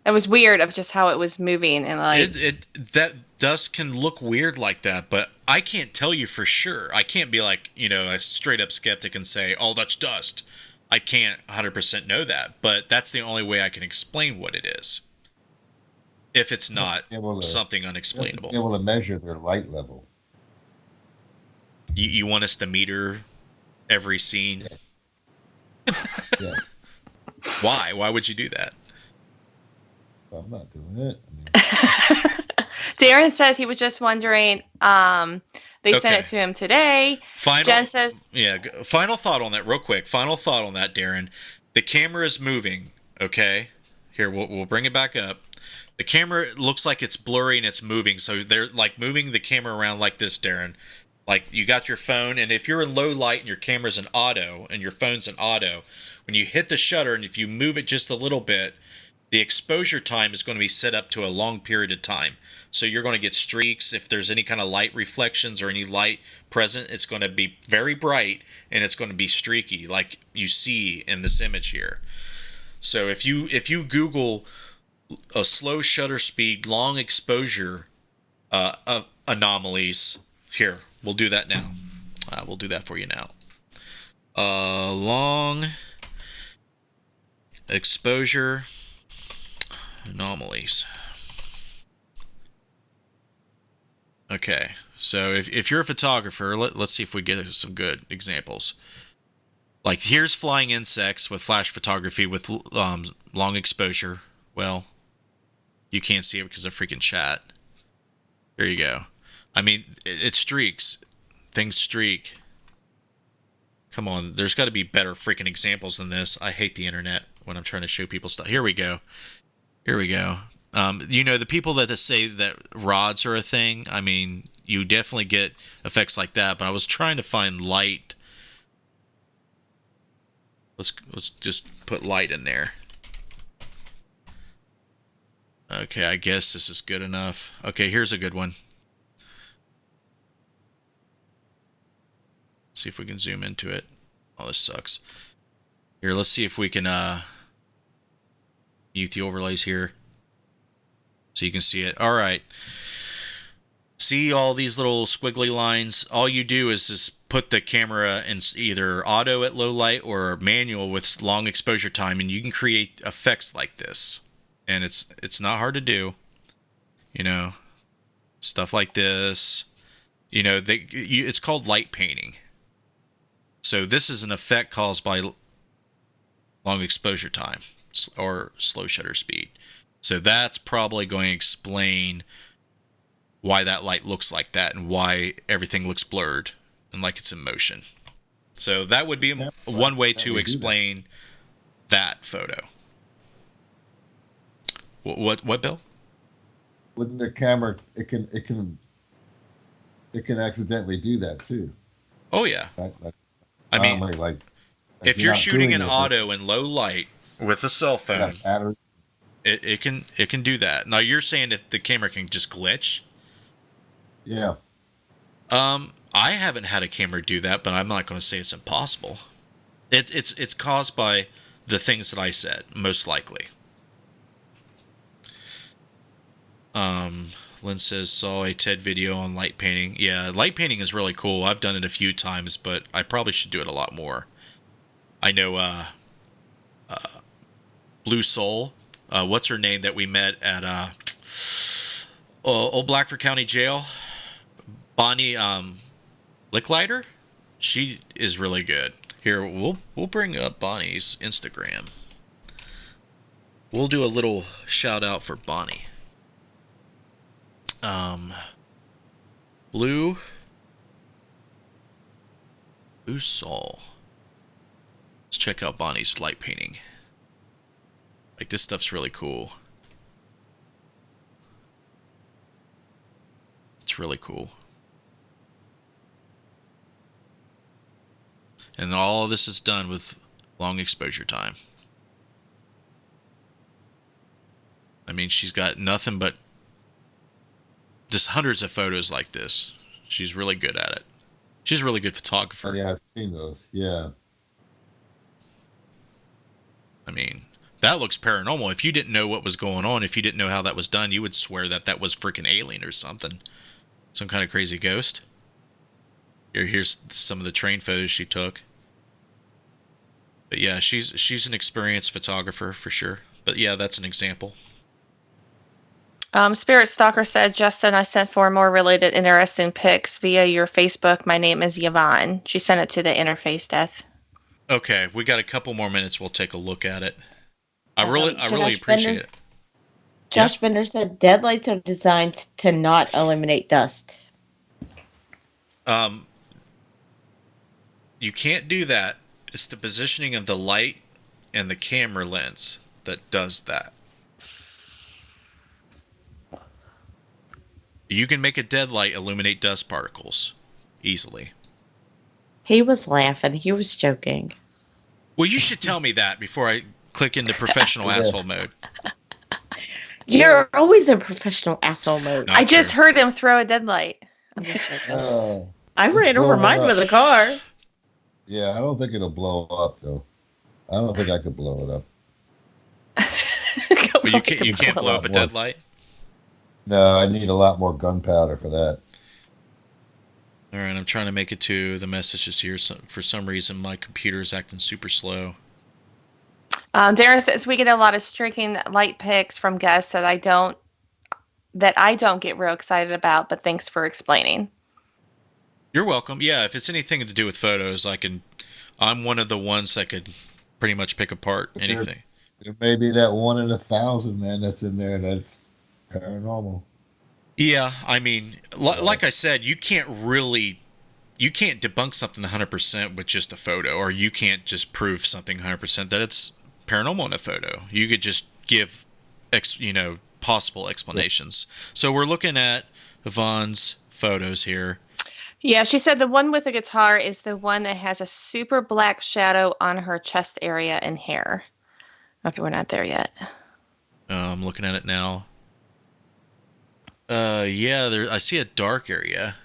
[SPEAKER 3] It was weird of just how it was moving, and like
[SPEAKER 1] that dust can look weird like that, but I can't tell you for sure. I can't be like, a straight up skeptic and say, "Oh, that's dust." I can't 100% know that, but that's the only way I can explain what it is. If it's not something unexplainable.
[SPEAKER 2] Be able to measure their light level.
[SPEAKER 1] You want us to meet her every scene?
[SPEAKER 2] Yeah.
[SPEAKER 1] Why? Why would you do that?
[SPEAKER 2] I'm not doing it.
[SPEAKER 3] Darren says he was just wondering. They sent
[SPEAKER 1] Okay.
[SPEAKER 3] it to him today.
[SPEAKER 1] Final,
[SPEAKER 3] Jen says,
[SPEAKER 1] final thought on that, real quick. Final thought on that, Darren. The camera is moving. Okay, here we'll bring it back up. The camera looks like it's blurry and it's moving, so they're like moving the camera around like this, Darren. Like you got your phone, and if you're in low light and your camera's in auto and your phone's in auto, when you hit the shutter and if you move it just a little bit, the exposure time is going to be set up to a long period of time. So you're going to get streaks. If there's any kind of light reflections or any light present, it's going to be very bright and it's going to be streaky, like you see in this image here. So if you Google a slow shutter speed, long exposure anomalies, here, we'll do that now. We'll do that for you now. Long exposure anomalies. Okay, so if you're a photographer, let's see if we get some good examples. Like here's flying insects with flash photography with long exposure. Well, you can't see it because of freaking chat. There you go. I mean, it streaks. Things streak. Come on, there's got to be better freaking examples than this. I hate the internet when I'm trying to show people stuff. Here we go. Here we go. You know, the people that say that rods are a thing, I mean, you definitely get effects like that, but I was trying to find light. Let's just put light in there. Okay, I guess this is good enough. Okay, here's a good one. See if we can zoom into it. Oh, this sucks. Here, let's see if we can mute the overlays here so you can see it. All right. See all these little squiggly lines? All you do is just put the camera in either auto at low light or manual with long exposure time, and you can create effects like this. And it's not hard to do. You know, stuff like this. You know, it's called light painting. So this is an effect caused by long exposure time or slow shutter speed. So that's probably going to explain why that light looks like that and why everything looks blurred and like it's in motion. So that would be one way to explain that photo. What, Bill?
[SPEAKER 2] With the camera, it can accidentally do that too.
[SPEAKER 1] Oh yeah. I mean,
[SPEAKER 2] like
[SPEAKER 1] if you're shooting in auto and low light with a cell phone, it can do that. Now you're saying if the camera can just glitch?
[SPEAKER 2] Yeah.
[SPEAKER 1] I haven't had a camera do that, but I'm not going to say it's impossible. It's caused by the things that I said, most likely. Lynn says, saw a TED video on light painting. Yeah, light painting is really cool. I've done it a few times, but I probably should do it a lot more. I know Blue Soul, what's her name that we met at Old Blackford County Jail? Bonnie Licklider? She is really good. Here, we'll bring up Bonnie's Instagram. We'll do a little shout out for Bonnie. Blue Soul. Let's check out Bonnie's light painting. Like, this stuff's really cool. It's really cool. And all of this is done with long exposure time. I mean, she's got nothing but just hundreds of photos like this. She's really good at it. She's a really good photographer.
[SPEAKER 2] Oh, yeah, I've seen those. Yeah.
[SPEAKER 1] I mean, that looks paranormal. If you didn't know what was going on, if you didn't know how that was done, you would swear that that was freaking alien or something. Some kind of crazy ghost. Here's some of the train photos she took. But yeah, she's an experienced photographer for sure. But yeah, that's an example.
[SPEAKER 3] Spirit Stalker said, Justin, I sent 4 more related interesting pics via your Facebook. My name is Yvonne. She sent it to the Interface Death.
[SPEAKER 1] Okay, we got a couple more minutes. We'll take a look at it. I really
[SPEAKER 4] Josh
[SPEAKER 1] appreciate
[SPEAKER 4] Bender-
[SPEAKER 1] it.
[SPEAKER 4] Josh Bender said deadlights are designed to not eliminate dust.
[SPEAKER 1] You can't do that. It's the positioning of the light and the camera lens that does that. You can make a deadlight illuminate dust particles easily.
[SPEAKER 4] He was laughing. He was joking.
[SPEAKER 1] Well, you should tell me that before I click into professional asshole mode.
[SPEAKER 4] You're always in professional asshole mode.
[SPEAKER 1] Not
[SPEAKER 3] I just
[SPEAKER 1] true.
[SPEAKER 3] heard him throw a deadlight.
[SPEAKER 4] I'm just joking.
[SPEAKER 2] Oh.
[SPEAKER 4] I ran over
[SPEAKER 2] blowing
[SPEAKER 4] mine
[SPEAKER 2] up.
[SPEAKER 4] with a car.
[SPEAKER 2] Yeah, I don't think it'll blow up though. I don't think I could blow it up.
[SPEAKER 1] But you can't blow up a deadlight.
[SPEAKER 2] No, I need a lot more gunpowder for that.
[SPEAKER 1] All right, I'm trying to make it to the messages here. So for some reason, my computer is acting super slow.
[SPEAKER 3] Darren says we get a lot of streaking light pics from guests that I don't get real excited about, but thanks for explaining.
[SPEAKER 1] You're welcome. Yeah, if it's anything to do with photos, I'm one of the ones that could pretty much pick apart anything.
[SPEAKER 2] There may be that 1 in 1,000 man that's in there that's paranormal.
[SPEAKER 1] Yeah, I mean, like I said, you can't debunk something 100% with just a photo, or you can't just prove something 100% that it's paranormal in a photo. You could just give, possible explanations. So we're looking at Yvonne's photos here.
[SPEAKER 3] Yeah, she said the one with the guitar is the one that has a super black shadow on her chest area and hair. Okay, we're not there yet.
[SPEAKER 1] I'm looking at it now. Yeah, I see a dark area.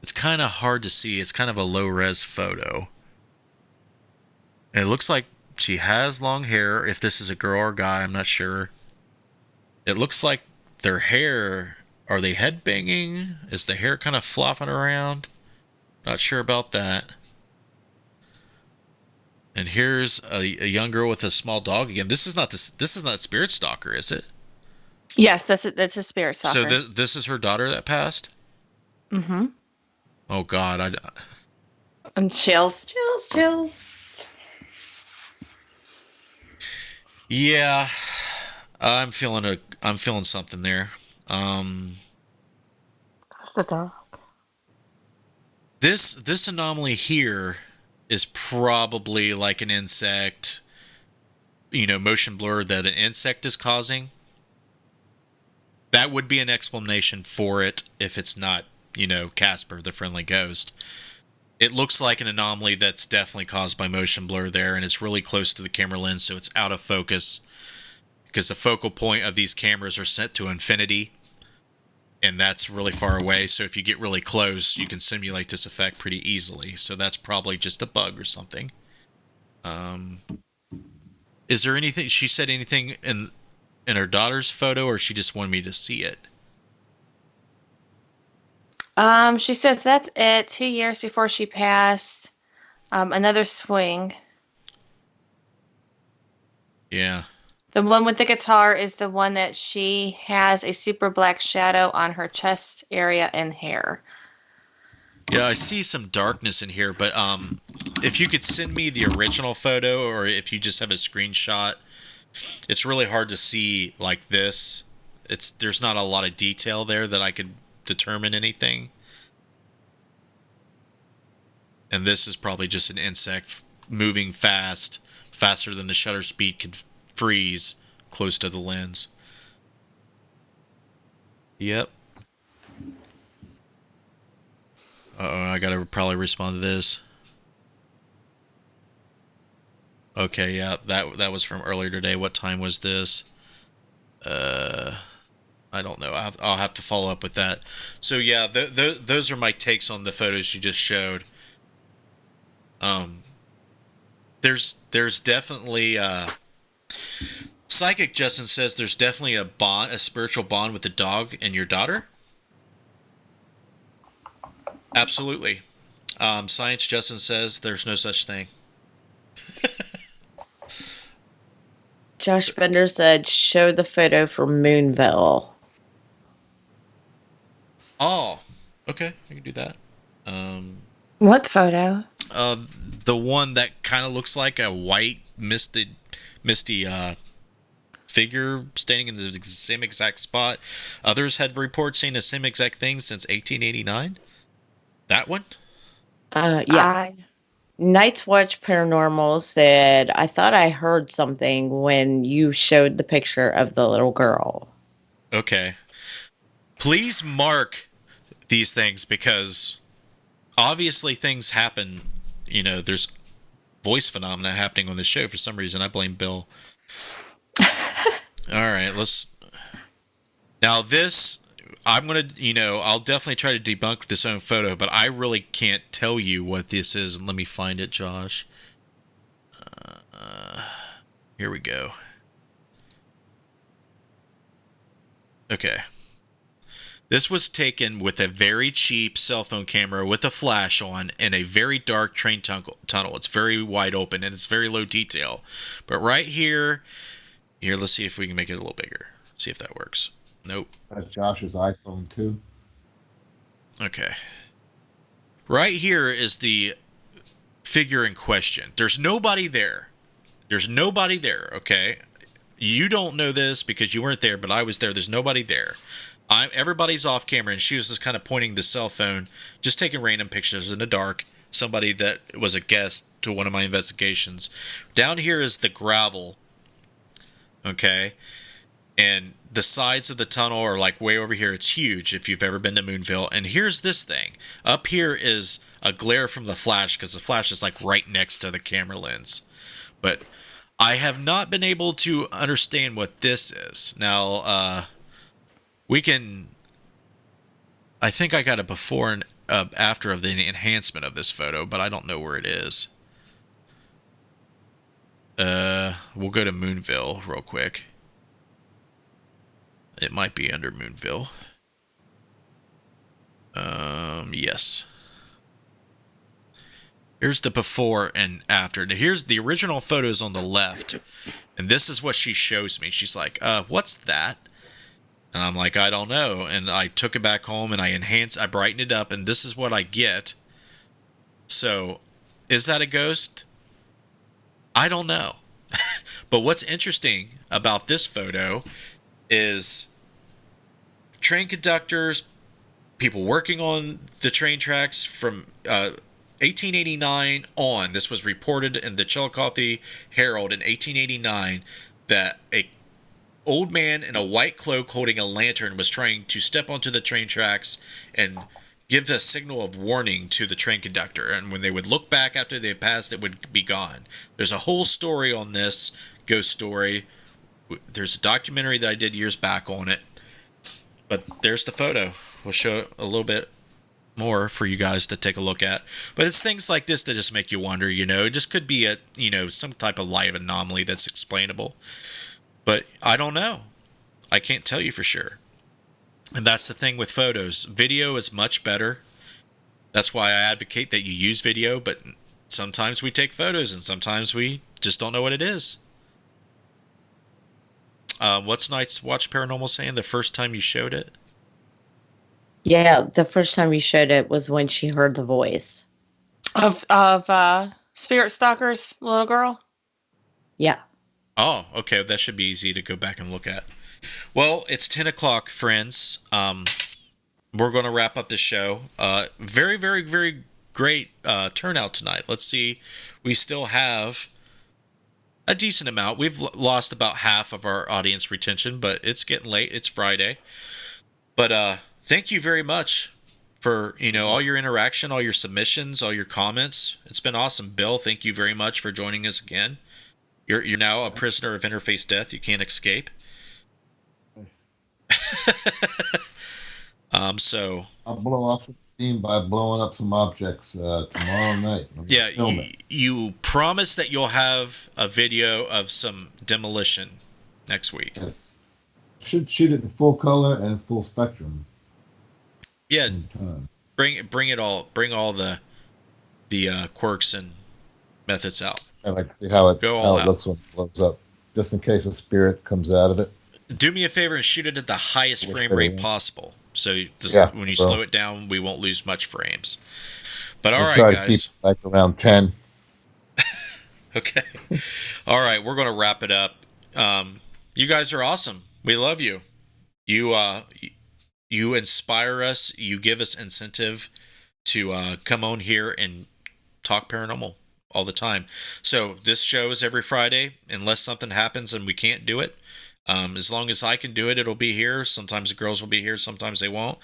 [SPEAKER 1] It's kind of hard to see. It's kind of a low-res photo. And it looks like she has long hair. If this is a girl or guy, I'm not sure. It looks like their hair... Are they headbanging? Is the hair kind of flopping around? Not sure about that. And here's a young girl with a small dog again. This is not Spirit Stalker, is it?
[SPEAKER 3] Yes, that's a Spirit Stalker.
[SPEAKER 1] So this is her daughter that passed?
[SPEAKER 3] Mm-hmm.
[SPEAKER 1] Oh God,
[SPEAKER 3] And chills.
[SPEAKER 1] Yeah, I'm feeling something there.
[SPEAKER 3] That's the dog.
[SPEAKER 1] This anomaly here is probably like an insect, motion blur that an insect is causing. That would be an explanation for it if it's not, Casper, the friendly ghost. It looks like an anomaly that's definitely caused by motion blur there, and it's really close to the camera lens, so it's out of focus. Because the focal point of these cameras are set to infinity, and that's really far away, so if you get really close, you can simulate this effect pretty easily. So that's probably just a bug or something. Is there anything, she said anything in her daughter's photo, or she just wanted me to see it?
[SPEAKER 3] She says that's it. 2 years before she passed. Another swing.
[SPEAKER 1] Yeah.
[SPEAKER 3] The one with the guitar is the one that she has a super black shadow on her chest area and hair.
[SPEAKER 1] Yeah, I see some darkness in here, but if you could send me the original photo, or if you just have a screenshot, it's really hard to see like this. There's not a lot of detail there that I could determine anything. And this is probably just an insect moving faster than the shutter speed could freeze close to the lens. Yep. Uh-oh, I gotta probably respond to this. Okay, yeah, that was from earlier today. What time was this? I don't know. I'll have to follow up with that. So yeah, those are my takes on the photos you just showed. There's definitely Psychic Justin says there's definitely a spiritual bond with the dog and your daughter. Absolutely. Science Justin says there's no such thing.
[SPEAKER 4] Josh Bender said, show the photo for Moonville.
[SPEAKER 1] Oh, okay, I can do that.
[SPEAKER 3] What photo?
[SPEAKER 1] The one that kind of looks like a white misty figure standing in the same exact spot. Others had reports saying the same exact thing since 1889. That one?
[SPEAKER 4] Yeah. Night's Watch Paranormal said, I thought I heard something when you showed the picture of the little girl.
[SPEAKER 1] Okay. Please mark these things because obviously things happen. You know, there's voice phenomena happening on the show for some reason. I blame Bill. All right, let's. Now this, I'm gonna, I'll definitely try to debunk this own photo, but I really can't tell you what this is. Let me find it, Josh. Here we go. Okay. This was taken with a very cheap cell phone camera with a flash on in a very dark train tunnel. It's very wide open and it's very low detail. But right here, let's see if we can make it a little bigger. See if that works. Nope.
[SPEAKER 2] That's Josh's iPhone 2.
[SPEAKER 1] Okay. Right here is the figure in question. There's nobody there. Okay? You don't know this because you weren't there, but I was there. There's nobody there. Everybody's off camera, and she was just kind of pointing the cell phone, just taking random pictures in the dark. Somebody that was a guest to one of my investigations. Down here is the gravel. Okay? And the sides of the tunnel are like way over here. It's huge if you've ever been to Moonville. And here's this thing. Up here is a glare from the flash because the flash is like right next to the camera lens. But I have not been able to understand what this is. Now, we can... I think I got a before and after of the enhancement of this photo, but I don't know where it is. We'll go to Moonville real quick. It might be under Moonville. Yes. Here's the before and after. Now here's the original photos on the left. And this is what she shows me. She's like, what's that? And I'm like, I don't know. And I took it back home and I brightened it up, and this is what I get. So, is that a ghost? I don't know. But what's interesting about this photo is train conductors, people working on the train tracks from 1889 on. This was reported in the Chillicothe Herald in 1889 that a old man in a white cloak holding a lantern was trying to step onto the train tracks and give a signal of warning to the train conductor. And when they would look back after they passed, it would be gone. There's a whole story on this ghost story. There's a documentary that I did years back on it. But there's the photo. We'll show a little bit more for you guys to take a look at. But it's things like this that just make you wonder, It just could be some type of light anomaly that's explainable. But I don't know. I can't tell you for sure. And that's the thing with photos. Video is much better. That's why I advocate that you use video, but sometimes we take photos and sometimes we just don't know what it is. What's Night's Watch Paranormal saying? The first time you showed it?
[SPEAKER 4] Yeah, the first time you showed it was when she heard the voice.
[SPEAKER 3] Of Spirit Stalker's little girl?
[SPEAKER 4] Yeah.
[SPEAKER 1] Oh, okay. That should be easy to go back and look at. Well, it's 10 o'clock, friends. We're going to wrap up the show. Very, very, very great turnout tonight. Let's see. We still have a decent amount. We've lost about half of our audience retention, but it's getting late. It's Friday. But thank you very much for, all your interaction, all your submissions, all your comments. It's been awesome. Bill, thank you very much for joining us again. You're now a prisoner of interface death. You can't escape. So
[SPEAKER 2] I'll blow off the steam by blowing up some objects tomorrow night.
[SPEAKER 1] Yeah, you promise that you'll have a video of some demolition next week.
[SPEAKER 2] Yes. Should shoot it in full color and full spectrum.
[SPEAKER 1] Yeah, bring it all. Bring all the quirks and methods out.
[SPEAKER 2] I like to see how it looks when it blows up, just in case a spirit comes out of it.
[SPEAKER 1] Do me a favor and shoot it at the highest frame rate possible. So when you
[SPEAKER 2] well,
[SPEAKER 1] slow it down, we won't lose much frames. But all
[SPEAKER 2] we'll
[SPEAKER 1] right,
[SPEAKER 2] try to
[SPEAKER 1] guys.
[SPEAKER 2] keep like around 10.
[SPEAKER 1] Okay. All right, we're going to wrap it up. You guys are awesome. We love you. You inspire us. You give us incentive to come on here and talk paranormal all the time. So this show is every Friday, unless something happens and we can't do it. As long as I can do it, it'll be here. Sometimes the girls will be here. Sometimes they won't.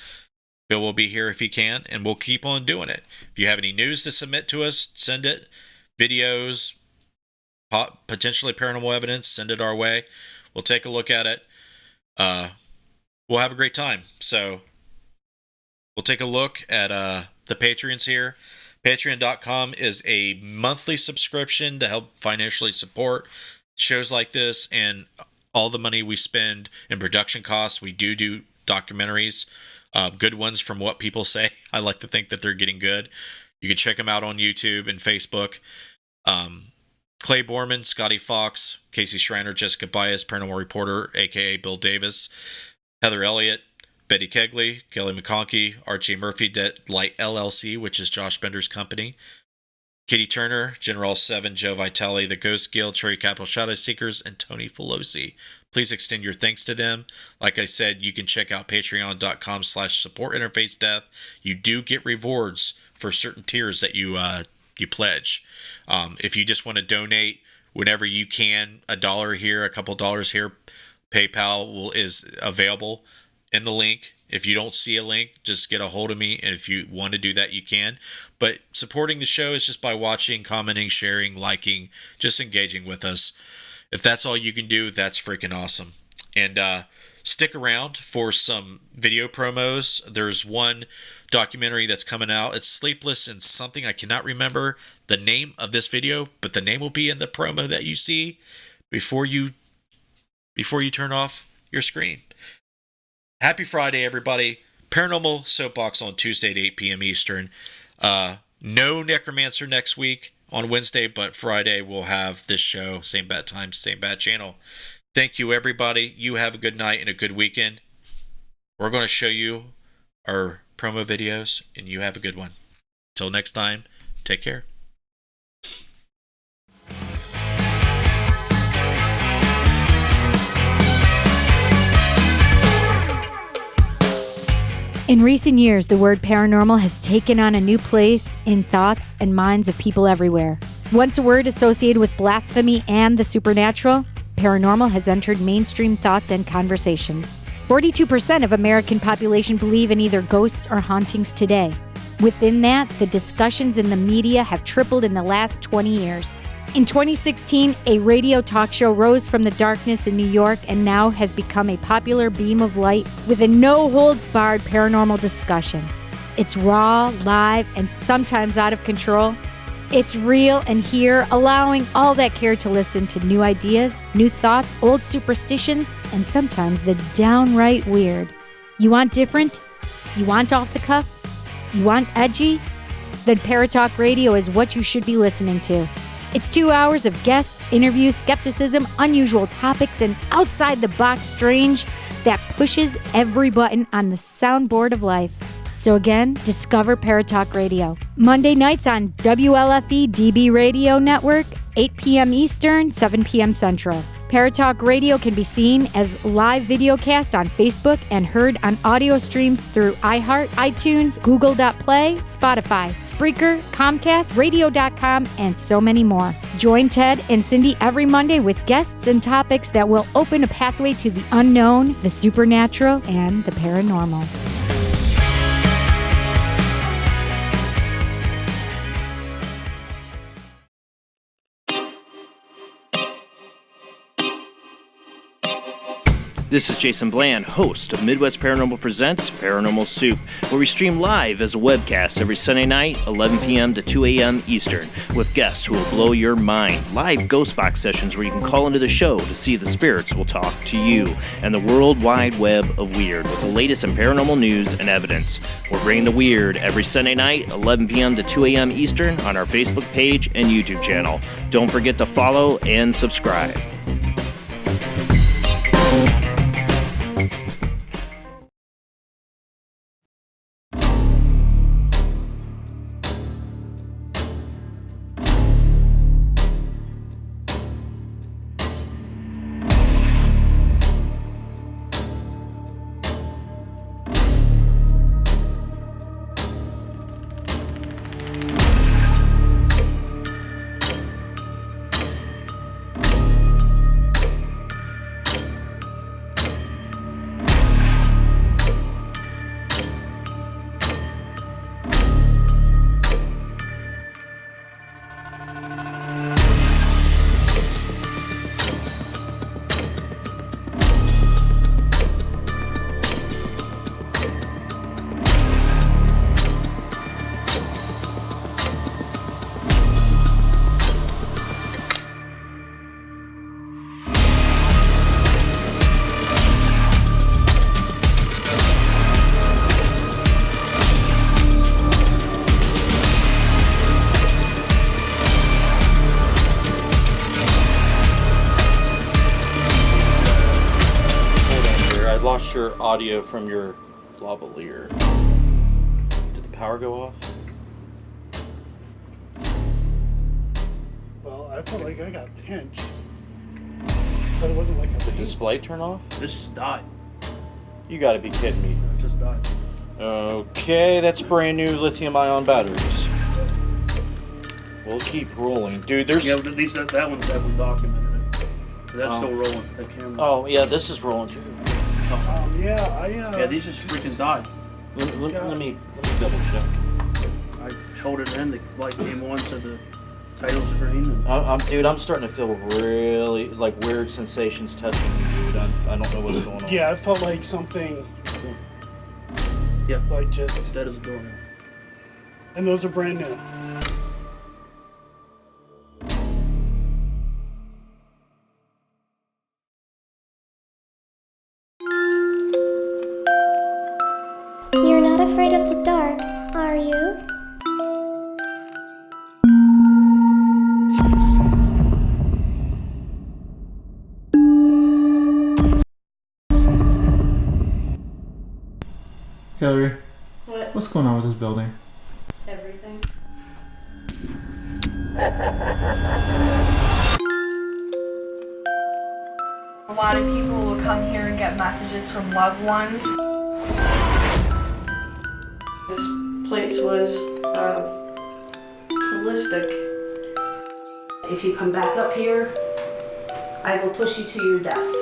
[SPEAKER 1] Bill will be here if he can, and we'll keep on doing it. If you have any news to submit to us, send it. Videos, potentially paranormal evidence, send it our way. We'll take a look at it. We'll have a great time. So we'll take a look at the Patreons here. Patreon.com is a monthly subscription to help financially support shows like this, and all the money we spend in production costs. We do documentaries, good ones from what people say. I like to think that they're getting good. You can check them out on YouTube and Facebook. Clay Borman, Scotty Fox, Casey Schreiner, Jessica Bias, paranormal reporter, aka Bill Davis, Heather Elliott, Betty Kegley, Kelly McConkey, Archie Murphy, Dead Light LLC, which is Josh Bender's company, Katie Turner, General 7, Joe Vitale, The Ghost Guild, Cherry Capital Shadow Seekers, and Tony Filosi. Please extend your thanks to them. Like I said, you can check out patreon.com/supportinterfacedeath. You do get rewards for certain tiers that you pledge. If you just want to donate whenever you can, $1 here, a couple dollars here, PayPal is available in the link. If you don't see a link, just get a hold of me, and if you want to do that, you can. But supporting the show is just by watching, commenting, sharing, liking, just engaging with us. If that's all you can do, that's freaking awesome. And stick around for some video promos. There's one documentary that's coming out. It's Sleepless and something. I cannot remember the name of this video, but the name will be in the promo that you see before you turn off your screen. Happy Friday, everybody. Paranormal Soapbox on Tuesday at 8 p.m. Eastern. No Necromancer next week on Wednesday, but Friday we'll have this show. Same bat time, same bat channel. Thank you, everybody. You have a good night and a good weekend. We're going to show you our promo videos, and you have a good one. Until next time, take care.
[SPEAKER 12] In recent years, the word paranormal has taken on a new place in thoughts and minds of people everywhere. Once a word associated with blasphemy and the supernatural, paranormal has entered mainstream thoughts and conversations. 42% of American population believe in either ghosts or hauntings today. Within that, the discussions in the media have tripled in the last 20 years. In 2016, a radio talk show rose from the darkness in New York and now has become a popular beam of light with a no-holds-barred paranormal discussion. It's raw, live, and sometimes out of control. It's real and here, allowing all that care to listen to new ideas, new thoughts, old superstitions, and sometimes the downright weird. You want different? You want off the cuff? You want edgy? Then Paratalk Radio is what you should be listening to. It's 2 hours of guests, interviews, skepticism, unusual topics, and outside-the-box strange that pushes every button on the soundboard of life. So again, discover Paratalk Radio. Monday nights on WLFE DB Radio Network, 8 p.m. Eastern, 7 p.m. Central. Paratalk Radio can be seen as live videocast on Facebook and heard on audio streams through iHeart, iTunes, Google.Play, Spotify, Spreaker, Comcast, Radio.com, and so many more. Join Ted and Cindy every Monday with guests and topics that will open a pathway to the unknown, the supernatural, and the paranormal.
[SPEAKER 13] This is Jason Bland, host of Midwest Paranormal Presents Paranormal Soup, where we stream live as a webcast every Sunday night, 11 p.m. to 2 a.m. Eastern, with guests who will blow your mind. Live ghost box sessions where you can call into the show to see if the spirits will talk to you, and the world wide web of weird with the latest in paranormal news and evidence. We're bringing the weird every Sunday night, 11 p.m. to 2 a.m. Eastern on our Facebook page and YouTube channel. Don't forget to follow and subscribe.
[SPEAKER 1] your audio from your lavalier. Did the power go off?
[SPEAKER 14] Well, I felt like I got pinched. But it wasn't like a
[SPEAKER 1] Did the display turn off?
[SPEAKER 14] This just died.
[SPEAKER 1] You gotta be kidding me.
[SPEAKER 14] It just died.
[SPEAKER 1] Okay, that's brand new lithium-ion batteries. We'll keep rolling. Dude, there's...
[SPEAKER 14] Yeah, but at least that one's definitely documented it. That's still rolling, that camera.
[SPEAKER 1] Oh, yeah, this is rolling too.
[SPEAKER 14] Yeah, these just freaking died.
[SPEAKER 1] Let me double check.
[SPEAKER 14] I held it in, the light came on to the title screen. And...
[SPEAKER 1] Dude, I'm starting to feel really, like, weird sensations touching me, dude. I don't know what's going on.
[SPEAKER 14] Yeah, it felt like something... Yeah, like just dead as a doornail. And those are brand new.
[SPEAKER 9] You're not afraid of the dark, are you?
[SPEAKER 11] Hillary,
[SPEAKER 4] What?
[SPEAKER 11] what's going on with this building?
[SPEAKER 4] Everything.
[SPEAKER 15] A lot of people will come here and get messages from loved ones.
[SPEAKER 4] This place was holistic.
[SPEAKER 15] If you come back up here, I will push you to your death.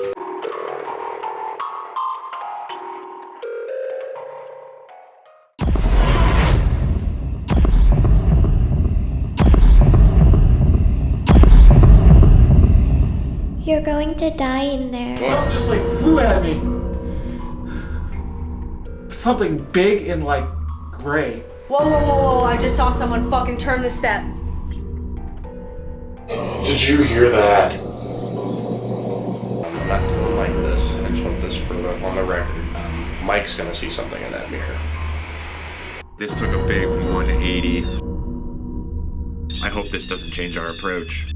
[SPEAKER 9] You're going to die in there.
[SPEAKER 16] Something just like flew at me. Something big and like gray.
[SPEAKER 15] Whoa, whoa, whoa, whoa, I just saw someone fucking turn the step.
[SPEAKER 17] Did you hear that?
[SPEAKER 18] I'm not doing like this. I just want this on the record. Mike's gonna see something in that mirror.
[SPEAKER 19] This took a big 180. I hope this doesn't change our approach.